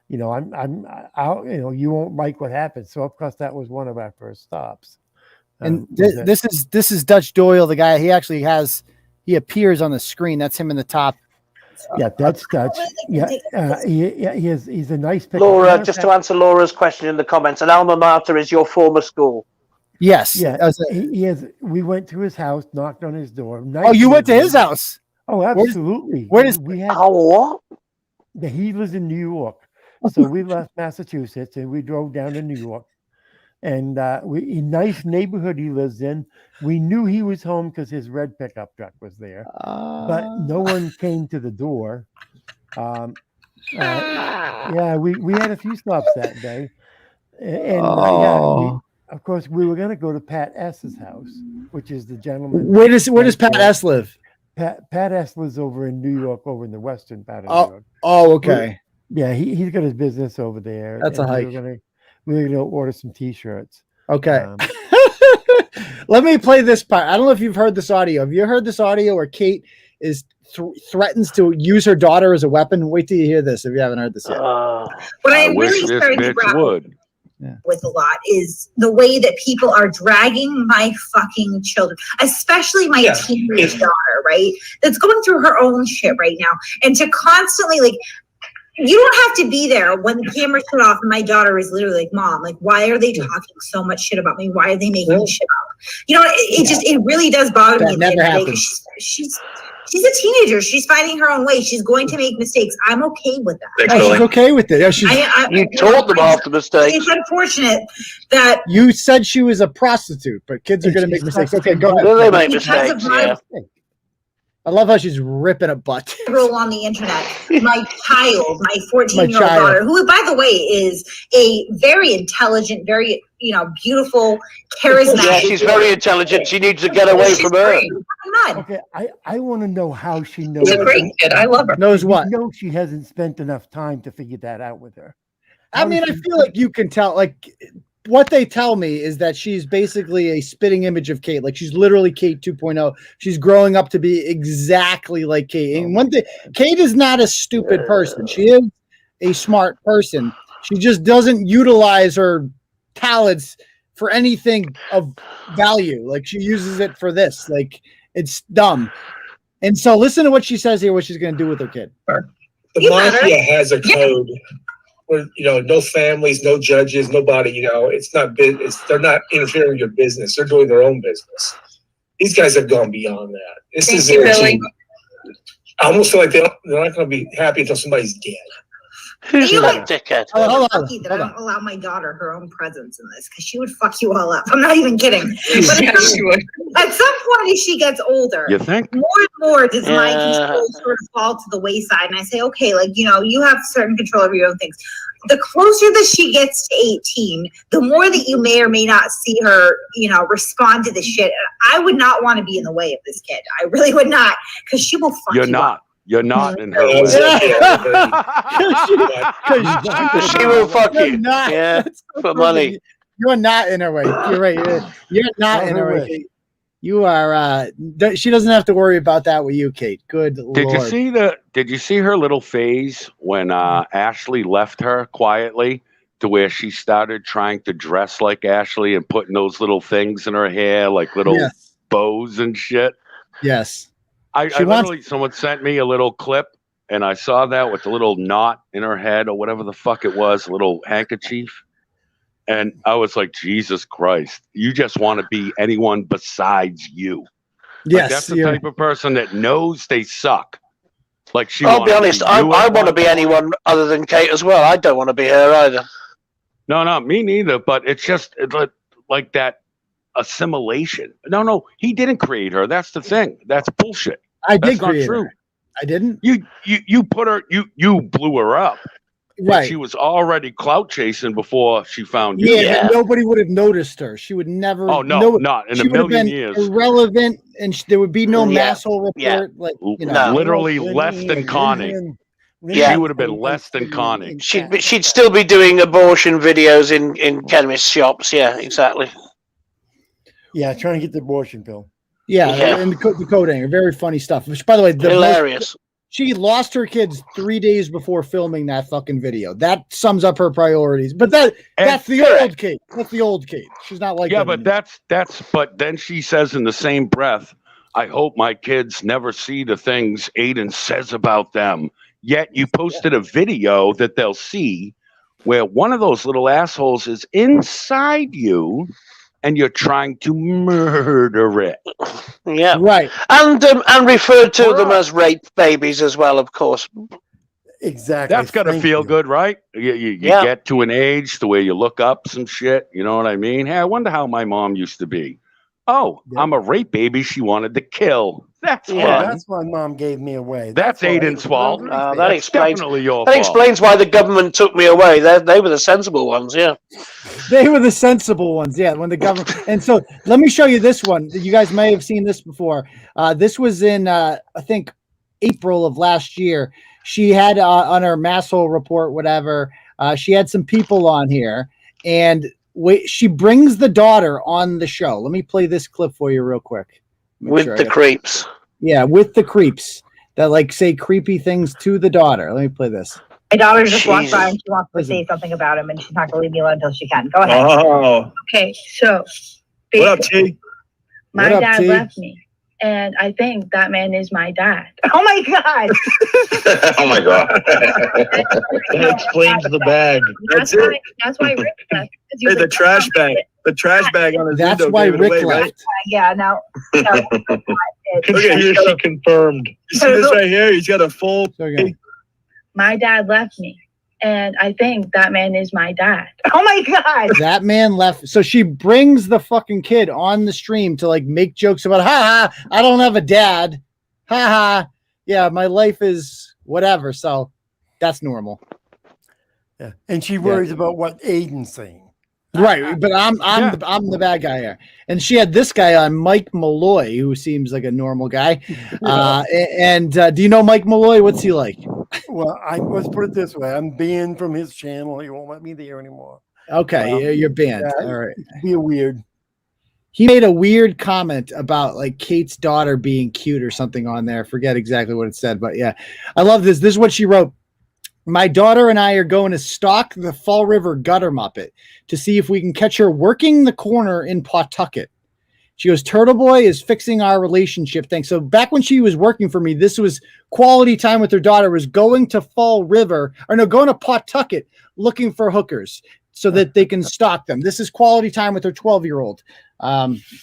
[SPEAKER 6] I'll you won't like what happens. So of course that was one of our first stops.
[SPEAKER 2] And this is Dutch Doyle, the guy. He appears on the screen. That's him in the top.
[SPEAKER 6] Yeah, that's Dutch. Yeah, he's a nice picture.
[SPEAKER 4] Laura, just to answer Laura's question in the comments, an alma mater is your former school.
[SPEAKER 2] Yes.
[SPEAKER 6] Yeah. He is. We went to his house, knocked on his door.
[SPEAKER 2] Oh, you went to his house?
[SPEAKER 6] Oh, absolutely.
[SPEAKER 4] What?
[SPEAKER 6] He lives in New York, so we left Massachusetts and we drove down to New York. And a nice neighborhood he lives in. We knew he was home because his red pickup truck was there, but no one came to the door. Yeah, we had a few stops that day, and of course we were going to go to Pat S's house, which is the gentleman.
[SPEAKER 2] Where does Pat S live?
[SPEAKER 6] Pat S lives over in New York, over in the western part of New York.
[SPEAKER 2] Oh, okay.
[SPEAKER 6] He's got his business over there.
[SPEAKER 2] That's a hike.
[SPEAKER 6] We're going to order some T-shirts.
[SPEAKER 2] Okay. Let me play this part. I don't know if you've heard this audio. Have you heard this audio where Kate is threatens to use her daughter as a weapon? Wait till you hear this if you haven't heard this yet.
[SPEAKER 1] What I really started to grapple with a lot is the way that people are dragging my fucking children, especially my teenage daughter, right? That's going through her own shit right now. And to constantly you don't have to be there when the camera's shut off and my daughter is literally like, "Mom, why are they talking so much shit about me? Why are they making shit up?" It really does bother me.
[SPEAKER 2] Never happens.
[SPEAKER 1] She's a teenager. She's finding her own way. She's going to make mistakes. I'm okay with that.
[SPEAKER 2] She's okay with it.
[SPEAKER 4] You taught them after mistakes.
[SPEAKER 1] It's unfortunate that
[SPEAKER 2] you said she was a prostitute, but kids are going to make mistakes. Okay, go ahead.
[SPEAKER 4] They make mistakes.
[SPEAKER 2] I love how she's ripping a butt.
[SPEAKER 1] Roll on the internet. My child, my 14-year-old daughter, who, by the way, is a very intelligent, very beautiful, charismatic.
[SPEAKER 4] Yeah, she's very intelligent. She needs to get away from her.
[SPEAKER 6] Okay, I want to know how she knows.
[SPEAKER 1] She's a great kid. I love her.
[SPEAKER 2] Knows what?
[SPEAKER 6] No, she hasn't spent enough time to figure that out with her.
[SPEAKER 2] I mean, I feel like you can tell, like, what they tell me is that she's basically a spitting image of Kate. Like, she's literally Kate 2.0. She's growing up to be exactly like Kate. And one thing, Kate is not a stupid person. She is a smart person. She just doesn't utilize her talents for anything of value. Like, she uses it for this. Like, it's dumb. And so listen to what she says here, what she's going to do with her kid.
[SPEAKER 7] The mafia has a code where, no families, no judges, nobody, it's not they're not interfering in your business. They're doing their own business. These guys have gone beyond that. This is their team. I almost feel like they're not going to be happy until somebody's dead.
[SPEAKER 4] Who's that dickhead?
[SPEAKER 1] I'm lucky that I don't allow my daughter her own presence in this because she would fuck you all up. I'm not even kidding. But
[SPEAKER 9] Yeah, she would.
[SPEAKER 1] at some point, as she gets older,
[SPEAKER 8] You think?
[SPEAKER 1] more and more does my control sort of fall to the wayside, and I say, okay, like you have certain control over your own things. The closer that she gets to 18, the more that you may or may not see her, respond to the shit. I would not want to be in the way of this kid. I really would not, because she will fuck
[SPEAKER 8] You're
[SPEAKER 1] you
[SPEAKER 8] not.
[SPEAKER 1] up.
[SPEAKER 8] You're not in her way.
[SPEAKER 4] She will fuck you.
[SPEAKER 2] Not,
[SPEAKER 4] Yeah, for money.
[SPEAKER 2] You're not in her way. You're right. You're not in her way. Kate. You are. She doesn't have to worry about that with you, Kate. Good
[SPEAKER 8] Did
[SPEAKER 2] Lord.
[SPEAKER 8] Did you see her little phase when Ashley left her quietly to where she started trying to dress like Ashley and putting those little things in her hair, like little bows and shit?
[SPEAKER 2] Yes.
[SPEAKER 8] Someone sent me a little clip, and I saw that with the little knot in her head or whatever the fuck it was, a little handkerchief. And I was like, Jesus Christ, you just want to be anyone besides you.
[SPEAKER 2] Yes.
[SPEAKER 8] Like, that's the type of person that knows they suck. Like,
[SPEAKER 4] I'll be honest, I want to be anyone other than Kate as well. I don't want to be her either.
[SPEAKER 8] No, me neither. But it's just like that assimilation. No, he didn't create her. That's the thing. That's bullshit.
[SPEAKER 2] I did
[SPEAKER 8] That's
[SPEAKER 2] create
[SPEAKER 8] not true.
[SPEAKER 2] her. I didn't.
[SPEAKER 8] You put her. You blew her up.
[SPEAKER 2] Right.
[SPEAKER 8] She was already clout chasing before she found you.
[SPEAKER 2] Yeah, but nobody would have noticed her. She would never.
[SPEAKER 8] Oh no, not in a million years.
[SPEAKER 2] Irrelevant, and there would be no Masshole Report.
[SPEAKER 4] Yeah.
[SPEAKER 2] Like
[SPEAKER 8] literally less than Connie. She would have been less than Connie.
[SPEAKER 4] She'd still be doing abortion videos in chemist shops. Yeah, exactly.
[SPEAKER 6] Yeah, trying to get the abortion pill.
[SPEAKER 2] Yeah. And the coding, very funny stuff. Which, by the way,
[SPEAKER 4] hilarious.
[SPEAKER 2] She lost her kids 3 days before filming that fucking video. That sums up her priorities. But that's the old Kate. That's the old Kate. She's not like that
[SPEAKER 8] but anymore. But then she says in the same breath, I hope my kids never see the things Aidan says about them. Yet you posted a video that they'll see where one of those little assholes is inside you and you're trying to murder it.
[SPEAKER 4] Yeah.
[SPEAKER 2] Right.
[SPEAKER 4] And referred to them as rape babies as well, of course.
[SPEAKER 6] Exactly.
[SPEAKER 8] That's got to feel good, right? You get to an age to where you look up some shit. You know what I mean? Hey, I wonder how my mom used to be. Oh, I'm a rape baby she wanted to kill. That's fun.
[SPEAKER 6] That's why mom gave me away.
[SPEAKER 8] That's Aidan's fault.
[SPEAKER 4] That explains.
[SPEAKER 8] Definitely your
[SPEAKER 4] that
[SPEAKER 8] fault.
[SPEAKER 4] explains why the government took me away. They were the sensible ones. Yeah.
[SPEAKER 2] They were the sensible ones. Yeah. When the government. And so let me show you this one. You guys may have seen this before. This was in I think April of last year. She had on her Masshole Report, whatever. She had some people on here, and she brings the daughter on the show. Let me play this clip for you real quick.
[SPEAKER 4] With the creeps.
[SPEAKER 2] Yeah, with the creeps that like say creepy things to the daughter. Let me play this.
[SPEAKER 1] My daughter just walked by and she wants to say something about him, and she's not going to leave me alone until she can. Go ahead.
[SPEAKER 7] Oh.
[SPEAKER 9] Okay, so
[SPEAKER 7] What up, T?
[SPEAKER 9] my
[SPEAKER 2] What up,
[SPEAKER 9] dad
[SPEAKER 2] T?
[SPEAKER 9] left me, and I think that man is my dad.
[SPEAKER 1] Oh my God.
[SPEAKER 5] Oh my God. That explains the bag.
[SPEAKER 9] That's why Rick left.
[SPEAKER 7] Hey, the trash bag. The trash bag on his
[SPEAKER 2] That's
[SPEAKER 7] window
[SPEAKER 2] why
[SPEAKER 7] gave it
[SPEAKER 2] Rick
[SPEAKER 7] away,
[SPEAKER 2] left.
[SPEAKER 7] right?
[SPEAKER 1] Yeah, no.
[SPEAKER 7] Look at he's got a,
[SPEAKER 5] confirmed.
[SPEAKER 7] you see this right here? He's got a full.
[SPEAKER 2] So again.
[SPEAKER 9] My dad left me, and I think that man is my dad.
[SPEAKER 1] Oh my God.
[SPEAKER 2] That man left. So she brings the fucking kid on the stream to like make jokes about, ha, I don't have a dad. Ha. Yeah, my life is whatever. So that's normal.
[SPEAKER 6] Yeah. And she worries about what Aidan's saying.
[SPEAKER 2] Right. But I'm the bad guy here. And she had this guy on, Mike Malloy, who seems like a normal guy. Do you know Mike Malloy? What's he like?
[SPEAKER 6] Well, let's put it this way: I'm banned from his channel. He won't let me there anymore.
[SPEAKER 2] Okay, you're banned.
[SPEAKER 6] Yeah,
[SPEAKER 2] All right.
[SPEAKER 6] Be a weird.
[SPEAKER 2] He made a weird comment about like Kate's daughter being cute or something on there. Forget exactly what it said, but yeah, I love this. This is what she wrote. My daughter and I are going to stalk the Fall River gutter muppet to see if we can catch her working the corner in Pawtucket. She goes, Turtleboy is fixing our relationship thing. So back when she was working for me, this was quality time with her daughter, was going to Fall River, or no, going to Pawtucket looking for hookers so that they can stalk them. This is quality time with her 12-year-old.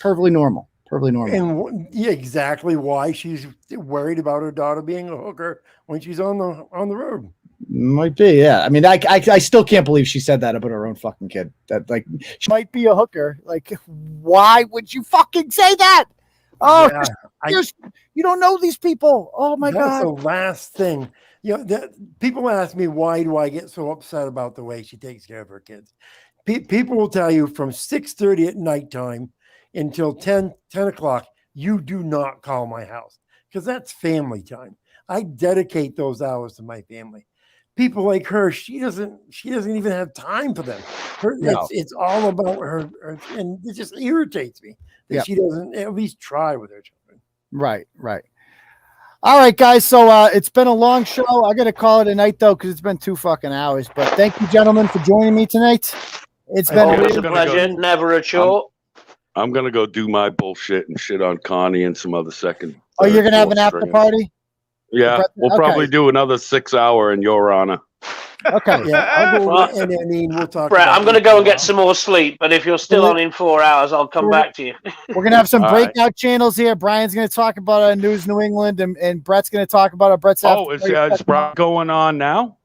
[SPEAKER 2] Perfectly normal. Perfectly normal.
[SPEAKER 6] And yeah, exactly why she's worried about her daughter being a hooker when she's on the road.
[SPEAKER 2] Might be, yeah. I mean, I still can't believe she said that about her own fucking kid. That like she might be a hooker. Like, why would you fucking say that? Oh, yeah, you don't know these people. Oh my God.
[SPEAKER 6] That's the last thing. You know, people ask me, why do I get so upset about the way she takes care of her kids? People will tell you from 6:30 at nighttime until 10 o'clock, you do not call my house because that's family time. I dedicate those hours to my family. People like her, she doesn't even have time for them. It's all about her, and it just irritates me that she doesn't at least try with her children.
[SPEAKER 2] Right. All right, guys. So it's been a long show. I got to call it a night though because it's been 2 fucking hours. But thank you, gentlemen, for joining me tonight. It's been
[SPEAKER 4] always a pleasure. Never a chore.
[SPEAKER 8] I'm gonna go do my bullshit and shit on Connie and some other second.
[SPEAKER 2] Oh, you're gonna have an after party?
[SPEAKER 8] Yeah, we'll probably do another 6 hour in your honor.
[SPEAKER 2] Okay.
[SPEAKER 6] Yeah, I'll go and I mean, we'll talk.
[SPEAKER 4] Brett, I'm going to go and get some more sleep, but if you're still on in 4 hours, I'll come back to you.
[SPEAKER 2] We're going to have some breakout channels here. Brian's going to talk about News New England, and Brett's going to talk about Brett's
[SPEAKER 8] after. Is Brett going on now?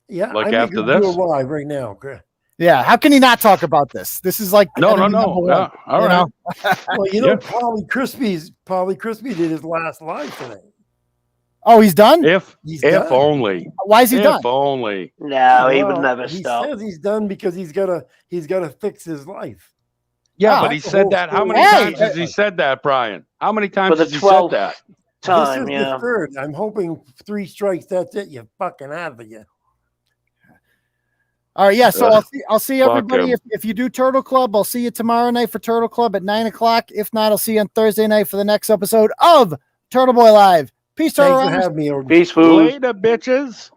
[SPEAKER 6] Yeah,
[SPEAKER 8] like after this?
[SPEAKER 6] Live right now. Okay.
[SPEAKER 2] Yeah, how can he not talk about this? This is like
[SPEAKER 8] no. Yeah. All right.
[SPEAKER 6] Well, Paulie Crispy did his last live today.
[SPEAKER 2] Oh, he's done?
[SPEAKER 8] If only.
[SPEAKER 2] Why is he done?
[SPEAKER 8] If only.
[SPEAKER 4] No, he would never stop.
[SPEAKER 6] He says he's done because he's gotta fix his life.
[SPEAKER 8] Yeah, but he said that. How many times has he said that, Brian? How many times has he said that?
[SPEAKER 4] Time,
[SPEAKER 6] this is the third. I'm hoping 3 strikes. That's it. You fucking out of you.
[SPEAKER 2] All right, yeah. So I'll see everybody. If you do Turtle Club, I'll see you tomorrow night for Turtle Club at 9 o'clock. If not, I'll see you on Thursday night for the next episode of Turtleboy Live. Peace,
[SPEAKER 6] Thanks for having me.
[SPEAKER 4] Peace, food.
[SPEAKER 8] Later, bitches.